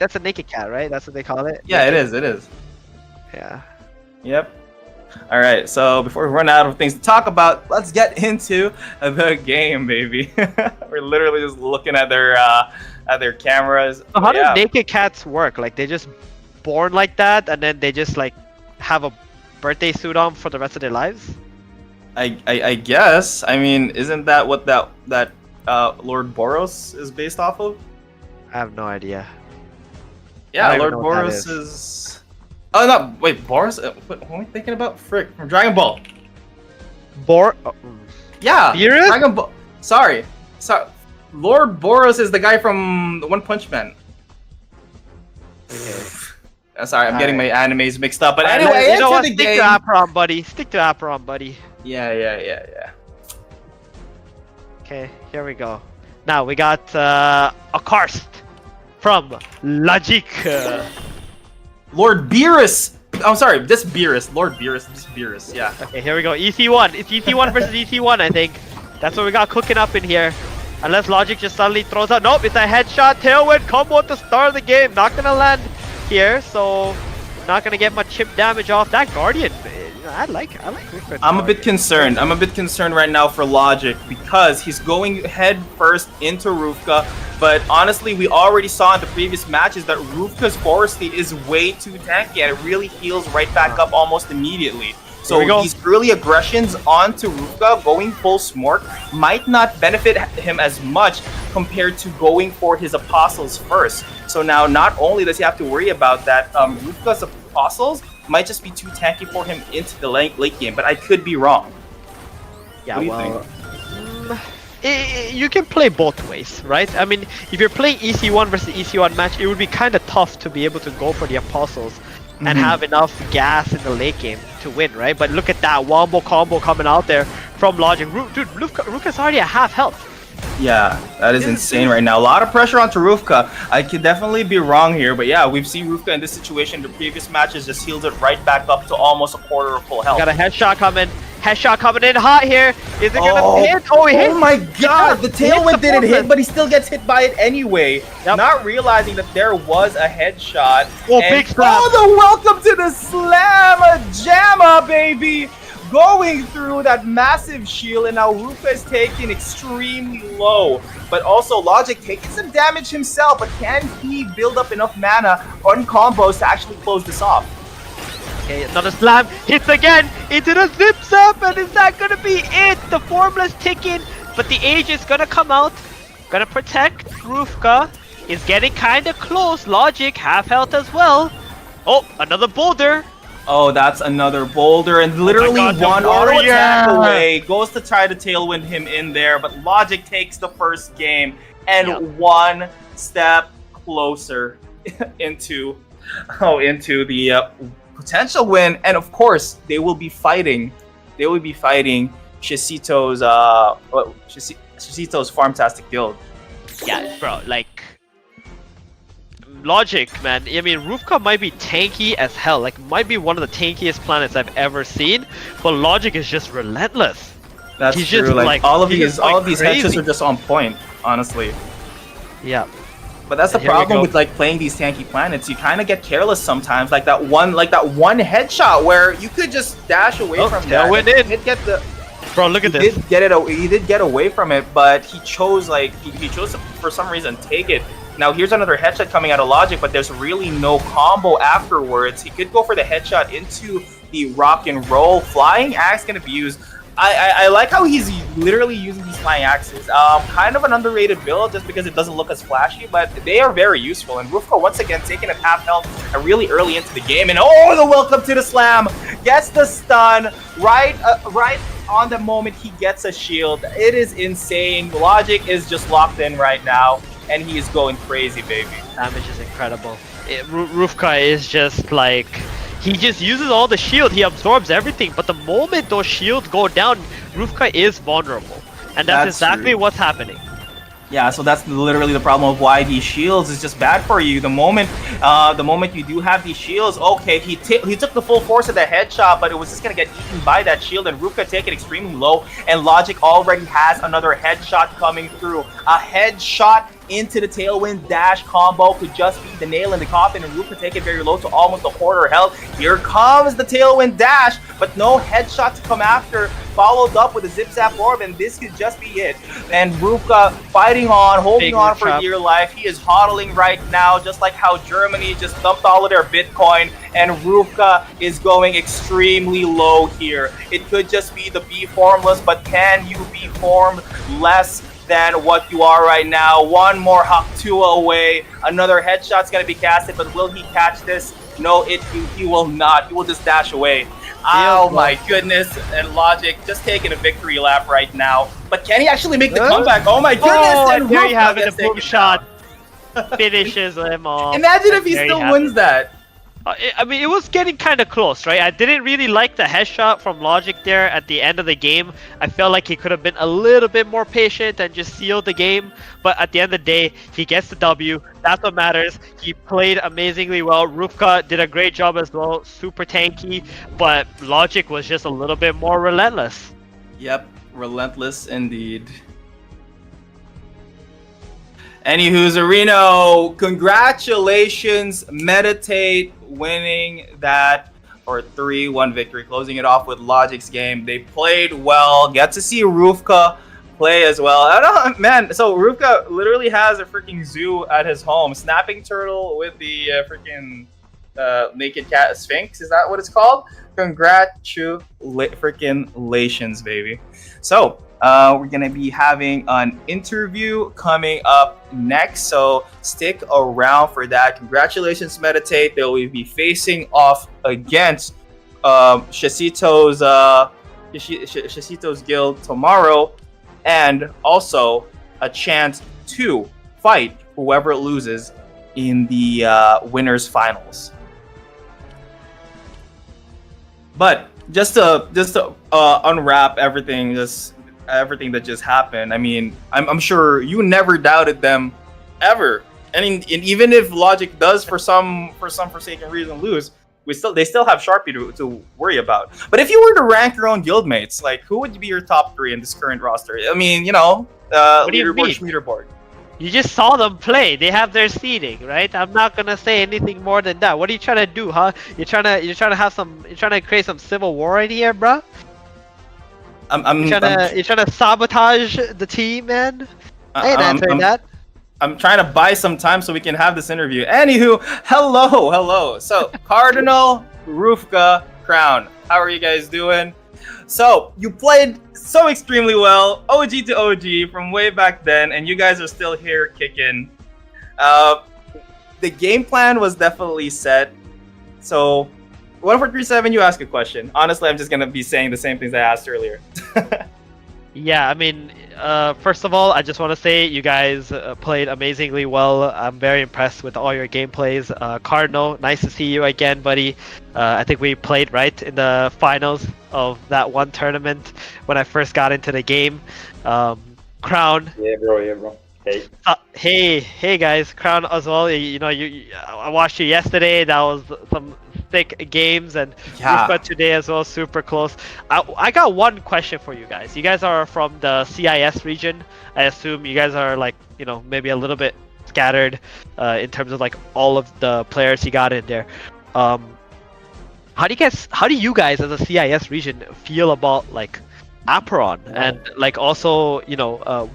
cat, right? That's what they call it. Yeah, naked. it is. Yeah. Yep. All right. So before we run out of things to talk about, let's get into the game, baby. We're literally just looking at their cameras. So how do naked cats work? Like they just born like that, and then they just like have a birthday suit on for the rest of their lives? I guess. I mean, isn't that what that Lord Boros is based off of? I have no idea. Yeah, Lord Boros is... Oh, no, wait, Boros? What am I thinking about? Frick, from Dragon Ball. Yeah, Beerus? Dragon Ball. Sorry. Lord Boros is the guy from One Punch Man. Sorry, I'm getting my animes mixed up. But anyway, you know what? the Stick game. to Apeiron, buddy. Stick to Apeiron, buddy. Yeah. Okay, here we go. Now we got a karst from Logic. Lord Beerus. I'm sorry, this Beerus. Lord Beerus. This Beerus. Yeah. Okay, here we go. EC1. It's EC1 versus EC1, I think. That's what we got cooking up in here. Unless Logic just suddenly throws out. Nope, it's a headshot tailwind combo at the start of the game. Not gonna land here, so not gonna get much chip damage off that Guardian. I like Rufus. I'm a bit concerned. I'm a bit concerned right now for Logic because he's going head first into Rufka. But honestly, we already saw in the previous matches that Rufka's forward state is way too tanky and it really heals right back up almost immediately. So these early aggressions onto Rufka, going full smork, might not benefit him as much compared to going for his Apostles first. So now not only does he have to worry about that, Rufka's Apostles might just be too tanky for him into the late game, but I could be wrong. Yeah, what do you think? You can play both ways, right? I mean, if you're playing EC1 versus EC1 match, it would be kind of tough to be able to go for the Apostles and have enough gas in the late game to win, right? But look at that wombo combo coming out there from Logic. Dude, Rufka's already at half health. Yeah, that is insane right now. A lot of pressure onto Rufka. I could definitely be wrong here, but yeah, we've seen Rufka in this situation. The previous matches just healed it right back up to almost a quarter of full health. Got a headshot coming. Headshot coming in hot here. Is it gonna hit? Oh, he hit. Oh my god, the tailwind didn't hit, but he still gets hit by it anyway. Not realizing that there was a headshot. Oh, big slam. Oh, the welcome to the slam-a-jamma, baby! Going through that massive shield, and now Rufka is taken extremely low. But also Logic taking some damage himself, but can he build up enough mana on combos to actually close this off? Okay, another slam, hits again into the zip zap, and is that gonna be it? The formula's ticking, but the age is gonna come out, gonna protect Rufka, is getting kinda close. Logic, half health as well. Oh, another boulder. Oh, that's another boulder, and literally one auto attack away. Goes to try to tailwind him in there, but Logic takes the first game, and one step closer into the potential win. And of course, they will be fighting Shecito's Farmstic Guild. Yeah, bro, like Logic, man. I mean, Rufka might be tanky as hell. Like, might be one of the tankiest planets I've ever seen. But Logic is just relentless. That's He's true. Just, like all of these crazy. headshots are just on point, honestly. Yeah. But that's the problem with like playing these tanky planets. You kind of get careless sometimes. Like that one headshot where you could just dash away from that. In. He'd get the. Bro, look at this. He did get away from it, but he chose he chose to, for some reason, take it. Now here's another headshot coming out of Logic, but there's really no combo afterwards. He could go for the headshot into the rock and roll. Flying axe gonna be used. I like how he's literally using these flying axes. Kind of an underrated build just because it doesn't look as flashy, but they are very useful. And Rufka once again taking a half health really early into the game. And oh, the welcome to the slam! Gets the stun right on the moment he gets a shield. It is insane. Logic is just locked in right now, and he is going crazy, baby. Damage is incredible. Rufka is just like... He just uses all the shield, he absorbs everything, but the moment those shields go down, Rufka is vulnerable. And that's exactly what's happening. Yeah, so that's literally the problem of why these shields is just bad for you. The moment you do have these shields, okay, he took the full force of the headshot, but it was just gonna get eaten by that shield, and Rufka take it extremely low, and Logic already has another headshot coming through. A headshot into the tailwind dash combo could just be the nail in the coffin, and Rufka take it very low to almost a quarter health. Here comes the tailwind dash, but no headshot to come after, followed up with a zip zap orb, and this could just be it. And Rufka fighting on, holding on for dear life. He is hodling right now, just like how Germany just dumped all of their Bitcoin, and Rufka is going extremely low here. It could just be the B formless, but can you be formed less than what you are right now. One more Haktua away. Another headshot's going to be casted, but will he catch this? No, he will not. He will just dash away. Oh my goodness. And Logic just taking a victory lap right now. But can he actually make the comeback? Oh my goodness. And there you have it, a boom shot. Finishes him off. Imagine if he still wins that. I mean, it was getting kind of close, right? I didn't really like the headshot from Logic there at the end of the game. I felt like he could have been a little bit more patient and just sealed the game. But at the end of the day, he gets the W. That's what matters. He played amazingly well. Rufka did a great job as well. Super tanky. But Logic was just a little bit more relentless. Yep, relentless indeed. Anywho, Zarino, congratulations, Meditate, winning that for 3-1 victory, closing it off with Logic's game. They played well. Get to see Rufka play as well. I don't know, man. So Rufka literally has a freaking zoo at his home. Snapping turtle with the freaking naked cat sphinx. Is that what it's called? Congratulations, baby. So we're gonna be having an interview coming up next, so stick around for that. Congratulations, Meditate. They will be facing off against Shecito's guild tomorrow, and also a chance to fight whoever loses in the winners finals. But just to unwrap everything that just happened. I mean, I'm sure you never doubted them ever. And even if Logic does for some forsaken reason lose, they still have Sharpie to worry about. But if you were to rank your own guildmates, like who would be your top 3 in this current roster? I mean, leaderboard. You just saw them play. They have their seeding, right? I'm not gonna say anything more than that. What are you trying to do, huh? You're trying to create some civil war in here, bruh? You're trying to sabotage the team, man? I ain't answering that. I'm trying to buy some time so we can have this interview. Anywho, hello. So, Cardinal, Rufka, Crown. How are you guys doing? So, you played so extremely well, OG to OG from way back then, and you guys are still here kicking. The game plan was definitely set. So, 1437, you ask a question. Honestly, I'm just gonna be saying the same things I asked earlier. Yeah, I mean, first of all, I just want to say you guys played amazingly well. I'm very impressed with all your gameplays. Cardinal, nice to see you again, buddy. I think we played right in the finals of that one tournament when I first got into the game. Crown. Yeah, bro. Hey guys, Crown as well. I watched you yesterday. That was some thick games, and we've got today as well, super close. I got one question for you guys. You guys are from the CIS region. I assume you guys are maybe a little bit scattered in terms of like all of the players you got in there. How do you guys as a CIS region feel about like Apeiron, and like also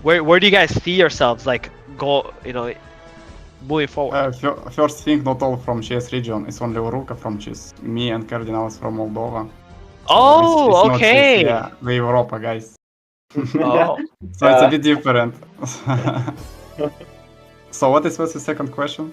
where do you guys see yourselves like go moving forward? First thing, not all from CS region. It's only Uruka from CS. Me and Cardinals from Moldova. Oh, okay. Yeah, the Europa guys. Oh. So it's a bit different. So what was the second question?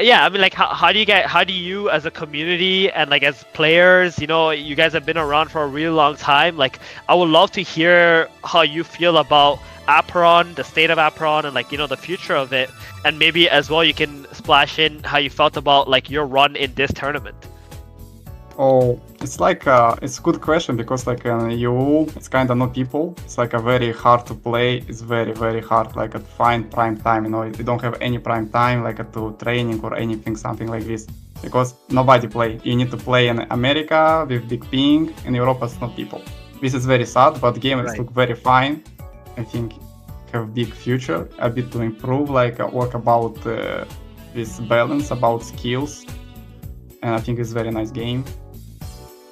Yeah, I mean, like, how do you as a community and like as players, you guys have been around for a really long time. Like, I would love to hear how you feel about Apeiron, the state of Apeiron, and like the future of it, and maybe as well you can splash in how you felt about like your run in this tournament. Oh, it's like it's a good question because like in EU, it's kind of no people. It's like a very hard to play. It's very hard like to find prime time. You don't have any prime time like to training or anything, something like this. Because nobody play. You need to play in America with big ping. In Europe, it's not people. This is very sad, but game look very fine. I think have big future. A bit to improve, like work about this balance, about skills, and I think it's very nice game.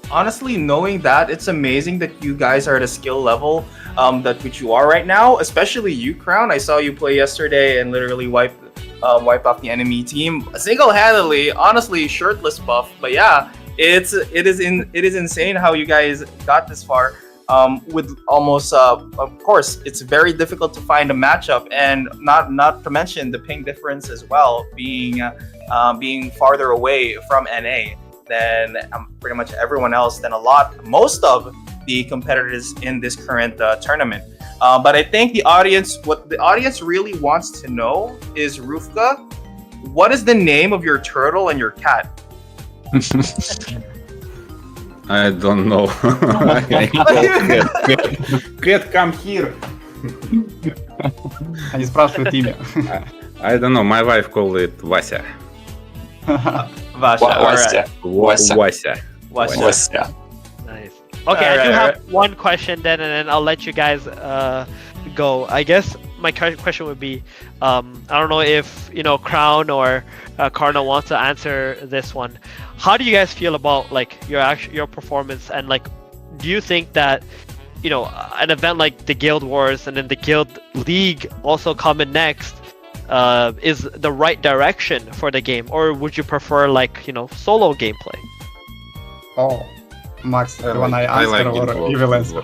Honestly, knowing that, it's amazing that you guys are at a skill level that which you are right now, especially you, Crown. I saw you play yesterday and literally wipe off the enemy team single-handedly. Honestly, shirtless buff. But yeah, it is insane how you guys got this far. with almost, of course, it's very difficult to find a matchup, and not to mention the ping difference as well, being farther away from NA than pretty much everyone else, than most of the competitors in this current tournament. But I think what the audience really wants to know is, Rufka, what is the name of your turtle and your cat? I don't know. Cat, come here. Они спрашивают имя. I don't know. My wife called it Vася. Vasha. Vася. Nice. Okay, I do have one question then, and then I'll let you guys go. I guess my question would be, I don't know if Crown or Cardinal wants to answer this one. How do you guys feel about like your performance, and like, do you think that an event like the Guild Wars and then the Guild League also coming next is the right direction for the game, or would you prefer like solo gameplay? Oh, Max, when I answer, like or you will answer?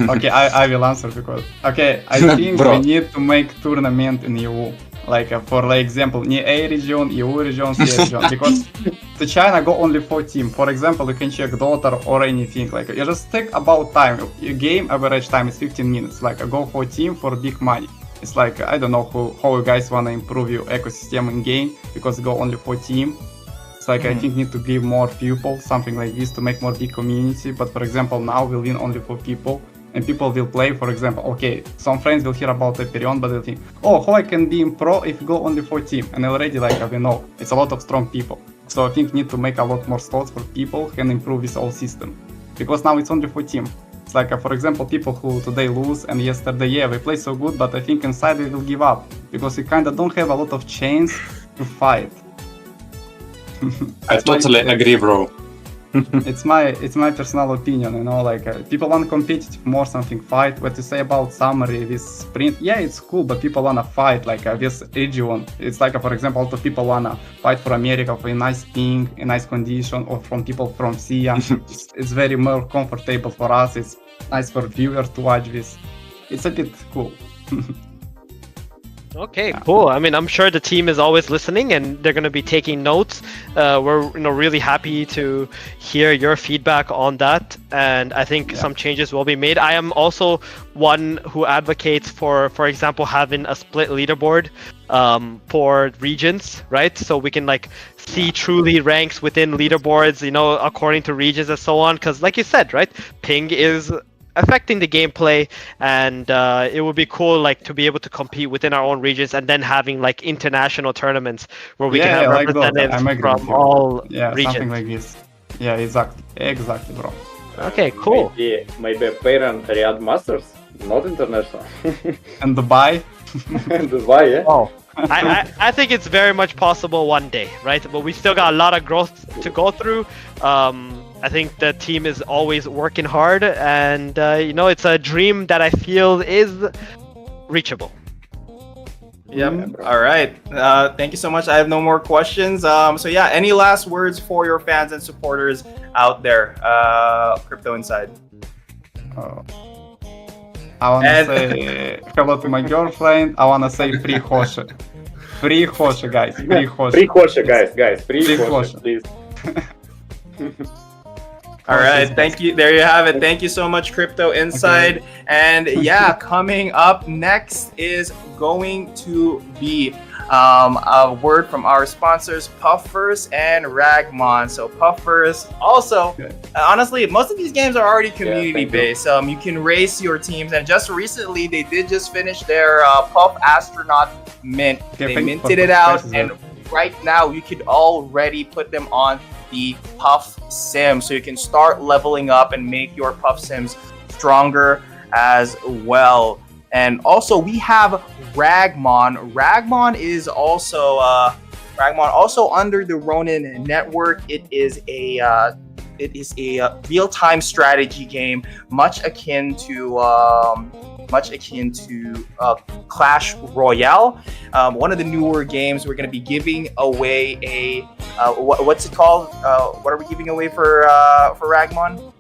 Okay, I will answer because I think we need to make tournament in EU. Like for example, ni A region, EU region, C region, because to China go only 4 teams. For example, you can check Dota or anything. Like you just take about time. Your game average time is 15 minutes. Like go 4 team for big money. It's like I don't know how you guys wanna improve your ecosystem in game because go only 4 team. It's like I think need to give more people something like this to make more big community. But for example, now we'll win only 4 people. And people will play, for example, okay, some friends will hear about Aperion, but they'll think, oh, how I can be in pro if you go only 4 team? And already, like, we know, it's a lot of strong people. So I think need to make a lot more slots for people who can improve this whole system. Because now it's only 4 team. It's like, for example, people who today lose and yesterday, yeah, we play so good, but I think inside they will give up. Because we kinda don't have a lot of chance to fight. I totally agree, bro. It's my personal opinion, like people want competitive more something fight. What you say about summary, this sprint, yeah, it's cool, but people wanna fight like this region. It's like for example, a lot of people wanna fight for America for a nice ping, a nice condition, or from people from SIA. It's very more comfortable for us. It's nice for viewers to watch this. It's a bit cool. Okay, cool. I mean, I'm sure the team is always listening and they're going to be taking notes. We're really happy to hear your feedback on that, and I think some changes will be made. I am also one who advocates for example, having a split leaderboard for regions, right? So we can like see truly ranks within leaderboards, according to regions and so on. Because like you said, right, ping is affecting the gameplay, and it would be cool like to be able to compete within our own regions, and then having like international tournaments where we can have representatives from all regions. Something like this. Yeah, exactly, bro. Okay, cool. Maybe Apeiron Riyadh Masters, not international. And Dubai. Dubai, yeah. Oh, I think it's very much possible one day, right? But we still got a lot of growth to go through. I think the team is always working hard, and it's a dream that I feel is reachable. Yep. All right. Thank you so much. I have no more questions. So yeah, any last words for your fans and supporters out there? Crypto Inside. I wanna say hello to my girlfriend. I wanna say free Hoshe. Free Hoshe, guys. Free Hoshe. Free Hoshe, guys. Free Hoshe, please. All right, thank you. There you have it. Thank you so much, Crypto Inside. Okay. And yeah, coming up next is going to be a word from our sponsors, Puffers and Ragmon. So Puffers, also, honestly, most of these games are already community-based. You can race your teams, and just recently, they did just finish their Puff Astronaut mint. They minted it out, and right now, you could already put them on the Puff Sim, so you can start leveling up and make your Puff Sims stronger as well. And also we have Ragmon. Ragmon is also under the Ronin network. It is a real-time strategy game, much akin to Clash Royale. One of the newer games. We're going to be giving away a what's it called? What are we giving away for Ragmon?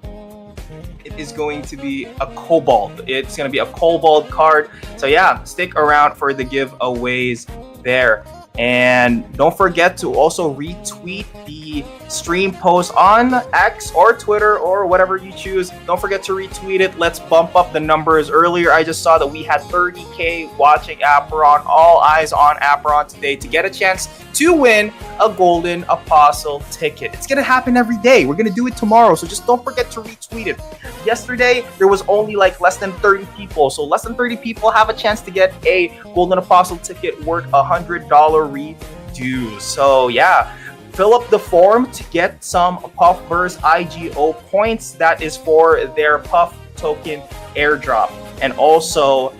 it is going to be a Kobold. It's going to be a Kobold card. So yeah, stick around for the giveaways there. And don't forget to also retweet the stream post on X or Twitter or whatever you choose. Don't forget to retweet it. Let's bump up the numbers. Earlier, I just saw that we had 30K watching Apeiron. All eyes on Apeiron today to get a chance to win a Golden Apostle ticket. It's going to happen every day. We're going to do it tomorrow. So just don't forget to retweet it. Yesterday, there was only like less than 30 people. So less than 30 people have a chance to get a Golden Apostle ticket worth $100 redo. So yeah, fill up the form to get some Puff Burst IGO points. That is for their Puff token airdrop. And also,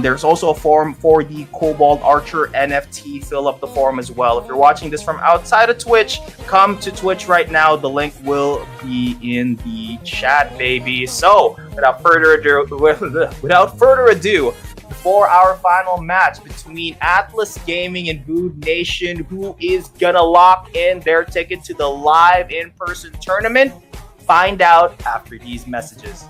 there's also a form for the Kobold Archer NFT. Fill up the form as well. If you're watching this from outside of Twitch, come to Twitch right now. The link will be in the chat, baby. So, without further ado, for our final match between Atlas Gaming and BoodNation, who is gonna lock in their ticket to the live in-person tournament? Find out after these messages.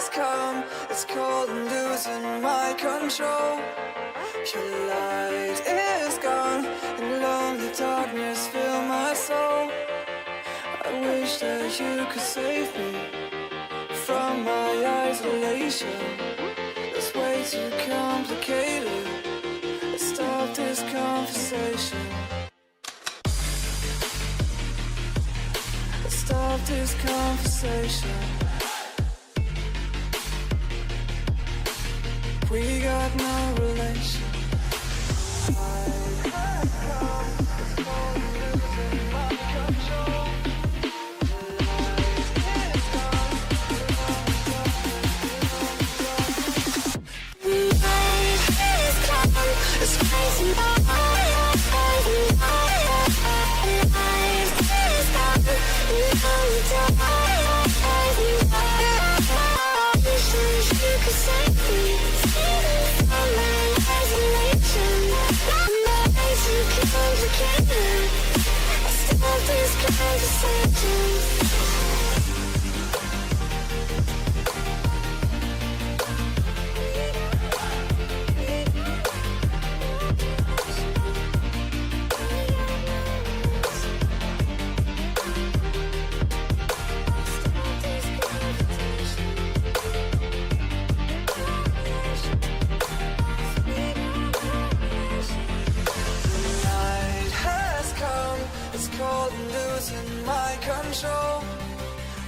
has come, it's cold and losing my control. Your light is gone, and lonely darkness fill my soul. I wish that you could save me from my isolation. It's way too complicated. Let's stop this conversation. Let's stop this conversation. We got no relation. It's crazy.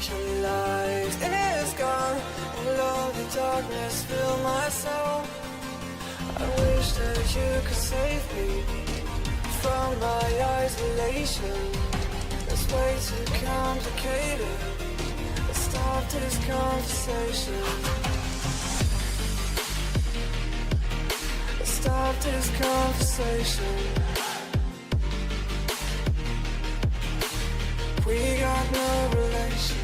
Your light is gone, and lonely darkness fill my soul. I wish that you could save me from my isolation. It's way too complicated. Let's stop this conversation. Let's stop this conversation. We got no relation.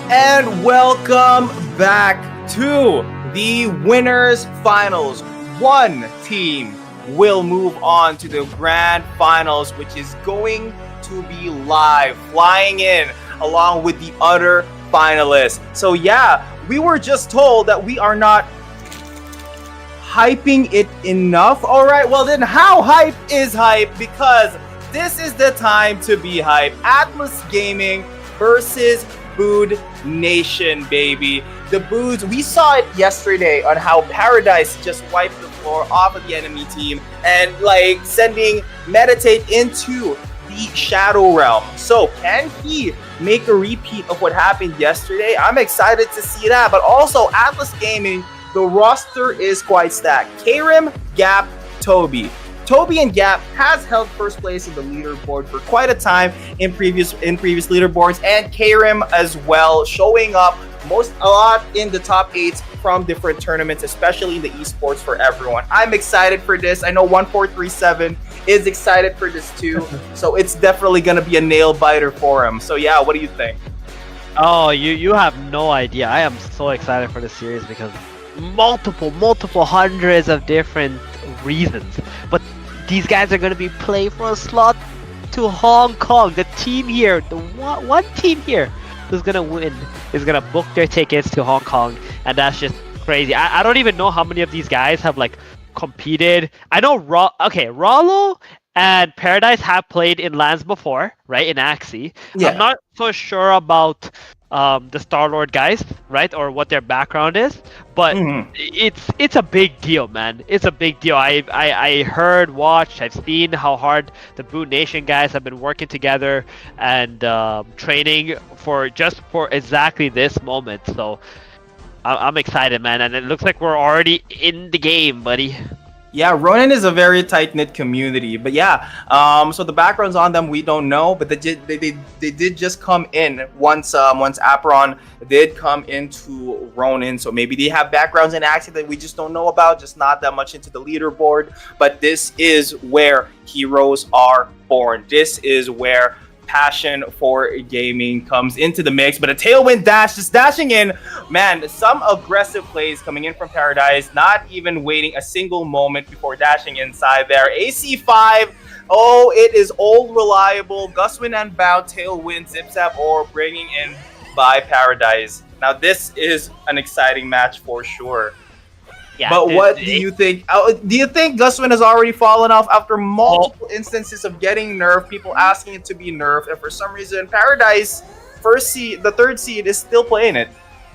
And welcome back to the winners finals. one team will move on to the grand finals, which is going to be live, flying in along with the other finalists. So yeah, we were just told that we are not hyping it enough. All right, well then how hype is hype? Because this is the time to be hype. Atlas Gaming versus BoodNation, baby. The Boods, we saw it yesterday on how Paradise just wiped the floor off of the enemy team and like sending Meditate into the Shadow Realm. So can he make a repeat of what happened yesterday? I'm excited to see that. But also Atlas Gaming, the roster is quite stacked. Karim, Gap, Toby. Toby and Gap has held first place in the leaderboard for quite a time in previous leaderboards, and Karim as well, showing up a lot in the top 8s from different tournaments, especially in the esports for everyone. I'm excited for this. I know 1437 is excited for this too, so it's definitely gonna be a nail biter for him. So yeah, what do you think? Oh, you have no idea. I am so excited for this series because multiple hundreds of different reasons, but these guys are going to be playing for a slot to Hong Kong. The team here, the one team here who's going to win is going to book their tickets to Hong Kong, and that's just crazy. I don't even know how many of these guys have like competed. I know Rollo and Paradise have played in LANs before, right, in Axie. Yeah. I'm not so sure about the Star-Lord guys, right, or what their background is, but it's a big deal, man. It's a big deal. I heard, watched, I've seen how hard the BoodNation guys have been working together and training for exactly this moment. So I'm excited, man, and it looks like we're already in the game, buddy. Yeah, Ronin is a very tight-knit community, but yeah, so the backgrounds on them we don't know, but they did just come in once Apeiron did come into Ronin, so maybe they have backgrounds in Axie that we just don't know about, just not that much into the leaderboard. But this is where heroes are born. This is where passion for gaming comes into the mix. But a tailwind dash, just dashing in, man, some aggressive plays coming in from Paradise, not even waiting a single moment before dashing inside there. AC5, oh, it is old reliable Guswin and Bow, tailwind, zip-zap, or bringing in by Paradise. Now this is an exciting match for sure. Yeah, but what do you think? Do you think Guswin has already fallen off after multiple instances of getting nerfed, people asking it to be nerfed, and for some reason Paradise, the third seed, is still playing it?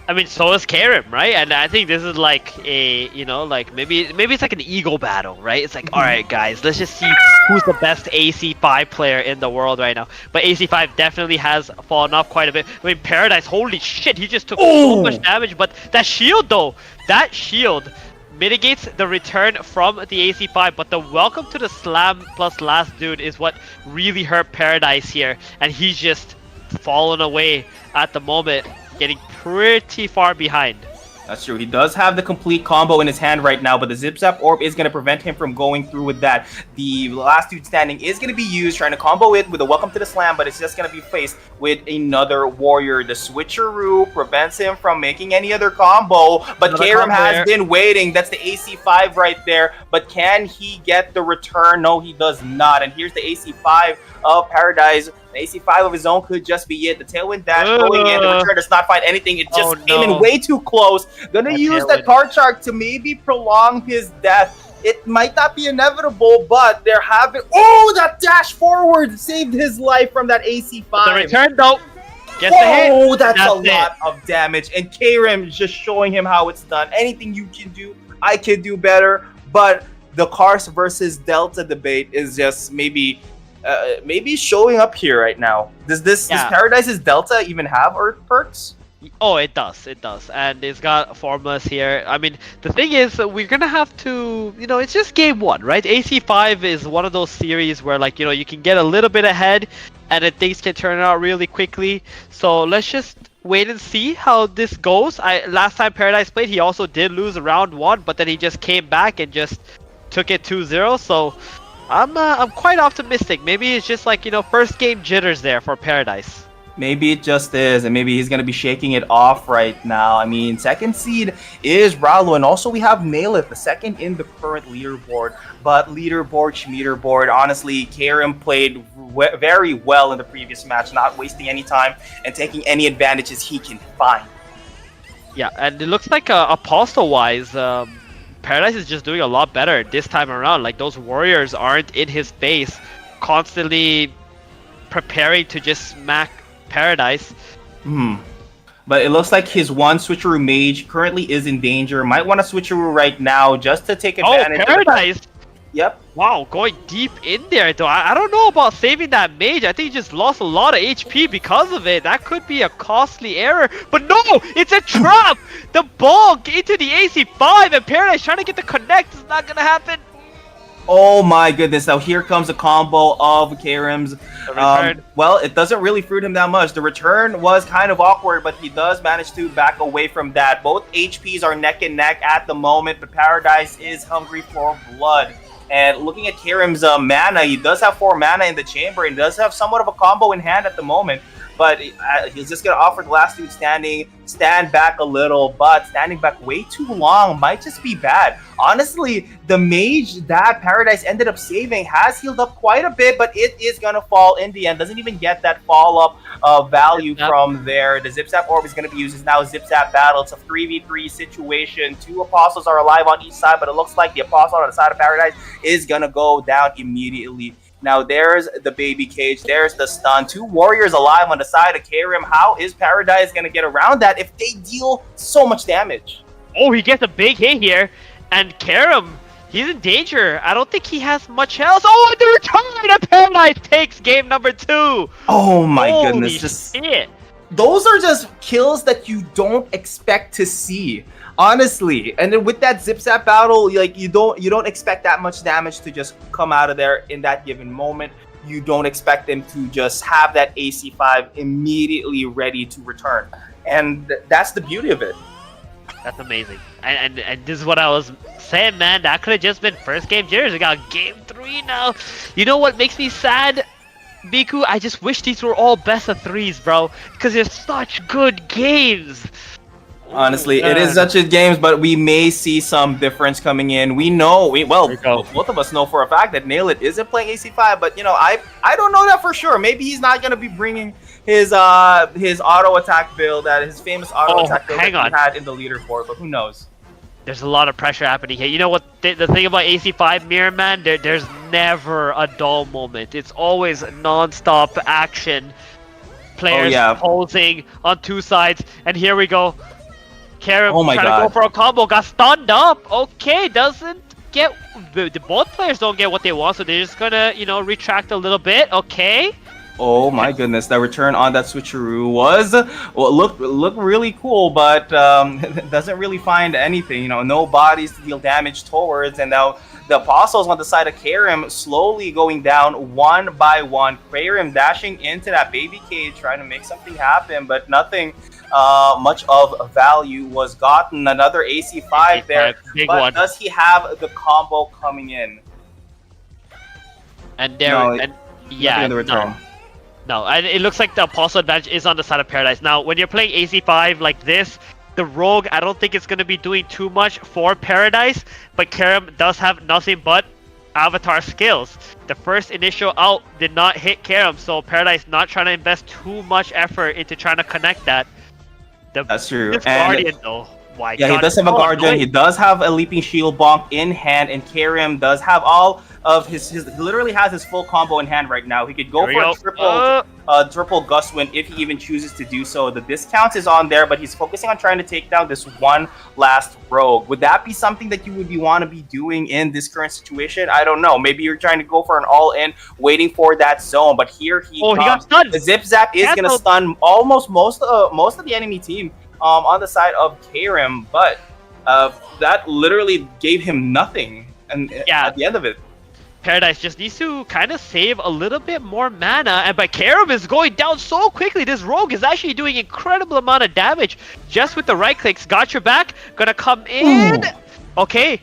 I mean, so is Karim, right? And I think this is like a, like maybe it's like an ego battle, right? It's like, all right, guys, let's just see who's the best AC5 player in the world right now. But AC5 definitely has fallen off quite a bit. I mean, Paradise, holy shit, he just took so much damage. But that shield, though, that shield mitigates the return from the AC5, but the welcome to the slam plus last dude is what really hurt Paradise here, and he's just fallen away at the moment, getting pretty far behind. That's true. He does have the complete combo in his hand right now, but the Zip Zap Orb is going to prevent him from going through with that. The last dude standing is going to be used, trying to combo it with a Welcome to the Slam, but it's just going to be faced with another warrior. The Switcheroo prevents him from making any other combo, but Karim has been waiting. That's the AC5 right there, but can he get the return? No, he does not. And here's the AC5 of Paradise. The AC5 of his own could just be it. The tailwind dash going in. The return does not find anything. It just came in way too close. Gonna use that card shark to maybe prolong his death. It might not be inevitable, but there have been. Oh, that dash forward saved his life from that AC5. The return, though. Gets the hit. Oh, that's a lot of damage. And Karim just showing him how it's done. Anything you can do, I can do better. But the Cars versus Delta debate is just maybe showing up here right now. Does Paradise's Delta even have Earth perks? Oh, it does, and it's got formulas here. I mean, the thing is, we're gonna have to, it's just game one, right? AC5 is one of those series where, like, you can get a little bit ahead, and then things can turn out really quickly. So let's just wait and see how this goes. Last time Paradise played, he also did lose round 1, but then he just came back and just took it 2-0. So I'm quite optimistic. Maybe it's just like, first game jitters there for Paradise. Maybe it just is, and maybe he's going to be shaking it off right now. I mean, second seed is Ralo, and also we have Nailith, the second in the current leaderboard. But leaderboard, honestly, Karim played very well in the previous match, not wasting any time and taking any advantages he can find. Yeah, and it looks like Apostle-wise, Paradise is just doing a lot better this time around. Like, those warriors aren't in his face, constantly preparing to just smack Paradise. But it looks like his one switcheroo mage currently is in danger. Might want to switcheroo right now just to take advantage. Oh, Paradise! Yep. Wow, going deep in there though. I don't know about saving that mage. I think he just lost a lot of HP because of it. That could be a costly error. But no! It's a trap! The ball into the AC5 and Paradise trying to get the connect is not gonna happen. Oh my goodness, now here comes a combo of Karim's. Well, it doesn't really fruit him that much. The return was kind of awkward, but he does manage to back away from that. Both HPs are neck and neck at the moment, but Paradise is hungry for blood. And looking at Karim's mana, he does have 4 mana in the chamber and does have somewhat of a combo in hand at the moment. But he's just going to offer the last dude stand back a little, but standing back way too long might just be bad. Honestly, the mage that Paradise ended up saving has healed up quite a bit, but it is going to fall in the end. Doesn't even get that follow-up value from there. The Zip-Zap Orb is going to be used as now Zip-Zap Battle. It's a 3v3 situation. 2 Apostles are alive on each side, but it looks like the Apostle on the side of Paradise is going to go down immediately. Now there's the baby cage, there's the stun. 2 warriors alive on the side of Karim. How is Paradise going to get around that if they deal so much damage? Oh, he gets a big hit here. And Karim, he's in danger. I don't think he has much health. Oh, and the return of Paradise takes game number 2. Oh my Holy goodness. shit. Those are just kills that you don't expect to see. Honestly, and then with that Zip-Zap battle, like you don't expect that much damage to just come out of there in that given moment. You don't expect them to just have that AC5 immediately ready to return, and that's the beauty of it. That's amazing. And this is what I was saying, man. That could have just been first game jitters. We got game 3 now. You know what makes me sad, Biku? I just wish these were all best of 3s, bro, because they're such good games. Honestly, it is such a games, but we may see some difference coming in. We know, both of us know for a fact that Nailith isn't playing AC5, but you know, I don't know that for sure. Maybe he's not gonna be bringing his auto attack build, his famous auto attack build that he had in the leaderboard, but who knows? There's a lot of pressure happening here. You know what? The thing about AC5 Mirror Man, there's never a dull moment. It's always non-stop action. Players posing on 2 sides, and here we go. Karim trying to go for a combo, got stunned up. Okay, doesn't get both players don't get what they want, so they're just gonna retract a little bit. Okay. Oh my goodness, the return on that switcheroo was look really cool, but doesn't really find anything. No bodies to deal damage towards, and now the Apostles on the side of Karim slowly going down one by one. Karim dashing into that baby cage, trying to make something happen, but nothing much of value was gotten. Another AC5 there, but does he have the combo coming in? And there, No, it looks like the Apostle advantage is on the side of Paradise. Now, when you're playing AC5 like this, the Rogue, I don't think it's going to be doing too much for Paradise, but Karim does have nothing but Avatar skills. The first initial out did not hit Karim, so Paradise not trying to invest too much effort into trying to connect that. That's true. This Guardian, though. He does have a Guardian. He does have a Leaping Shield Bonk in hand, and Karim does have all of his he literally has his full combo in hand right now. He could go for a triple Gust Wind if he even chooses to do so. The discount is on there, but he's focusing on trying to take down this one last Rogue. Would that be something that you would want to be doing in this current situation? I don't know. Maybe you're trying to go for an all-in, waiting for that zone, but here he comes. He got stunned. The Zip Zap is going to stun almost most of the enemy team on the side of Karim, but that literally gave him nothing and at the end of it. Paradise just needs to kind of save a little bit more mana, but Karim is going down so quickly. This Rogue is actually doing incredible amount of damage just with the right clicks. Got your back, gonna come in. Okay,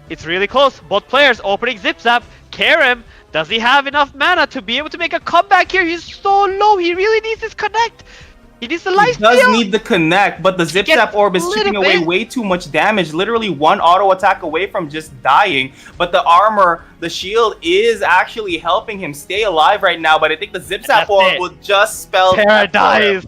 it's really close. Both players opening Zip Zap. Karim, does he have enough mana to be able to make a comeback here? He's so low. He really needs his connect. He needs the life He does need the connect, but the Zip Zap Orb is chipping away bit. way too much damage. Literally one auto attack away from just dying. But the armor, the shield is actually helping him stay alive right now. But I think the Zip Zap Orb will just spell Paradise.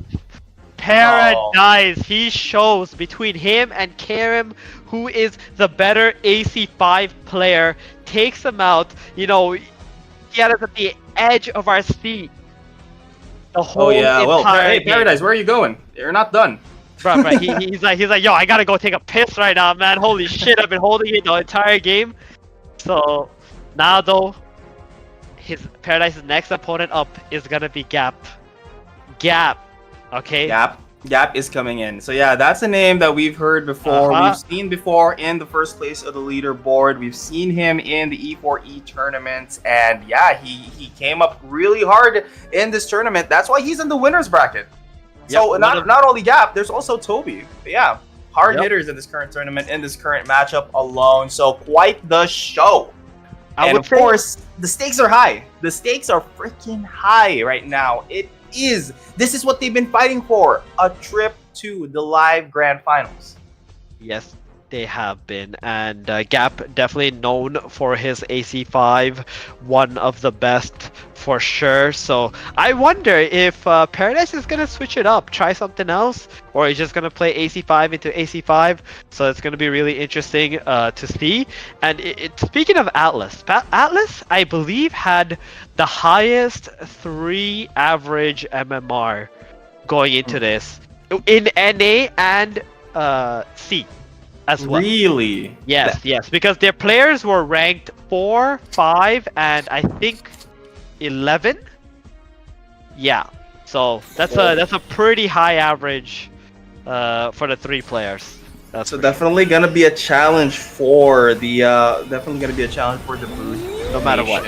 Paradise. Oh. He shows between him and Karim, who is the better AC5 player, takes him out. You know, he had us at the edge of our seat. The whole hey, game. Paradise, where are you going? You're not done. Bro, he's like, yo, I gotta go take a piss right now, man. Holy shit, I've been holding it the entire game. So now though, Paradise's next opponent up is gonna be Gap. Okay. Gap is coming in. So yeah, that's a name that we've heard before. We've seen before in the first place of the leaderboard. We've seen him in the E4E tournaments, and yeah, he came up really hard in this tournament. That's why he's in the winners bracket. So not only Gap, there's also Toby. But yeah, hard hitters in this current tournament, in this current matchup alone. So quite the show. And of course, the stakes are high. The stakes are freaking high right now. This is what they've been fighting for, a trip to the live grand finals. Yes, they have been, and Gap definitely known for his AC5, one of the best for sure. So I wonder if Paradise is gonna switch it up, try something else, or he's just gonna play AC5 into AC5. So it's gonna be really interesting to see. And speaking of Atlas, Atlas I believe had the highest 3 average MMR going into this in NA and C as well. Really? Yes, because their players were ranked 4, 5, and I think 11. Yeah, so that's a pretty high average for the 3 players. That's so definitely gonna be a challenge for the Bood. No matter what.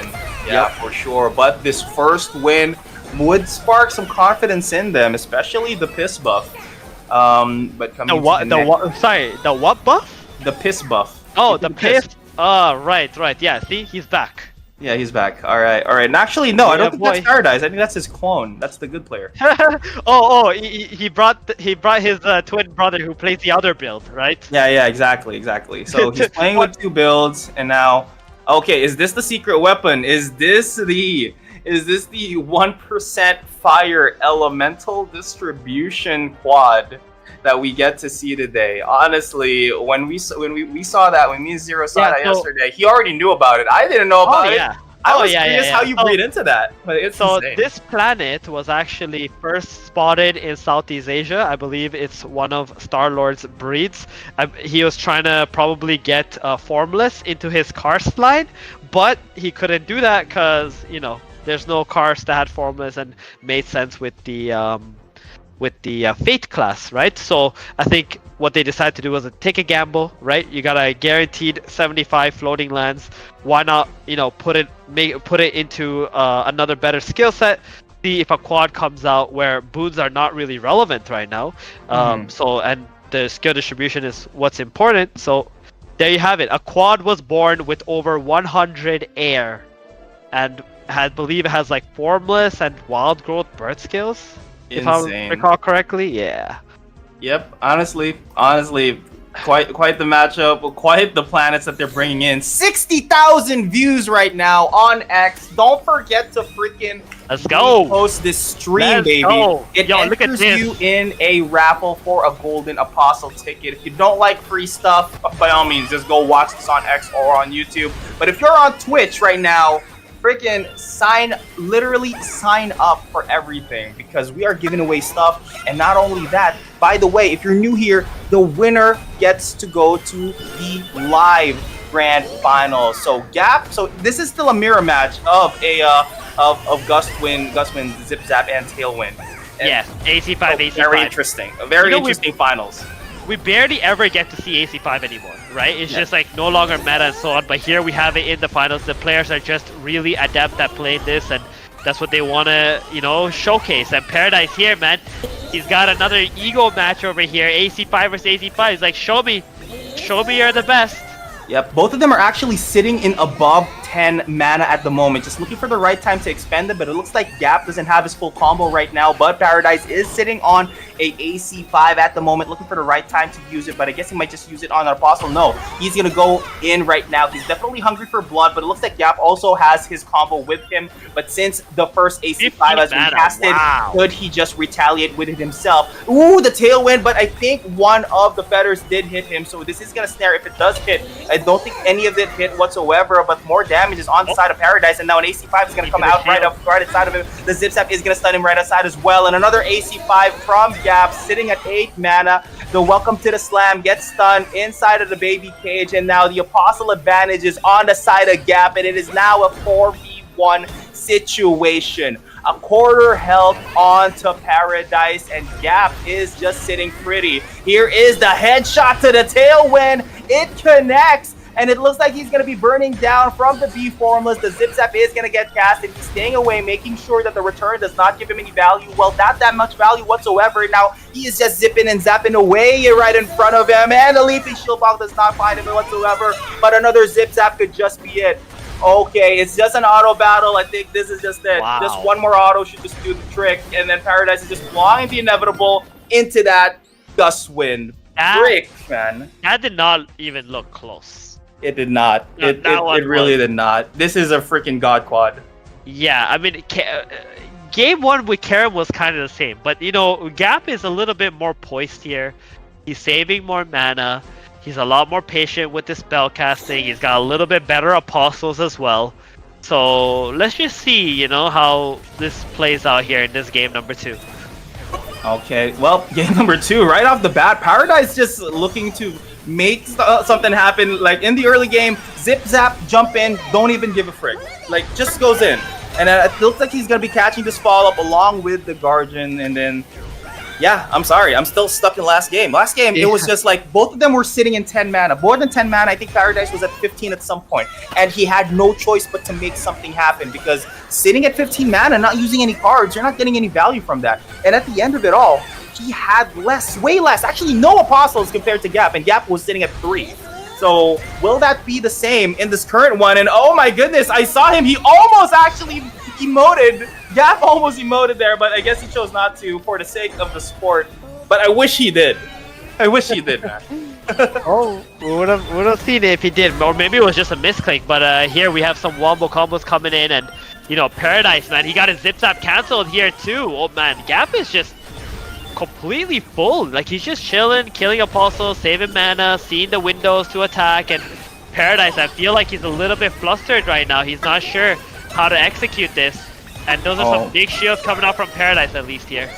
Yeah, for sure. But this first win would spark some confidence in them, especially the piss buff. But coming the what buff? The piss buff. Oh, the piss. Right. Yeah, see, he's back. Yeah, he's back. All right. And actually, no, I don't think that's Paradise. I think that's his clone. That's the good player. He brought his twin brother who plays the other build, right? Yeah, exactly. So he's playing with 2 builds, and now, okay, is this the secret weapon? Is this the 1% fire elemental distribution quad that we get to see today? Honestly, when we saw that, when me and Zero saw that yesterday, he already knew about it. I didn't know about it. I was curious how you read into that. But it's insane. This planet was actually first spotted in Southeast Asia. I believe it's one of Star-Lord's breeds. He was trying to probably get Formless into his karst line, but he couldn't do that because, you know, there's no karst that had Formless and made sense with the Fate class, right? So I think what they decided to do was take a gamble, right? You got a guaranteed 75 floating lands. Why not, you know, put it into another better skill set? See if a quad comes out where boots are not really relevant right now. So and the skill distribution is what's important. So there you have it. A quad was born with over 100 air, and I believe it has like Formless and Wild Growth bird skills. If I recall correctly, yeah. Yep. Honestly, quite the matchup, quite the planets that they're bringing in. 60,000 views right now on X. Don't forget to freaking post this stream, baby. It enters you in a raffle for a Golden Apostle ticket. If you don't like free stuff, by all means, just go watch this on X or on YouTube. But if you're on Twitch right now, freaking literally sign up for everything, because we are giving away stuff. And not only that, by the way, if you're new here, the winner gets to go to the live grand finals. So this is still a mirror match of Gustwin, Zip Zap, and Tailwind. Yes, AC5, AC5. Very interesting. Very interesting finals. We barely ever get to see AC5 anymore, right? It's just like no longer meta and so on, but here we have it in the finals. The players are just really adept at playing this, and that's what they want to, you know, showcase. And Paradise here, man, he's got another ego match over here, AC5 versus AC5. He's like, show me you're the best. Yep, both of them are actually sitting in above 10 mana at the moment. Just looking for the right time to expend it, but it looks like Gap doesn't have his full combo right now, but Paradise is sitting on a AC5 at the moment, looking for the right time to use it, but I guess he might just use it on an Apostle. No, he's going to go in right now. He's definitely hungry for blood, but it looks like Gap also has his combo with him, but since the first AC5 has been casted, could he just retaliate with it himself? Ooh, the Tailwind, but I think one of the feathers did hit him, so this is going to snare if it does hit. I don't think any of it hit whatsoever, but more damage is on the side of Paradise, and now an AC5 is going to come out right inside of him. The Zip Zap is going to stun him right outside as well, and another AC5 from Gap, sitting at 8 mana. The Welcome to the Slam gets stunned inside of the baby cage, and now the Apostle advantage is on the side of Gap, and it is now a 4v1 situation. A quarter health onto Paradise, and Gap is just sitting pretty. Here is the headshot to the Tailwind. It connects, and it looks like he's going to be burning down from the B Formless. The Zip Zap is going to get cast, and he's staying away, making sure that the return does not give him any value. Well, not that much value whatsoever. Now, he is just zipping and zapping away right in front of him, and the Leafy Shield Ball does not find him whatsoever, but another Zip Zap could just be it. Okay, it's just an auto battle. I think this is just it. Wow. Just one more auto should just do the trick, and then Paradise is just blocking the inevitable into that Gust Wind. Trick, man. That did not even look close. It did not. No, It really did not. This is a freaking God Quad. Yeah, I mean, game one with Karen was kind of the same, but you know, Gap is a little bit more poised here. He's saving more mana. He's a lot more patient with his spell casting. He's got a little bit better apostles as well. So let's just see, you know, how this plays out here in this game number 2. Okay, well, game number 2, right off the bat, Paradise just looking to make something happen. Like in the early game, Zip Zap, jump in, don't even give a frick. Like, just goes in. And it looks like he's going to be catching this follow-up along with the Guardian, and then... Yeah, I'm sorry. I'm still stuck in last game. Last game, it was just like both of them were sitting in 10 mana. More than 10 mana, I think Paradise was at 15 at some point. And he had no choice but to make something happen, because sitting at 15 mana, not using any cards, you're not getting any value from that. And at the end of it all, he had less, way less, actually no apostles compared to Gap, and Gap was sitting at 3. So will that be the same in this current one? And oh my goodness, I saw him. He almost actually emoted. Gap almost emoted there, but I guess he chose not to for the sake of the sport. But I wish he did. I wish he did, man. Oh, we would have seen it if he did, or maybe it was just a misclick. But here we have some wombo combos coming in, and you know, Paradise, man, he got his Zip Zap canceled here too. Oh man, Gap is just completely full. Like, he's just chilling, killing apostles, saving mana, seeing the windows to attack, and Paradise, I feel like he's a little bit flustered right now. He's not sure how to execute this. And those are some big shields coming out from Paradise, at least here.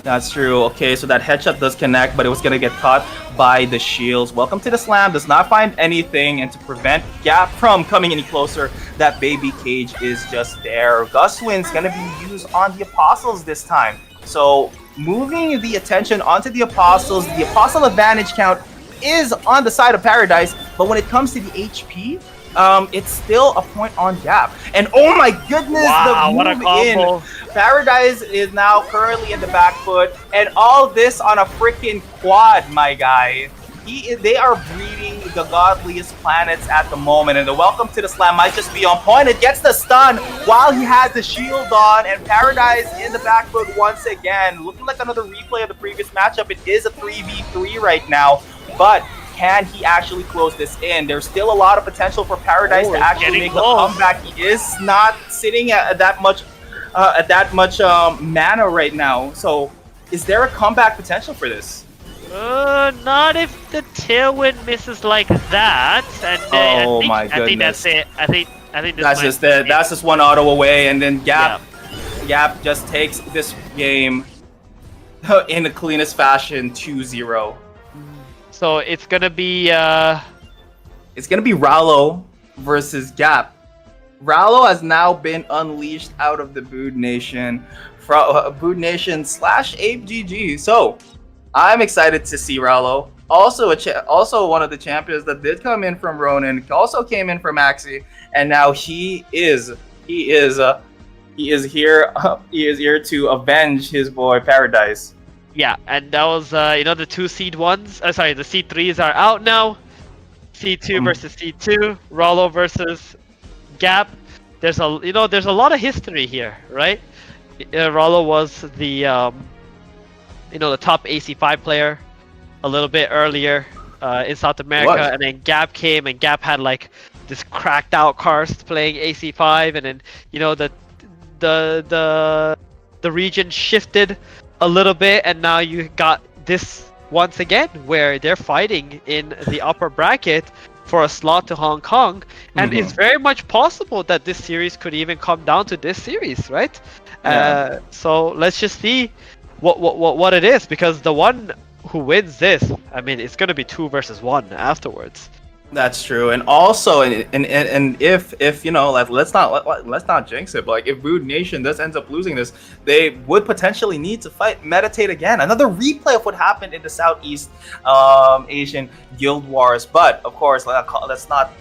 That's true. Okay, so that headshot does connect, but it was going to get caught by the shields. Welcome to the Slam. Does not find anything, and to prevent Gap from coming any closer, that baby cage is just there. Gust Wind's going to be used on the Apostles this time. So moving the attention onto the Apostles, the Apostle advantage count is on the side of Paradise, but when it comes to the HP, it's still a point on Gap. And oh my goodness, wow, the what a move combo. in. Paradise is now currently in the back foot, and all this on a freaking quad, my guy. They are breeding the godliest planets at the moment, and the Welcome to the Slam might just be on point. It gets the stun while he has the shield on, and Paradise in the back foot once again. Looking like another replay of the previous matchup. It is a 3v3 right now, but can he actually close this in? There's still a lot of potential for Paradise to actually make a comeback. He is not sitting at that much mana right now. So is there a comeback potential for this? Not if the Tailwind misses like that. And I think that's it. I think this that's just it. That's just one auto away, and then Gap just takes this game in the cleanest fashion, 2-0. So it's gonna be Rallo versus Gap. Rallo has now been unleashed out of the BoodNation from BoodNation /AGG. So I'm excited to see Rallo. Also one of the champions that did come in from Ronin, also came in from Axie, and now he is here to avenge his boy Paradise. Yeah, and that was the 2 seed ones. Sorry, the seed 3s are out now. C2 versus C2, Rallo versus Gap, there's a there's a lot of history here, right? Rollo was the the top AC5 player a little bit earlier in South America, and then Gap came, and Gap had like this cracked out Karst playing AC5, and then the region shifted a little bit, and now you got this once again where they're fighting in the upper bracket for a slot to Hong Kong, and it's very much possible that this series could even come down to this series, right? Yeah. So let's just see what it is, because the one who wins this, I mean, it's gonna be 2 versus 1 afterwards. That's true, and also, and if like let's not jinx it, but like if BoodNation does ends up losing this, they would potentially need to fight Meditate again, another replay of what happened in the Southeast Asian Guild Wars. But of course, let's not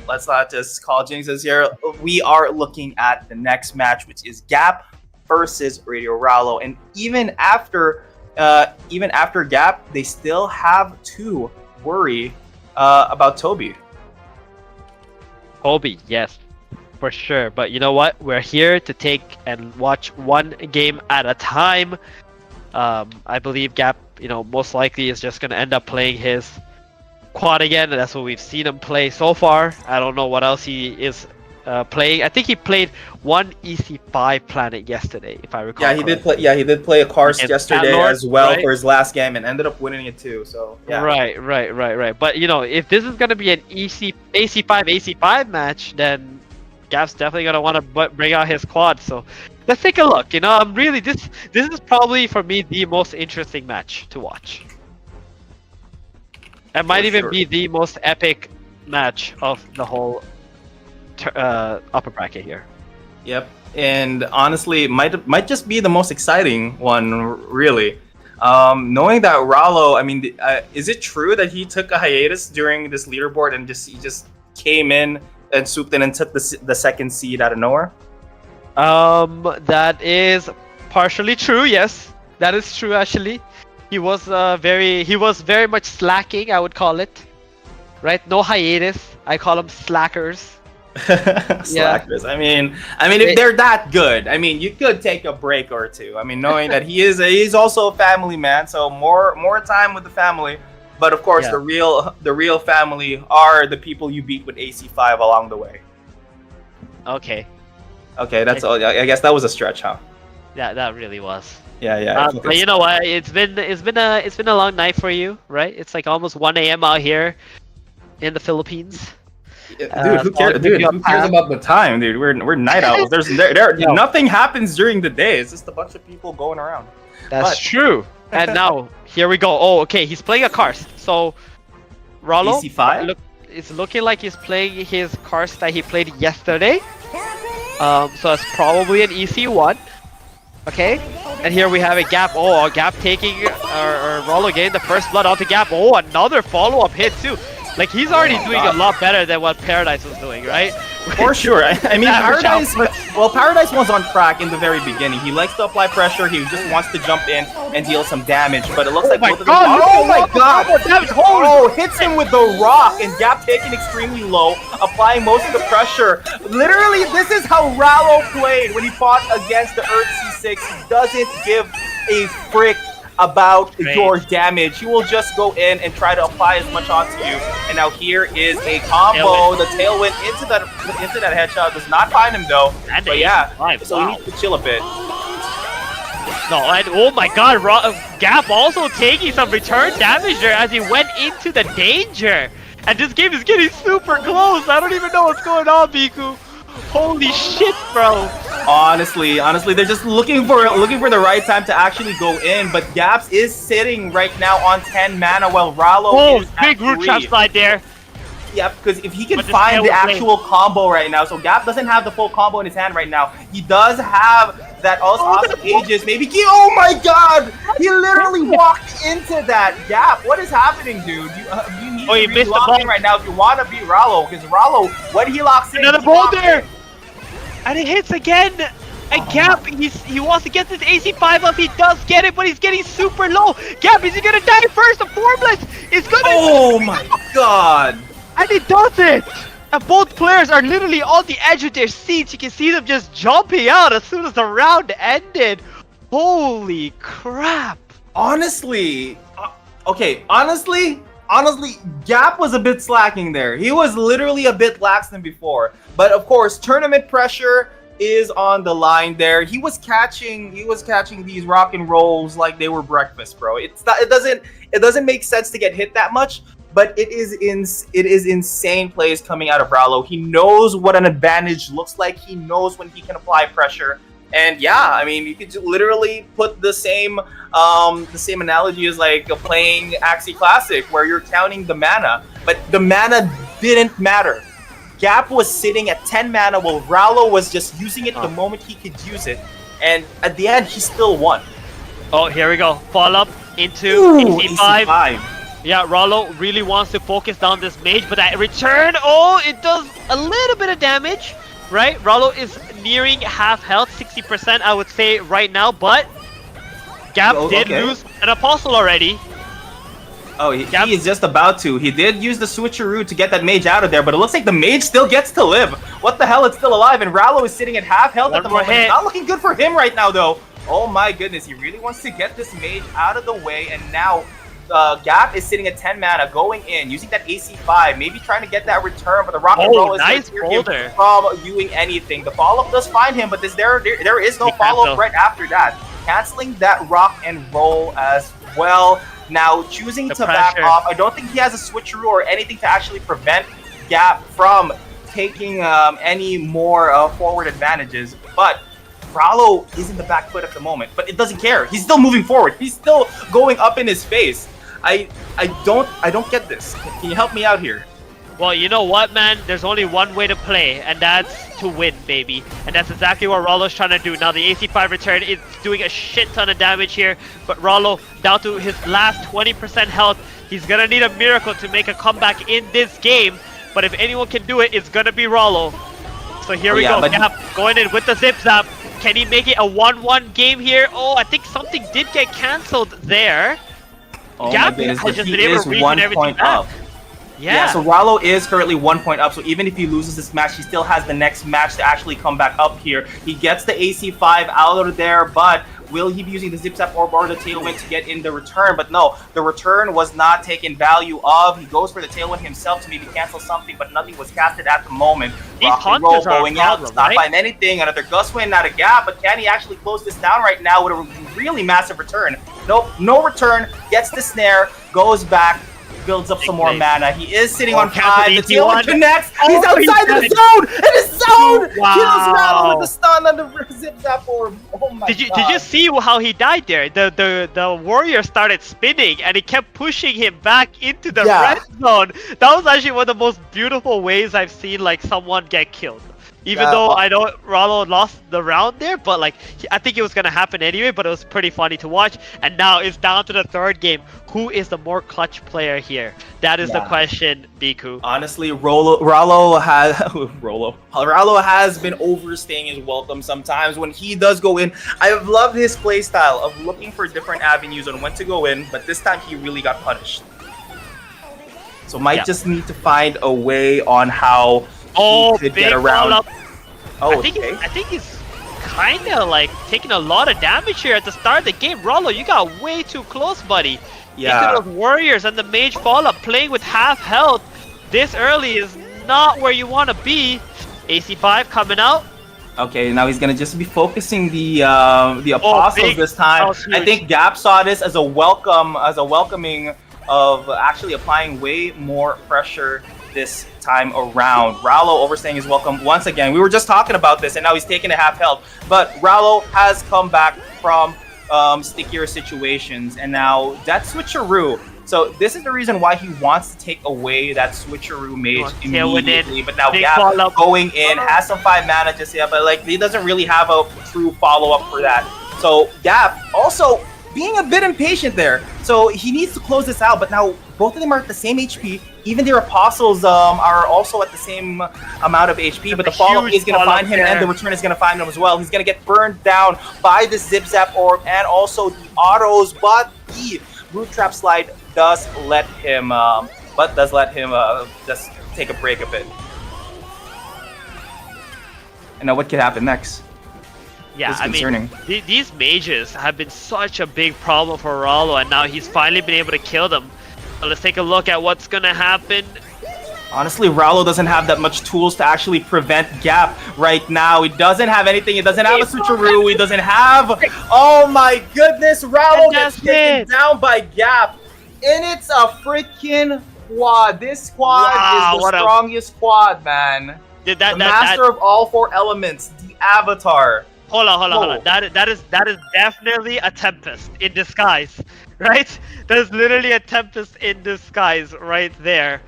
just call jinxes here. We are looking at the next match, which is Gap versus Radio Rallo, and even after Gap, they still have to worry about Toby. Toby, yes, for sure. But you know what? We're here to take and watch one game at a time. I believe Gap, most likely is just going to end up playing his quad again. And that's what we've seen him play so far. I don't know what else he is playing. I think he played one EC5 planet yesterday, if I recall. Yeah, he did play. Yeah, he did play a Karst yesterday as well, right? For his last game, and ended up winning it too. So yeah. Right. But if this is gonna be an AC5 match, then Gap's definitely gonna want to bring out his quad. So let's take a look. I'm really this is probably for me the most interesting match to watch. It might even be the most epic match of the whole upper bracket here. Yep, and honestly, it might just be the most exciting one, really. Knowing that Rallo, I mean, is it true that he took a hiatus during this leaderboard and he just came in and swooped in and took the second seed out of nowhere? That is partially true. Yes, that is true. Actually, he was very much slacking, I would call it. Right? No hiatus. I call them slackers. Slackers. I mean, if they're that good, I mean, you could take a break or two. I mean, knowing that he's also a family man, so more time with the family. But of course, the real family are the people you beat with AC5 along the way. Okay, that's all. I guess that was a stretch, huh? Yeah, that really was. Yeah. But you know what? It's been a long night for you, right? It's like almost 1 a.m. out here in the Philippines. Dude, who cares? Who cares about the time, dude? We're night owls. Nothing happens during the day. It's just a bunch of people going around. That's true. And now here we go. Oh, okay. He's playing a Karst. So Rallo, EC5. It's looking like he's playing his Karst that he played yesterday. So it's probably an EC1. Okay. And here we have a Gap. Oh, a Gap taking or Rallo getting the first blood onto Gap. Oh, another follow-up hit too. Like, he's already doing a lot better than what Paradise was doing, right? For sure. I mean, Paradise was on track in the very beginning. He likes to apply pressure. He just wants to jump in and deal some damage. But it looks like both of them... Oh my god! Oh, hits him with the rock, and Gap taken extremely low, applying most of the pressure. Literally, this is how Rallo played when he fought against the Earth C6. He doesn't give a frick about your damage. He will just go in and try to apply as much onto you. And now here is a combo. The tailwind into that headshot does not find him though. And but yeah, so he needs to chill a bit. No, and oh my god, Gap also taking some return damage there as he went into the danger. And this game is getting super close. I don't even know what's going on, Biku. Holy shit, bro. Honestly, they're just looking for the right time to actually go in, but Gaps is sitting right now on 10 mana while Rallo is big root trap slide there. Yeah, because if he can find the actual combo right now, so Gap doesn't have the full combo in his hand right now. He does have that awesome Aegis, maybe. Oh my god! He literally walked into that Gap. What is happening, dude? You need to be locking right now if you want to beat Rallo, because Rallo, when he locks in, another boulder! And it hits again! And Gap, he wants to get this AC5 up, he does get it, but he's getting super low! Gap, is he gonna die first? The Formless is gonna... Oh my god! And he does it! And both players are literally on the edge of their seats. You can see them just jumping out as soon as the round ended. Holy crap. Honestly, honestly, Gap was a bit slacking there. He was literally a bit lax than before. But of course, tournament pressure is on the line there. He was catching these rock and rolls like they were breakfast, bro. It doesn't make sense to get hit that much, but it is insane plays coming out of Rallo. He knows what an advantage looks like. He knows when he can apply pressure. And yeah, I mean, you could literally put the same analogy as like playing Axie Classic, where you're counting the mana, but the mana didn't matter. Gap was sitting at 10 mana while Rallo was just using it the moment he could use it, and at the end he still won. Oh, here we go. Follow up into AC5. Yeah, Rallo really wants to focus down this mage, but that return, it does a little bit of damage, right? Rallo is nearing half health, 60% I would say right now, but Gap did lose an Apostle already. Oh, he is just about to. He did use the switcheroo to get that mage out of there, but it looks like the mage still gets to live. What the hell? It's still alive, and Rallo is sitting at half health at the moment. It's not looking good for him right now, though. Oh my goodness, he really wants to get this mage out of the way, and now Gap is sitting at 10 mana, going in, using that AC5, maybe trying to get that return, but the rock and roll is going to steer him from doing anything. The follow-up does find him, but there is no follow-up right after that. Canceling that rock and roll as well. Now choosing to back off. I don't think he has a switcheroo or anything to actually prevent Gap from taking any more forward advantages, but Rallo is in the back foot at the moment, but it doesn't care. He's still moving forward. He's still going up in his face. I don't get this. Can you help me out here? Well, you know what, man? There's only one way to play, and that's to win, baby. And that's exactly what Rallo's trying to do. Now, the AC5 return is doing a shit ton of damage here, but Rallo, down to his last 20% health, he's gonna need a miracle to make a comeback in this game. But if anyone can do it, it's gonna be Rallo. So here we go. Gap going in with the Zip Zap. Can he make it a 1-1 game here? Oh, I think something did get cancelled there. Oh Gap my goodness, has just he been able is to reach 1 everything point back. up. Yeah, so Rallo is currently 1 point up, so even if he loses this match, he still has the next match to actually come back up here. He gets the AC5 out of there, but will he be using the Zip Zap Orb or the Tailwind to get in the return? But no, the return was not taken value of. He goes for the Tailwind himself to maybe cancel something, but nothing was casted at the moment. Rock and roll going out, does not find anything. Another Gust Wind, not a Gap, but can he actually close this down right now with a really massive return? Nope, no return, gets the snare, goes back, builds up some more mana. He is sitting on 5. The Tailwind connects. He's outside the zone! And his zone kills Rallo with the stun on the Zip Zap Orb. Oh my god. Did you see how he died there? The warrior started spinning and he kept pushing him back into the red zone. That was actually one of the most beautiful ways I've seen like someone get killed. Even though I know Rallo lost the round there, but like I think it was gonna happen anyway. But it was pretty funny to watch. And now it's down to the third game. Who is the more clutch player here? That is the question, Biku. Honestly, Rallo has been overstaying his welcome sometimes when he does go in. I've loved his playstyle of looking for different avenues on when to go in, but this time he really got punished. So might just need to find a way on how he could get around. I think he's kind of like taking a lot of damage here at the start of the game. Rallo, you got way too close, buddy. Yeah. Into those warriors and the mage follow-up, playing with half health this early is not where you want to be. AC5 coming out. Okay, now he's gonna just be focusing the apostles this time. I think Gap saw this as a welcoming of actually applying way more pressure this time around. Rallo overstaying his welcome once again. We were just talking about this, and now he's taking a half health. But Rallo has come back from stickier situations, and now that switcheroo. So this is the reason why he wants to take away that switcheroo mage immediately. But now Gap going in, has some 5 mana just yet, but like he doesn't really have a true follow-up for that. So Gap also being a bit impatient there. So he needs to close this out, but now both of them are at the same HP. Even their apostles are also at the same amount of HP, but the follow-up is going to find him, and the return is going to find him as well. He's going to get burned down by the Zip Zap Orb and also the autos, but the Root Trap Slide does let him, just take a break a bit. And now what could happen next? Yeah, It's I concerning. mean, these mages have been such a big problem for Rallo, and now he's finally been able to kill them. So let's take a look at what's gonna happen. Honestly, Rallo doesn't have that much tools to actually prevent Gap right now. He doesn't have anything. He doesn't have a switcheroo. He doesn't have... Oh my goodness, Rallo gets taken down by Gap. And it's a freaking quad. This quad is the strongest quad, man. The master of all 4 elements, the Avatar. Hold on. That is definitely a Tempest in disguise, right? That is literally a Tempest in disguise right there.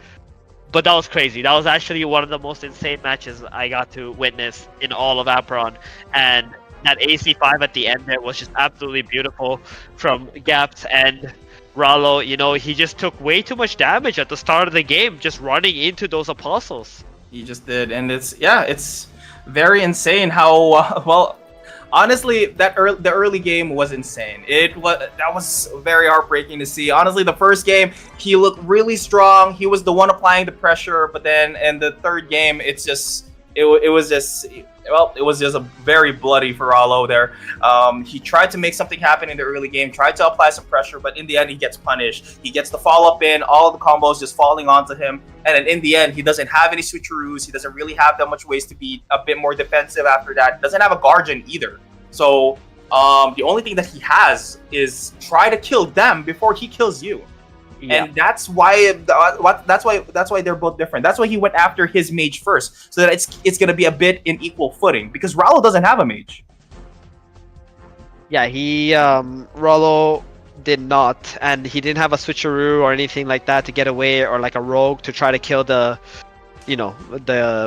But that was crazy. That was actually one of the most insane matches I got to witness in all of Apeiron. And that AC5 at the end there was just absolutely beautiful from Gaps and Rallo. You know, he just took way too much damage at the start of the game, just running into those apostles. He just did, and it's very insane how well. Honestly, the early game was insane. That was very heartbreaking to see. Honestly, the first game he looked really strong. He was the one applying the pressure, but then in the third game, it was just a very bloody for Rallo there. He tried to make something happen in the early game, tried to apply some pressure, but in the end, he gets punished. He gets the follow-up in, all the combos just falling onto him, and then in the end, he doesn't have any switcheroos. He doesn't really have that much ways to be a bit more defensive after that. Doesn't have a Guardian either. So the only thing that he has is try to kill them before he kills you. Yeah. And that's why they're both different. That's why he went after his mage first, so that it's gonna be a bit in equal footing, because Rallo doesn't have a mage. Yeah, Rallo did not, and he didn't have a switcheroo or anything like that to get away, or like a rogue to try to kill the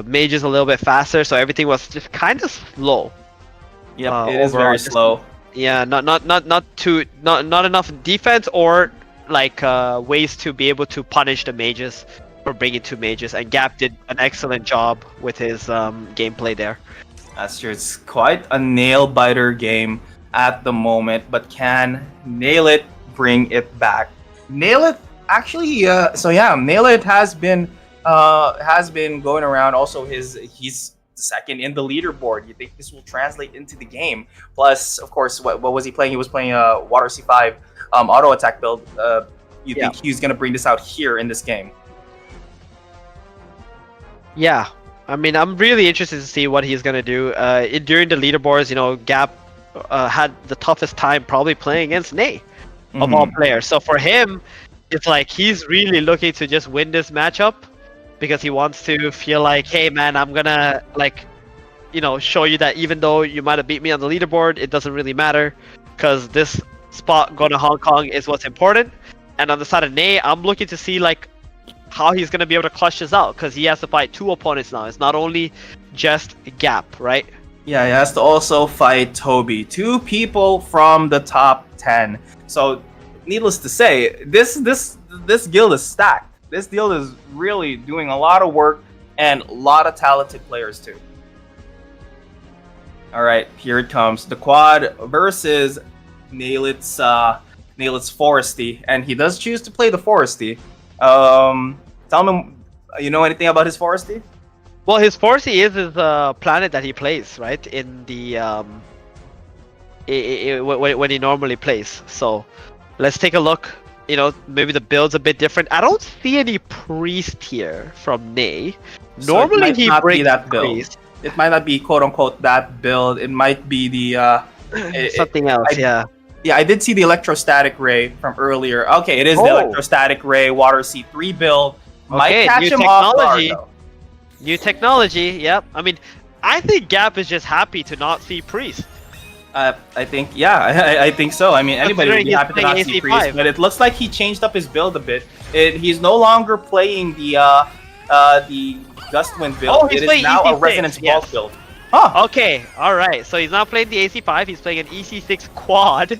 mages a little bit faster. So everything was just kind of slow. Yeah, it is very slow. Yeah, not enough defense or like ways to be able to punish the mages or bring in 2 mages, and Gap did an excellent job with his gameplay there. That's true. It's quite a nail-biter game at the moment, but can Nail It bring it back? Nail It actually, Nail It has been going around. Also, he's second in the leaderboard. You think this will translate into the game? Plus, of course, what was he playing? He was playing Water C5 auto attack build. You think he's gonna bring this out here in this game? Yeah, I mean, I'm really interested to see what he's gonna do. During the leaderboards, Gap had the toughest time probably playing against Ney of all players. So for him, it's like he's really looking to just win this matchup, because he wants to feel like, hey man, I'm gonna show you that even though you might have beat me on the leaderboard, it doesn't really matter, because this spot going to Hong Kong is what's important. And on the side of Ney, I'm looking to see like how he's gonna be able to clutch this out, because he has to fight 2 opponents now. It's not only just Gap, right? Yeah, he has to also fight Toby. 2 people from the top 10. So, needless to say, this guild is stacked. This guild is really doing a lot of work, and a lot of talented players too. All right, here it comes. The quad versus Nail It's Foresty, and he does choose to play the Foresty. Tell me, you know anything about his Foresty? Well, his Foresty is his planet that he plays, right? In the when he normally plays. So let's take a look. Maybe the build's a bit different. I don't see any priest here from Ney. Normally he brings that priest. It might not be quote unquote that build. It might be the something else. Yeah, I did see the electrostatic ray from earlier. Okay, it is the electrostatic ray Water C3 build. Might catch him off guard though. New technology. Yep. I mean, I think Gap is just happy to not see priest. I think, I think so. I mean, anybody would be happy to not see Priest, but it looks like he changed up his build a bit. He's no longer playing the Gustwind build. Oh, he's it playing is now EC6, a Resonance Bulk build. Huh. Okay, alright. So he's not playing the AC5, he's playing an EC6 quad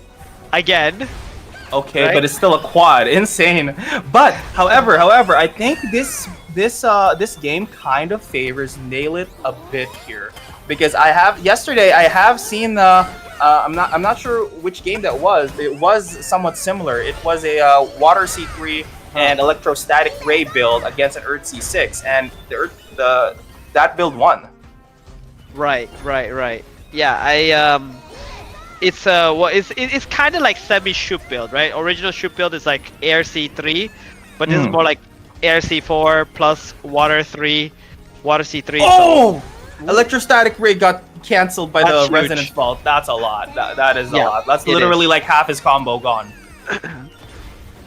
again. Okay, right? But it's still a quad. Insane. But, however, I think this game kind of favors Nail It a bit here. Because yesterday I have seen I'm not sure which game that was. It was somewhat similar. It was a Water C3 and Electrostatic Ray build against an Earth C6, and that build won. Right. Yeah, it's kind of like semi shoot build, right? Original shoot build is like air C3, but this is more like air C4 plus water 3, water C3. Oh! Electrostatic ray got cancelled by That's the huge. Resonance Vault. That's a lot. That is a Yeah, lot. That's it literally is. like half his combo gone.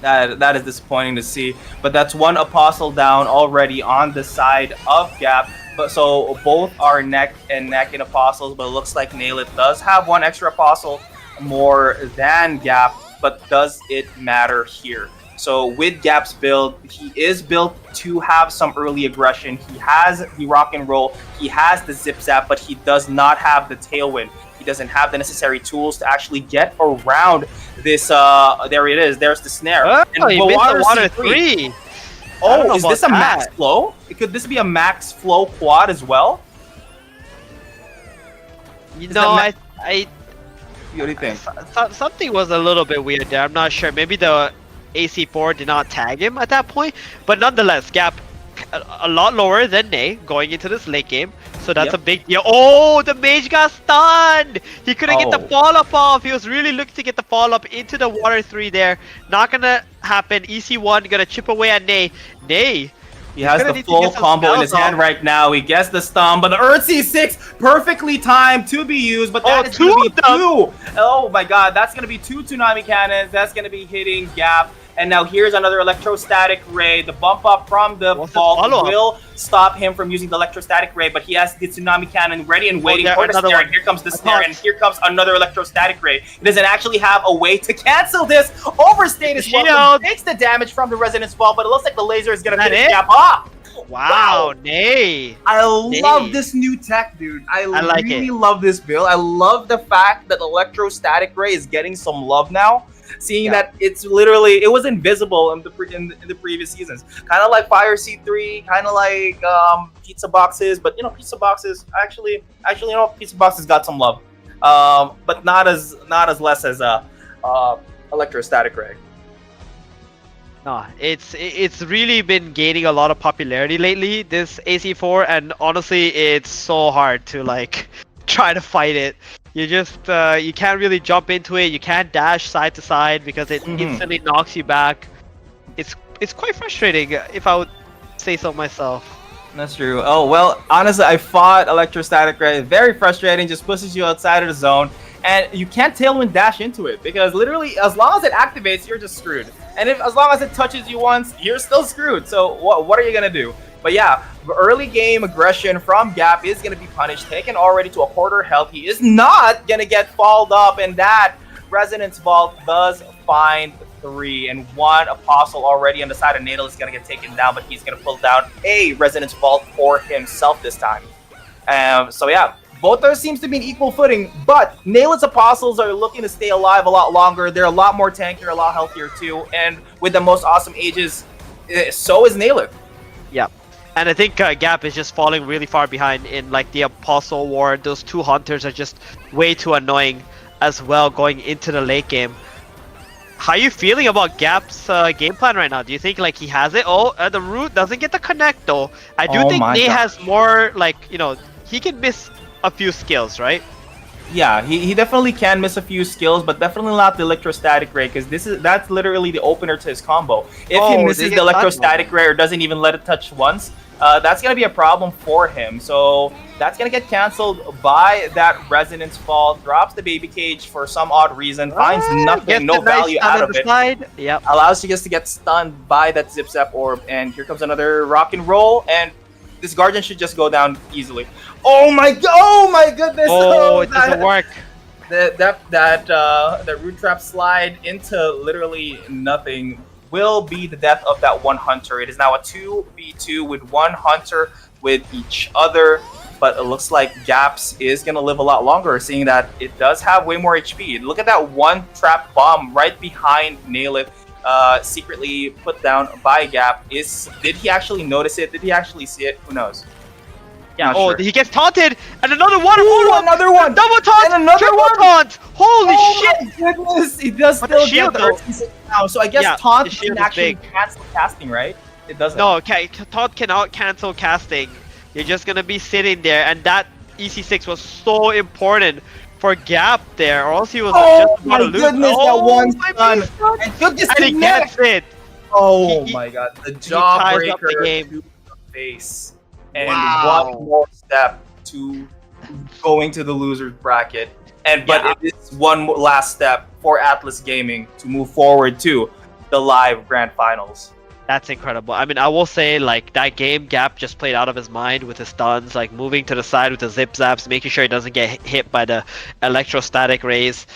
That is disappointing to see. But that's one Apostle down already on the side of Gap. But so both are neck and neck in Apostles, but it looks like Nailed does have one extra Apostle more than Gap, but does it matter here? So with Gap's build, he is built to have some early aggression. He has the rock and roll, he has the zip zap, but he does not have the tailwind. He doesn't have the necessary tools to actually get around this. There it is. There's the snare. Oh, and he missed the water 3. Oh, is this a max flow? Could this be a max flow quad as well? You know, I what do you think? Something was a little bit weird there. I'm not sure. Maybe the AC4 did not tag him at that point, but nonetheless, Gap a lot lower than Ney going into this late game. So that's a big deal. Oh, the mage got stunned! He couldn't get the follow-up off. He was really looking to get the follow-up into the water 3 there. Not gonna happen. EC1 gonna chip away at Ney. Ney! He has the full combo in his hand right now. He gets the stun, but the Earth C6 perfectly timed to be used, but that is going to be two. Oh my god, that's going to be two Tsunami Cannons. That's going to be hitting Gap. And now here's another Electrostatic Ray. The bump up from the vault will stop him from using the Electrostatic Ray, but he has the Tsunami Cannon ready and waiting for the snare. And here comes the snare, and here comes another Electrostatic Ray. He doesn't actually have a way to cancel this. Overstate as well. Takes the damage from the Resonance Ball, but it looks like the laser is going to finish Gap off. Wow, Ney. I love this new tech, dude. I like really love this build. I love the fact that Electrostatic Ray is getting some love now. Seeing that it's literally, it was invisible in the previous seasons. Kind of like Fire C3, kind of like Pizza Boxes, but you know, Pizza Boxes actually, you know, Pizza Boxes got some love, but not as less as Electrostatic Ray. No, it's really been gaining a lot of popularity lately, this AC4, and honestly, it's so hard to like try to fight it. You just you can't really jump into it. You can't dash side to side because it instantly knocks you back. It's quite frustrating, if I would say so myself. That's true. Oh well, honestly, I fought Electrostatic Ray. Very frustrating. Just pushes you outside of the zone, and you can't tailwind dash into it because literally, as long as it activates, you're just screwed. And as long as it touches you once, you're still screwed. So what are you gonna do? But yeah, early game aggression from Gap is going to be punished. Taken already to a quarter health. He is not going to get followed up, and that Resonance Vault does find 3. And one Apostle already on the side of Natal is going to get taken down, but he's going to pull down a Resonance Vault for himself this time. So yeah, both those seems to be in equal footing, but Nail's Apostles are looking to stay alive a lot longer. They're a lot more tankier, a lot healthier too, and with the most awesome ages, so is Nail. Yeah. And I think Gap is just falling really far behind in like the Apostle War. Those two Hunters are just way too annoying as well going into the late game. How are you feeling about Gap's game plan right now? Do you think like he has it? Oh, the root doesn't get the connect though. I do think Ney has more like, you know, he can miss a few skills, right? Yeah, he definitely can miss a few skills, but definitely not the Electrostatic Ray, because that's literally the opener to his combo. If he misses the Electrostatic Ray or doesn't even let it touch once, that's going to be a problem for him. So that's going to get canceled by that Resonance Fall. Drops the Baby Cage for some odd reason. Finds nothing, no value out of it. Yep. Allows you just to get stunned by that Zip Zap Orb. And here comes another Rock and Roll. And this Guardian should just go down easily. Oh my goodness! Oh, it doesn't work. That Root Trap slide into literally nothing will be the death of that one Hunter. It is now a 2v2 with one Hunter with each other, but it looks like Gaps is going to live a lot longer, seeing that it does have way more HP. Look at that one trap bomb right behind Nailith, secretly put down by Gap. Did he actually notice it? Did he actually see it? Who knows? Yeah, he gets taunted, and another one! Another one! Double taunt! And another triple one! taunt! Holy shit! My goodness! He does still get the Earth now, so I guess taunt can actually cancel casting, right? It doesn't. No, taunt cannot cancel casting. You're just gonna be sitting there, and that EC6 was so important for Gap there, or else he was Oh just about my to lose. goodness, that one stun. And And he gets it. Oh my god, the ties up the jawbreaker game. to the face. And Wow. one more step to going to the loser's bracket. But it is one last step for Atlas Gaming to move forward to the live grand finals. That's incredible. I mean, I will say, like, that game, Gap just played out of his mind with his stuns, like moving to the side with the zip zaps, making sure he doesn't get hit by the electrostatic rays.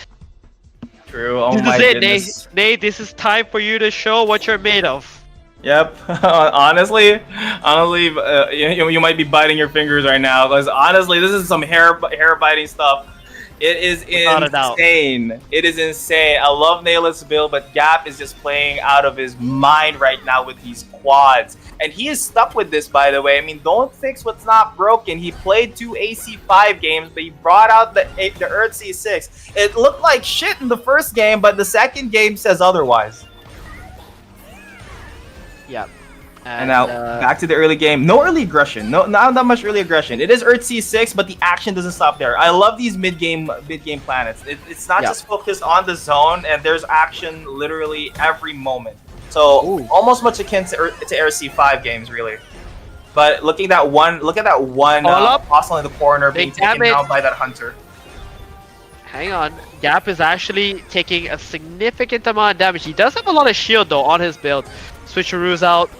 True. Oh This my is it, goodness. Nate. This is time for you to show what you're made of. Yep. honestly, you might be biting your fingers right now because honestly, this is some hair biting stuff. It is Without a doubt. insane. It is insane. I love Nayless build, but Gap is just playing out of his mind right now with these quads. And he is stuck with this, by the way. I mean, don't fix what's not broken. He played 2 AC5 games, but he brought out the Earth C6. It looked like shit in the first game, but the second game says otherwise. Yeah. And now back to the early game. No early aggression. No, not that much early aggression. It is Earth C6, but the action doesn't stop there. I love these mid-game planets. It's not just focused on the zone, and there's action literally every moment. So almost much akin to RC5 games, really. But look at that one apostle in the corner being taken down by that hunter. Hang on. Gap is actually taking a significant amount of damage. He does have a lot of shield, though, on his build. Switcheroo's out.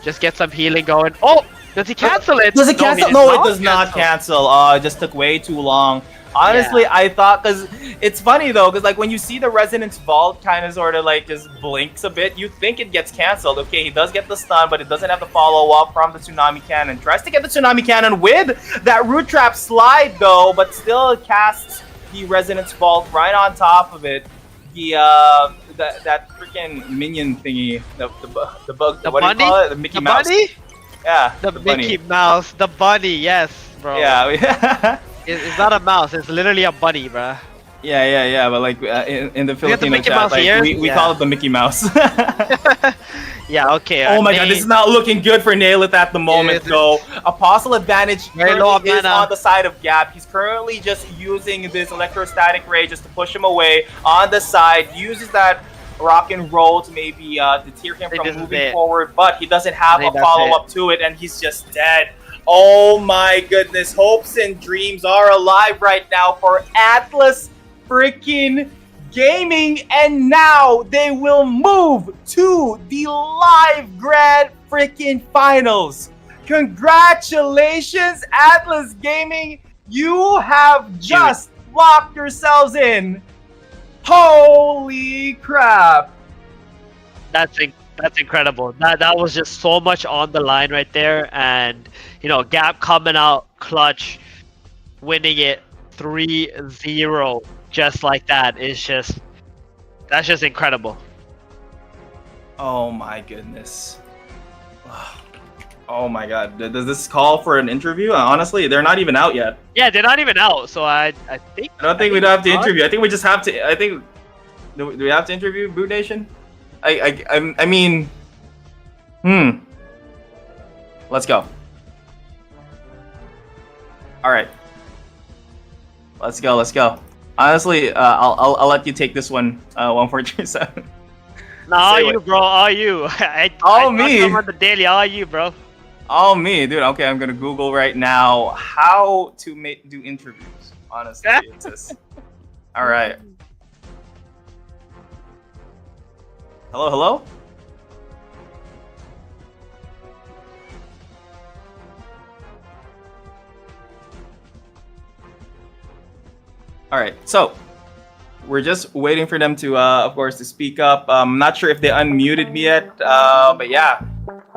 Just get some healing going. Oh! Does he cancel it? Does it cancel? No, it does not cancel. It just took way too long. Honestly, I thought, because it's funny though, because like when you see the Resonance Vault kind of sort of like just blinks a bit, you think it gets canceled. Okay, he does get the stun, but it doesn't have the follow up from the Tsunami Cannon. Tries to get the Tsunami Cannon with that Root Trap slide though, but still casts the Resonance Vault right on top of it. That freaking minion thingy, the bug, the what bunny? do you call it? The Mickey Mouse. Bunny? Yeah, the bunny. Mickey Mouse, the bunny, yes, bro. Yeah. It's not a mouse, it's literally a bunny, bro. Yeah, but like in the Filipino Mickey chat, Mouse like, ears? we call it the Mickey Mouse. Yeah, okay. Oh my god, this is not looking good for Nailith at the moment though. Apostle advantage Very low currently is mana. on the side of Gap. He's currently just using this electrostatic ray just to push him away on the side. Uses that rock and roll to maybe deter him from moving forward, but he doesn't have a follow-up to it and he's just dead. Oh my goodness, hopes and dreams are alive right now for Atlas freaking Gaming, and now they will move to the live grand freaking finals. Congratulations, Atlas Gaming, you have just locked yourselves in. Holy crap. That's incredible. That was just so much on the line right there, and you know, Gap coming out clutch, winning it 3-0 just like that is that's just incredible. Oh my goodness. Oh my god. Does this call for an interview? Honestly, they're not even out yet. Yeah, they're not even out, so I think I don't think we don't have to interview. I think we just have to. I think do we have to interview BoodNation? I mean, let's go. All right, let's go. Honestly, I'll let you take this one. 1437. No, all you, bro. All you. I me. On the daily. All you, bro. All me, dude. Okay, I'm gonna Google right now how to do interviews. Honestly, it's just. All right. Hello. All right, so we're just waiting for them to, of course, to speak up. I'm not sure if they unmuted me yet, but yeah,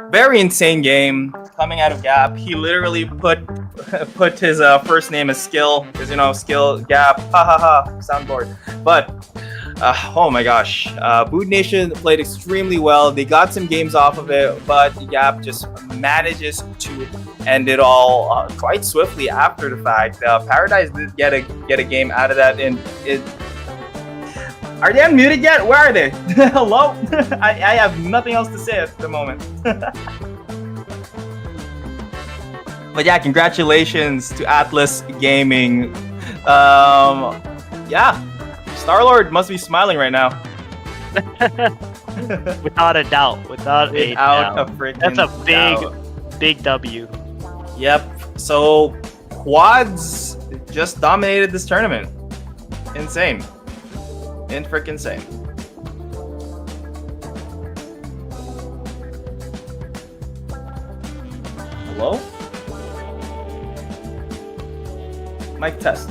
very insane game coming out of Gap. He literally put his first name as Skill, because you know, Skill Gap, soundboard. But oh my gosh, BoodNation played extremely well. They got some games off of it, but Gap just manages to end it all quite swiftly after the fact. Paradise did get a game out of that, and are they unmuted yet? Where are they? Hello? I have nothing else to say at the moment. But yeah, congratulations to Atlas Gaming. Yeah, Star-Lord must be smiling right now. Without a doubt. Without a doubt. freaking That's a doubt. big W. Yep. So Quads just dominated this tournament. Insane. Freaking insane. Hello? Mic test.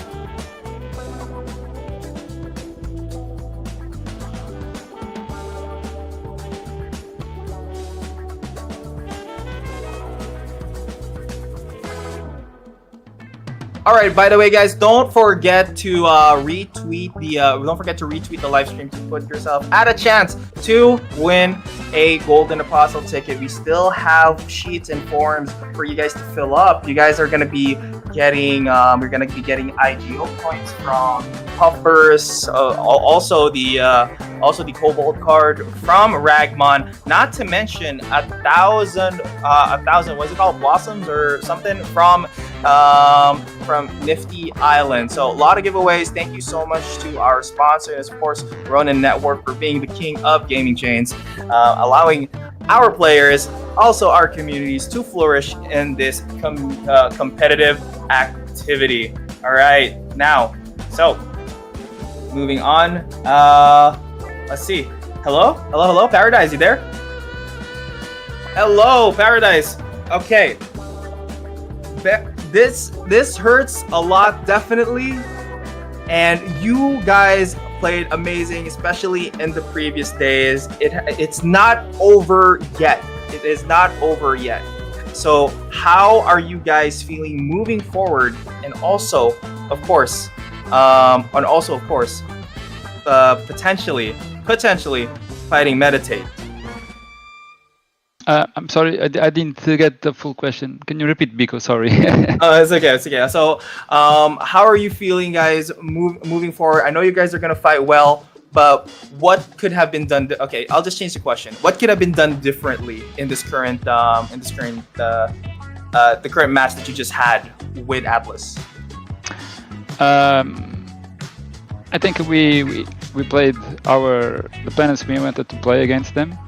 All right. By the way, guys, don't forget to retweet the live stream to put yourself at a chance to win a Golden Apostle ticket. We still have sheets and forms for you guys to fill up. You guys are gonna be getting IGO points from Puffers, also the Cobalt card from Ragmon. Not to mention 1,000 what's it called, blossoms or something from Nifty Island. So a lot of giveaways. Thank you so much to our sponsors, of course, Ronin Network, for being the king of gaming chains, allowing our players, also our communities, to flourish in this competitive activity. All right, now, so moving on. Let's see. Hello, Paradise, you there? Hello, Paradise. Okay. This hurts a lot, definitely, and you guys played amazing, especially in the previous days. It's not over yet. It is not over yet. So how are you guys feeling moving forward? And also, of course, potentially fighting Meditate. I'm sorry, I didn't get the full question. Can you repeat, Biko? Sorry. It's okay. So, how are you feeling, guys, moving forward? I know you guys are gonna fight well, but what could have been done? Okay, I'll just change the question. What could have been done differently in this current the current match that you just had with Atlas? I think we played the planets we wanted to play against them.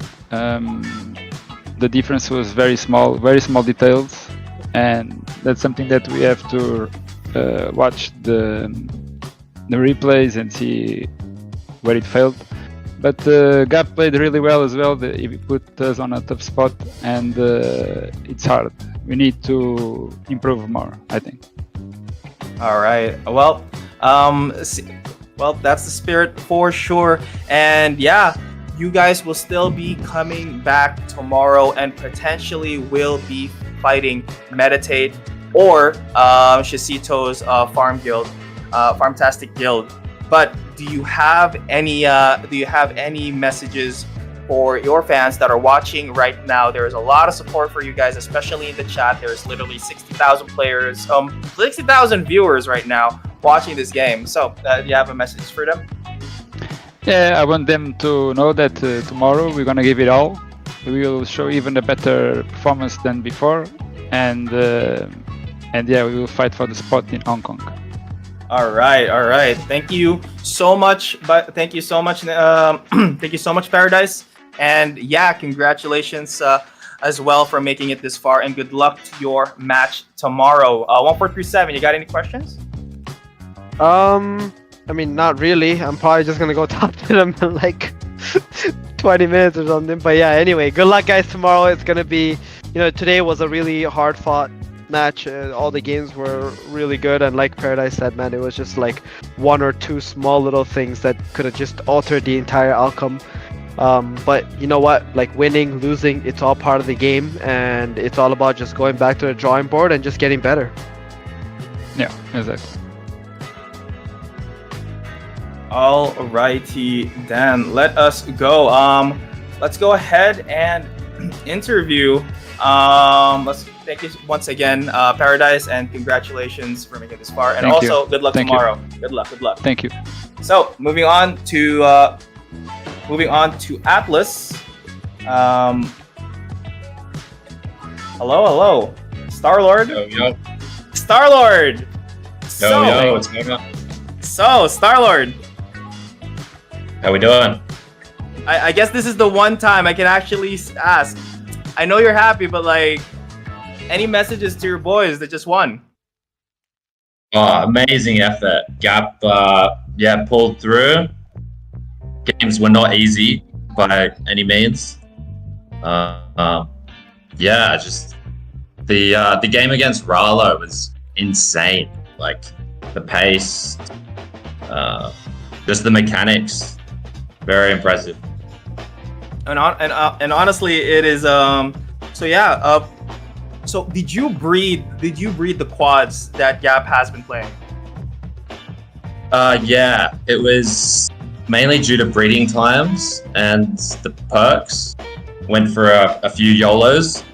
The difference was very small details, and that's something that we have to watch the replays and see where it failed. But Gap played really well as well. He put us on a tough spot, and it's hard. We need to improve more, I think. All right. Well, that's the spirit for sure. And yeah, you guys will still be coming back tomorrow and potentially will be fighting Meditate or Shecito's Farmstic Guild. But do you have any messages for your fans that are watching right now? There is a lot of support for you guys, especially in the chat. There's literally 60,000 players, 60,000 viewers right now watching this game. So do you have a message for them? Yeah, I want them to know that tomorrow we're gonna give it all. We will show even a better performance than before, and yeah, we will fight for the spot in Hong Kong. All right. Thank you so much. Thank you so much, Paradise. And yeah, congratulations as well for making it this far, and good luck to your match tomorrow. 1437, you got any questions? I mean, not really. I'm probably just gonna go talk to them in like 20 minutes or something. But yeah, anyway, good luck, guys, tomorrow. It's gonna be, today was a really hard fought match. All the games were really good, and like Paradise said, man, it was just like one or two small little things that could have just altered the entire outcome. But you know what? Like, winning, losing, it's all part of the game, and it's all about just going back to the drawing board and just getting better. Yeah, exactly. Alrighty then, let us go. Let's go ahead and interview. Let's thank you once again, Paradise, and congratulations for making it this far. And Thank also, you. good luck Thank tomorrow. you. Good luck. Thank you. So, moving on to Atlas. Hello. Star-Lord. Yo. Star-Lord. Yo, what's going on? So, Star-Lord. How we doing? I guess this is the one time I can actually ask. I know you're happy, but like, any messages to your boys that just won? Oh, amazing effort. Gap, pulled through. Games were not easy by any means. Just the game against Ralo was insane. Like the pace, just the mechanics, very impressive. And honestly, it is. So did you breed the quads that Gap has been playing? Yeah, it was mainly due to breeding times and the perks. Went for a few YOLOs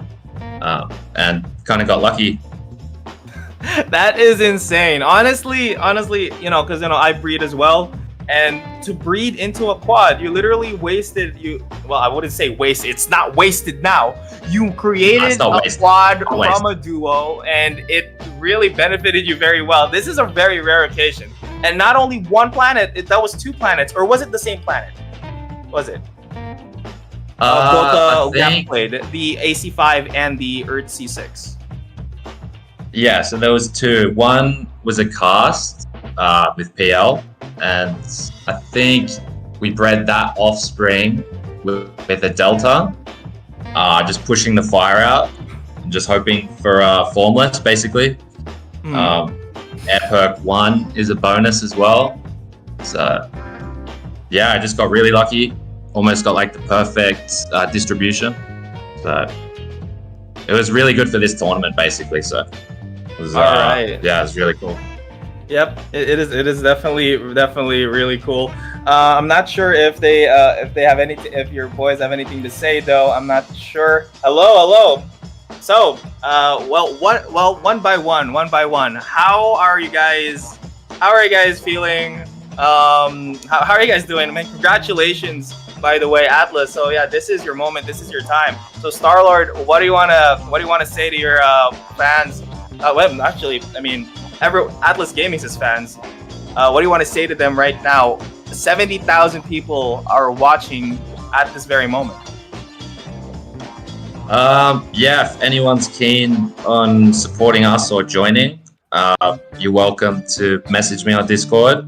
and kind of got lucky. That is insane. Honestly, because I breed as well, and to breed into a quad, you literally wasted I wouldn't say waste. It's not wasted now. You created a quad from a duo, and it really benefited you very well. This is a very rare occasion, and not only one planet. That was 2 planets, or was it the same planet? Was it? Both Gap played the AC5 and the Earth C6. Yeah, so there was 2. One was a cast with PL, and I think we bred that offspring with a Delta, just pushing the fire out, and just hoping for formless, basically. Air perk 1 is a bonus as well. So, yeah, I just got really lucky. Almost got like the perfect distribution. So, it was really good for this tournament, basically. So, it was, Alright. Yeah, it was really cool. Yep, it is definitely really cool. I'm not sure if if your boys have anything to say though. I'm not sure. Hello. So, one by one. How are you guys feeling? How are you guys doing? I mean, congratulations, by the way, Atlas. So yeah, this is your moment. This is your time. So Star-Lord, what do you wanna say to your fans? Well, actually, I mean, Atlas Gaming's his fans. What do you want to say to them right now? 70,000 people are watching at this very moment. If anyone's keen on supporting us or joining, you're welcome to message me on Discord.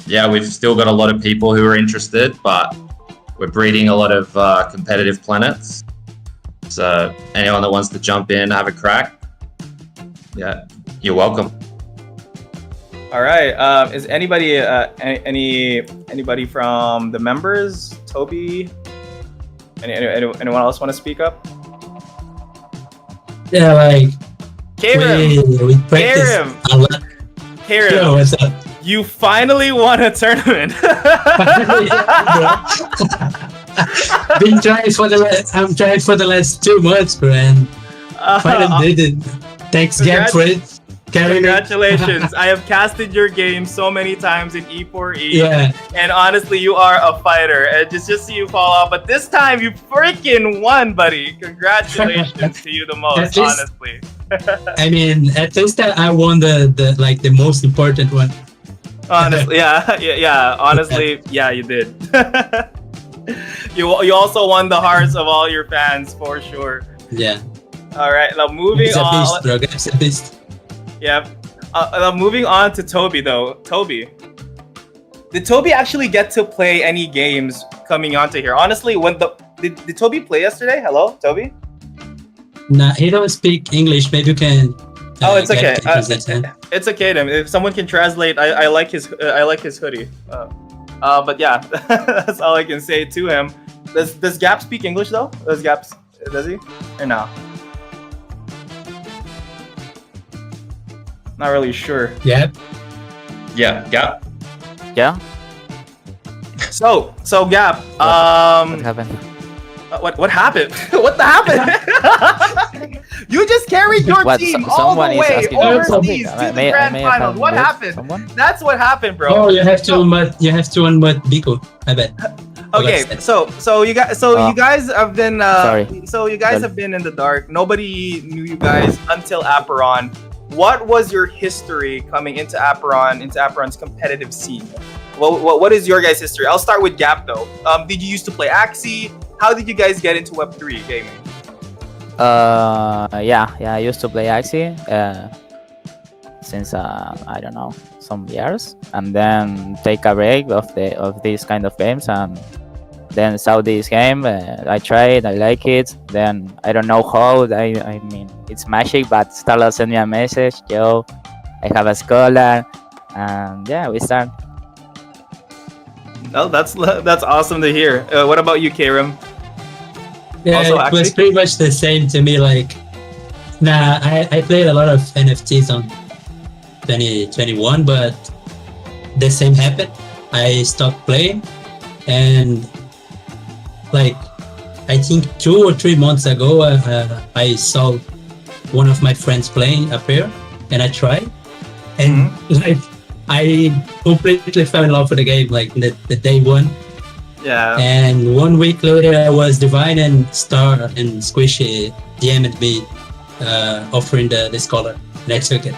We've still got a lot of people who are interested, but we're breeding a lot of competitive planets. So anyone that wants to jump in, have a crack, you're welcome. All right. Is anybody anybody from the members? Toby? Anyone else want to speak up? Yeah, like we practice a lot. Karim, Yo, what's up? You finally won a tournament. I'm trying for the last 2 months, bro, and finally did it. Thanks, Gap, for it. Congratulations. I have casted your game so many times in E4E. Yeah. And honestly, you are a fighter. And just see you fall off. But this time, you freaking won, buddy. Congratulations to you the most, honestly. I mean, at least I won the most important one. Honestly, yeah. Honestly, yeah, you did. You also won the hearts of all your fans, for sure. Yeah. All right, now moving on. It's a beast. Yep. Moving on to Toby, though. Toby, did Toby actually get to play any games coming onto here? Honestly, did Toby play yesterday? Hello, Toby? Nah, he don't speak English. Maybe you can. It's okay. It's okay, then. If someone can translate, I like his hoodie. But yeah, that's all I can say to him. Does Gap speak English though? Does he? Or no? Not really sure. Yeah. Yeah, Gap. Yeah. So Gap. What happened? What happened? What happened? You just carried your team all the way overseas to the grand finals. What happened? That's what happened, bro. Oh, you have to unmute Biko. I bet. Okay, so you guys have been sorry. so you guys have been in the dark. Nobody knew you guys until Apeiron. What was your history coming into Apeiron's competitive scene? What is your guys' history? I'll start with Gap though. Did you used to play Axie? How did you guys get into Web3 gaming? Yeah, I used to play Axie since I don't know, some years, and then take a break of these kind of games, and then saw this game. I tried, I like it. Then I don't know how. I mean, it's magic, but Starla sent me a message. Yo, I have a scholar, and yeah, we start. Oh, that's awesome to hear. What about you, Karim? Yeah, Also, it was pretty much the same to me. Like, I played a lot of NFTs on 2021, but the same happened. I stopped playing, and like, I think 2 or 3 months ago, I saw one of my friends playing Apeiron, and I tried, and like, I completely fell in love with the game, like the day one. Yeah. And 1 week later, I was Divine and Star and Squishy DM'd me, offering the scholar, and I took it.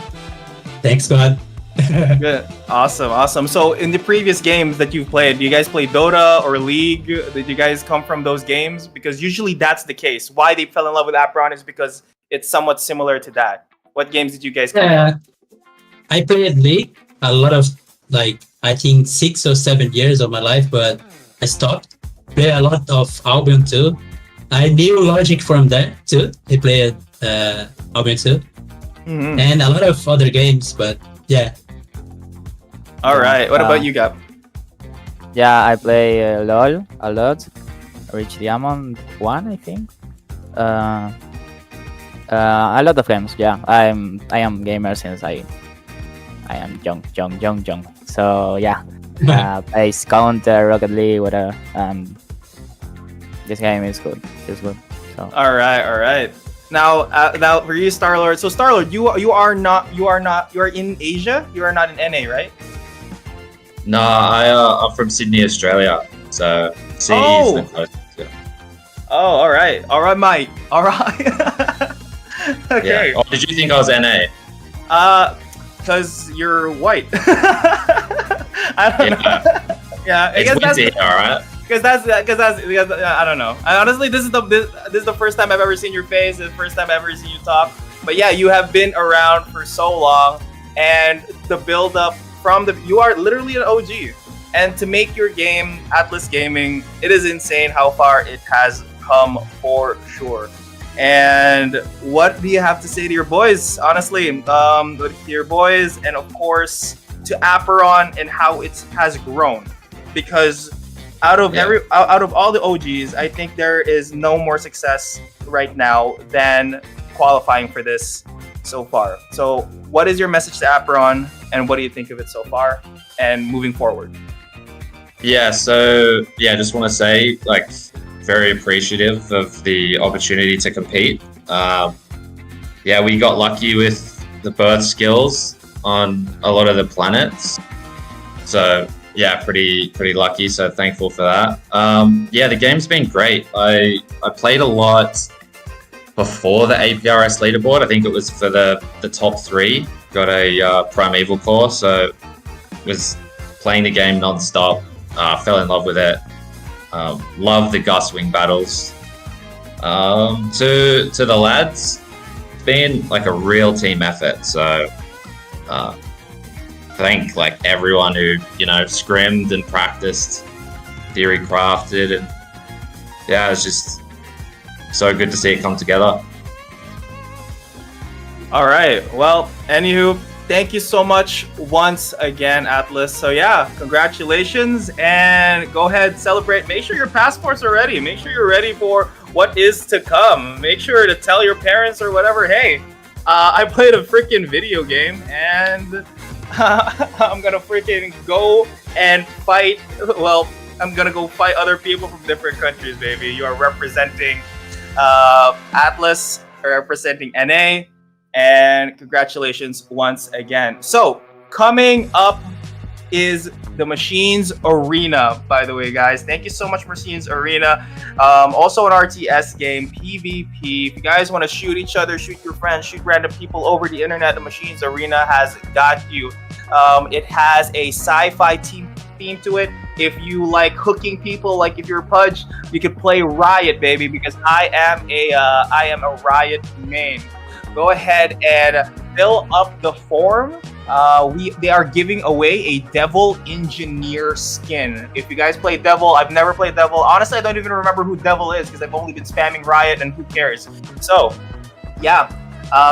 Thanks, God. Good. Awesome. So in the previous games that you've played, do you guys play Dota or League? Did you guys come from those games? Because usually that's the case. Why they fell in love with Apeiron is because it's somewhat similar to that. What games did you guys come from? I played League a lot of, like, I think 6 or 7 years of my life, but I stopped. Played a lot of Albion too. I knew Logic from there too. I played Albion too. And a lot of other games, but yeah. All right. What about you, Gab? Yeah, I play LOL a lot. Reach Diamond 1, I think. A lot of games. Yeah, I am gamer since I am young. So yeah, play Counter, Rocket League, whatever. This game is good. It's good. So. All right. Now for you, Starlord. So Starlord, you are in Asia. You are not in NA, right? No, I'm from Sydney, Australia. So CE is the closest. Yeah. Oh, all right, mate. All right. Okay. Yeah. Oh, did you think I was NA? Because you're white. I don't know. Yeah, I guess that's all right. Because I don't know. Honestly, this is the first time I've ever seen your face. It's the first time I've ever seen you talk. But yeah, you have been around for so long, and the build up you are literally an OG. And to make your game Atlas Gaming, it is insane how far it has come for sure. And what do you have to say to your boys? Honestly, to your boys, and of course to Apeiron and how it has grown, because out of all the OGs, I think there is no more success right now than qualifying for this so far. So what is your message to Apeiron, and what do you think of it so far and moving forward? Yeah, so just want to say, like, very appreciative of the opportunity to compete. We got lucky with the birth skills on a lot of the planets. So yeah, pretty lucky. So thankful for that. The game's been great. I played a lot before the APRS leaderboard. I think it was for the top 3. Got a Primeval core, so was playing the game non-stop. Fell in love with it. Love the Gust-Wing battles. To the lads, it's been like a real team effort. So thank like everyone who scrimmed and practiced, theory crafted, and yeah, it's just so good to see it come together. All right. Well, anywho, thank you so much once again, Atlas. So yeah, congratulations, and go ahead, celebrate. Make sure your passports are ready. Make sure you're ready for what is to come. Make sure to tell your parents or whatever, hey, I played a freaking video game, and I'm gonna freaking go and fight. Well, I'm gonna go fight other people from different countries, baby. You are representing Atlas, representing NA. And congratulations once again. So coming up is the Machines Arena, by the way, guys. Thank you so much, Machines Arena. Also an RTS game, PvP. If you guys want to shoot each other, shoot your friends, shoot random people over the internet, the Machines Arena has got you. It has a sci-fi theme to it. If you like hooking people, like if you're a Pudge, you could play Riot, baby, because I am a Riot main. Go ahead and fill up the form. They are giving away a Devil Engineer skin. If you guys play Devil, I've never played Devil. Honestly, I don't even remember who Devil is because I've only been spamming Riot and who cares. So, yeah.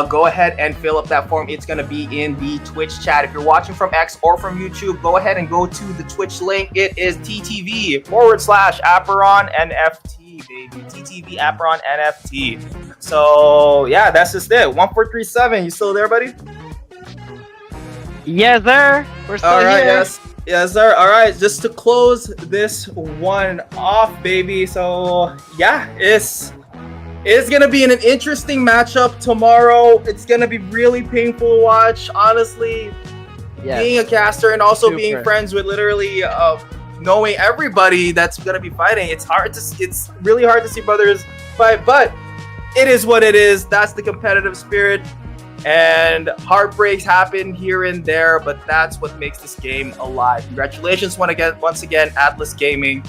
Go ahead and fill up that form. It's going to be in the Twitch chat. If you're watching from X or from YouTube, go ahead and go to the Twitch link. It is ttv/Apeiron NFT, baby. ttv Apeiron NFT. So, yeah, that's just it. 1437, you still there, buddy? Yes, sir. We're still All right, here. yes, sir. All right, just to close this one off, baby. So, yeah, it's gonna be an interesting matchup tomorrow. It's gonna be really painful to watch, honestly. Yes. Being a caster and also Super. being friends with literally knowing everybody that's gonna be fighting. It's really hard to see brothers fight, but it is what it is. That's the competitive spirit. And heartbreaks happen here and there, but that's what makes this game alive. Congratulations once again, Atlas Gaming.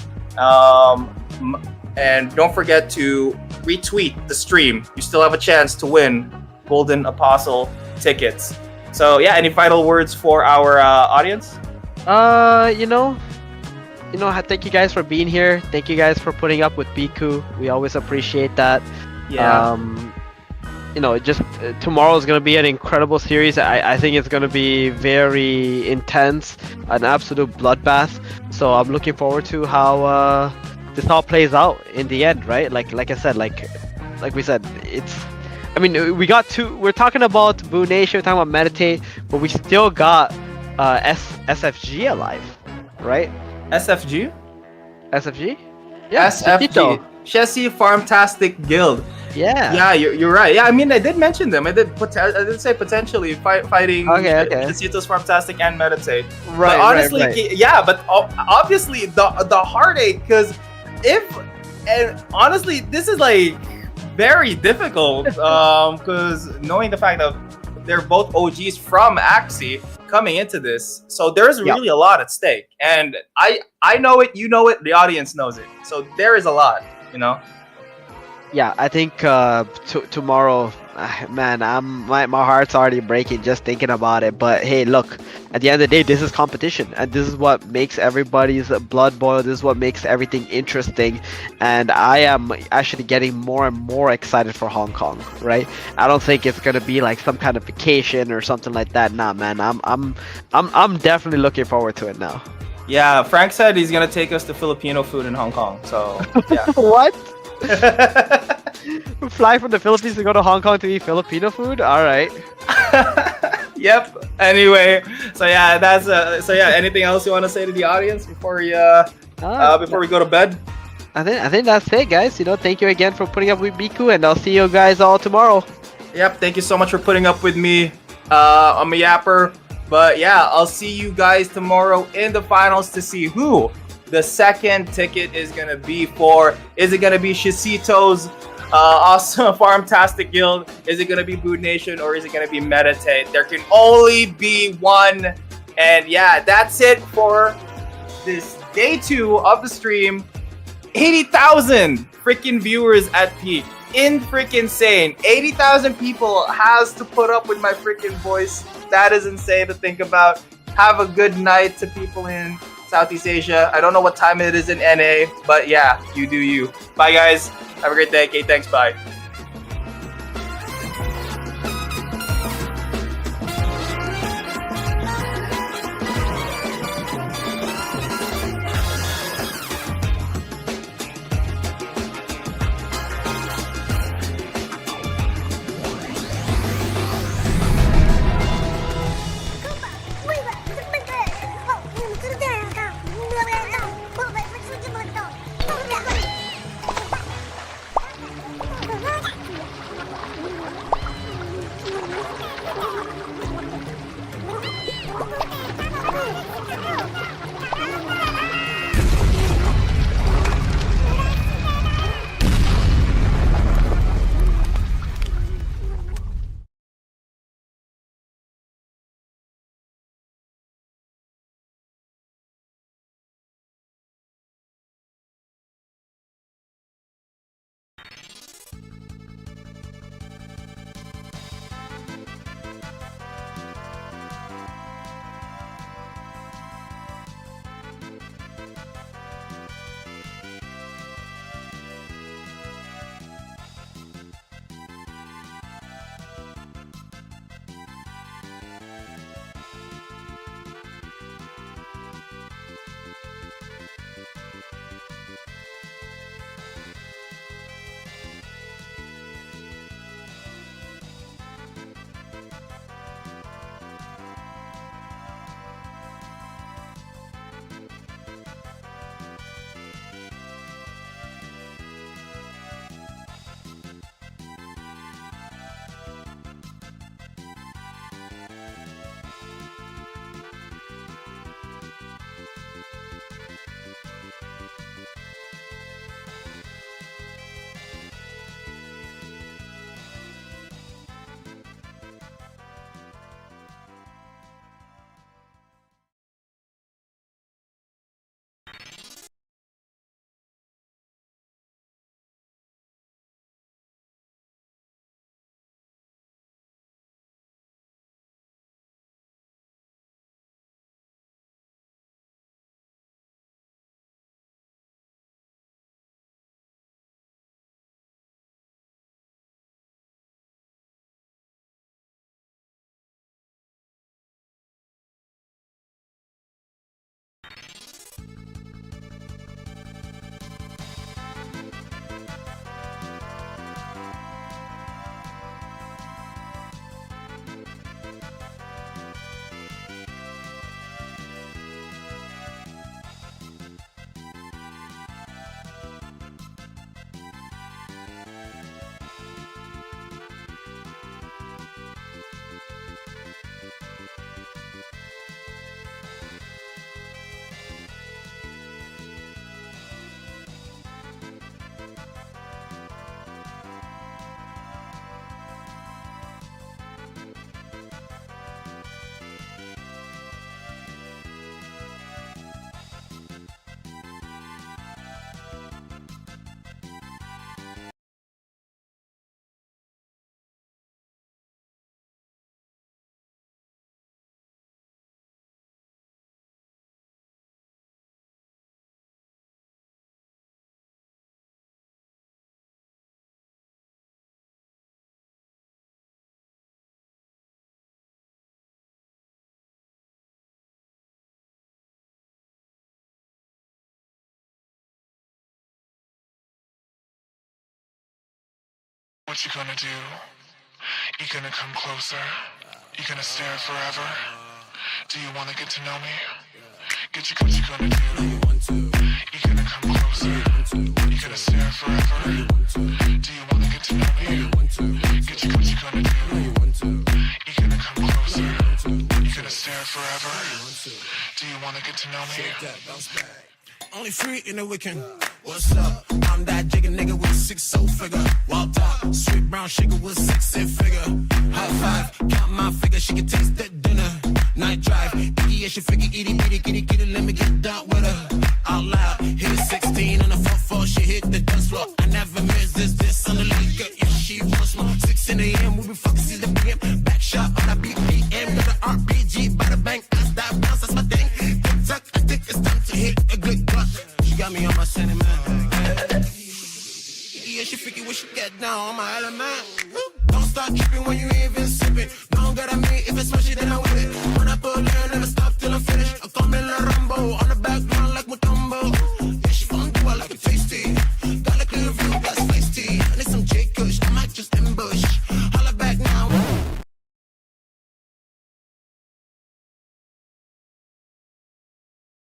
And don't forget to retweet the stream. You still have a chance to win Golden Apostle tickets. So yeah, any final words for our audience? Thank you guys for being here. Thank you guys for putting up with Biku. We always appreciate that. Yeah. Tomorrow is going to be an incredible series. I think it's going to be very intense, an absolute bloodbath. So I'm looking forward to how this all plays out in the end, right? Like I said, like we said, we got two. We're talking about BoodNation, we're talking about Meditate, but we still got SFG alive, right? SFG? SFG? Yeah, SFG. Sheci Farmstic Guild. Yeah. Yeah, you're right. Yeah, I mean, I did mention them. I did say potentially fighting Sheci's Farmstic and Meditate. Right. But honestly, right. yeah, but obviously the heartache, because honestly, this is like very difficult because knowing the fact that they're both OGs from Axie coming into this, so there's really a lot at stake, and I know it, you know it, the audience knows it, so there is a lot, Yeah, I think tomorrow, man, my heart's already breaking just thinking about it. But hey, look, at the end of the day, this is competition, and this is what makes everybody's blood boil. This is what makes everything interesting, and I am actually getting more and more excited for Hong Kong. Right? I don't think it's gonna be like some kind of vacation or something like that. Nah, man, I'm definitely looking forward to it now. Yeah, Frank said he's gonna take us to Filipino food in Hong Kong. So yeah. What? Fly from the Philippines to go to Hong Kong to eat Filipino food? All right. Yep. Anyway, so yeah, that's anything else you want to say to the audience before we go to bed? I think that's it, guys. Thank you again for putting up with Biku, and I'll see you guys all tomorrow. Yep. Thank you so much for putting up with me. I'm a yapper, but yeah, I'll see you guys tomorrow in the finals to see who the second ticket is gonna be for. Is it gonna be Shecito's awesome Farmtastic Guild? Is it gonna be BoodNation, or is it gonna be Meditate? There can only be one. And yeah, that's it for this day 2 of the stream. 80,000 freaking viewers at peak. Freaking insane. 80,000 people has to put up with my freaking voice. That is insane to think about. Have a good night to people in Southeast Asia. I don't know what time it is in NA, but yeah, you do you. Bye, guys. Have a great day. Okay, thanks. Bye. What you gonna do? You gonna come closer? You gonna stare forever? Do you wanna get to know me? What you gonna do? You gonna come closer? You gonna stare forever? Do you wanna get to know me? What you gonna do? You gonna come closer? You gonna stare forever? Do you wanna get to know me? Only free in the weekend. What's up? I'm that jigger nigga with a 6-0 figure. Walked up, sweet brown sugar with 6 figure. High five, count my figure, she can taste that dinner. Night drive, yeah, she figure itty bitty, kitty, let me get down with her. Out loud, hit a 16 on the 4-4, she hit the dance floor. I never miss this on the league, yeah, she wants more. 6 in the AM, we be fucking see the PM. Back shot on the BPM, got the RPG by the bank. That's that bounce, that's my thing. Tick tock, I think it's time to hit a good buck. She got me on my sentiment. Yeah, she freaky when she get down on my element. Don't start tripping when you even sipping. Don't get at me if it's smushy, then I with it. When I pull in, never stop till I'm finished. I come in like Rambo on the background like Mutombo. Yeah, she fun, do I like it tasty. Got a clear view, that's feisty. I need some J Kush, I might just ambush. Holla back now.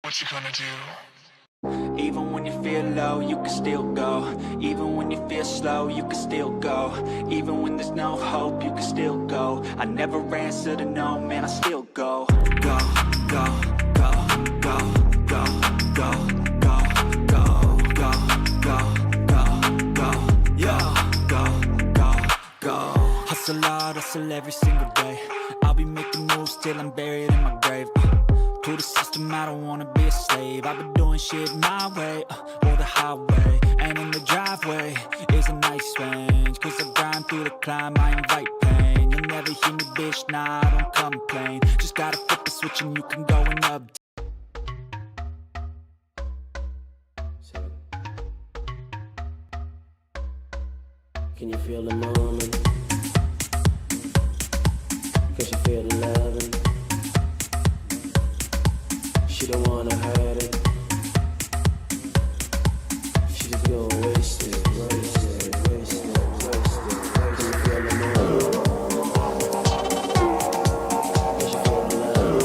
What you gonna do? Even when you feel low, you can still go. Even when you feel slow, you can still go. Even when there's no hope, you can still go. I never answer to no, man, I still go. Go, go, go, go, go, go, go, go, go, go, go, go, yeah, go, go, go. Hustle hard, hustle every single day. I'll be making moves till I'm buried in my grave. To the system, I don't wanna be a slave. I've been doing shit my way, or the highway. And in the driveway is a nice range. Cause I grind through the climb, I invite pain. You'll never hear me, bitch, nah, I don't complain. Just gotta flip the switch and you can go and up. Can you feel the moment? Can you feel the loving? She don't wanna hurt it. She just go waste it, waste it, waste it, waste it. Can you feel the moment? Can you feel the love?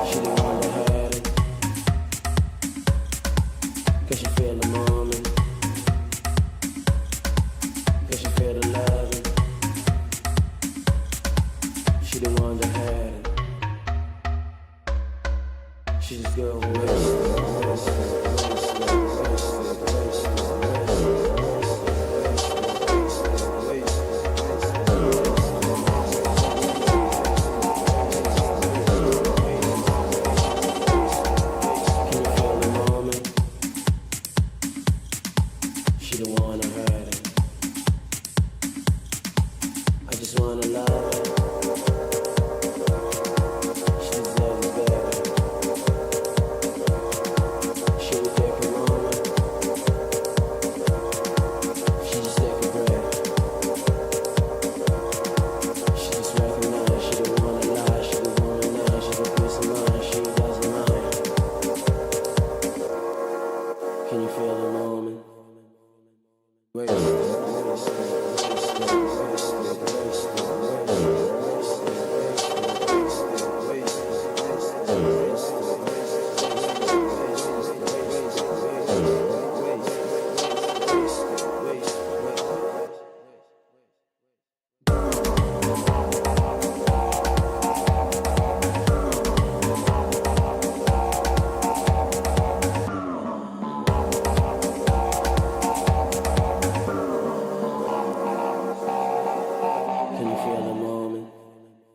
She don't wanna hurt it. Can you feel the moment? Can you feel the love? She don't wanna hurt it. She just go waste it, waste it.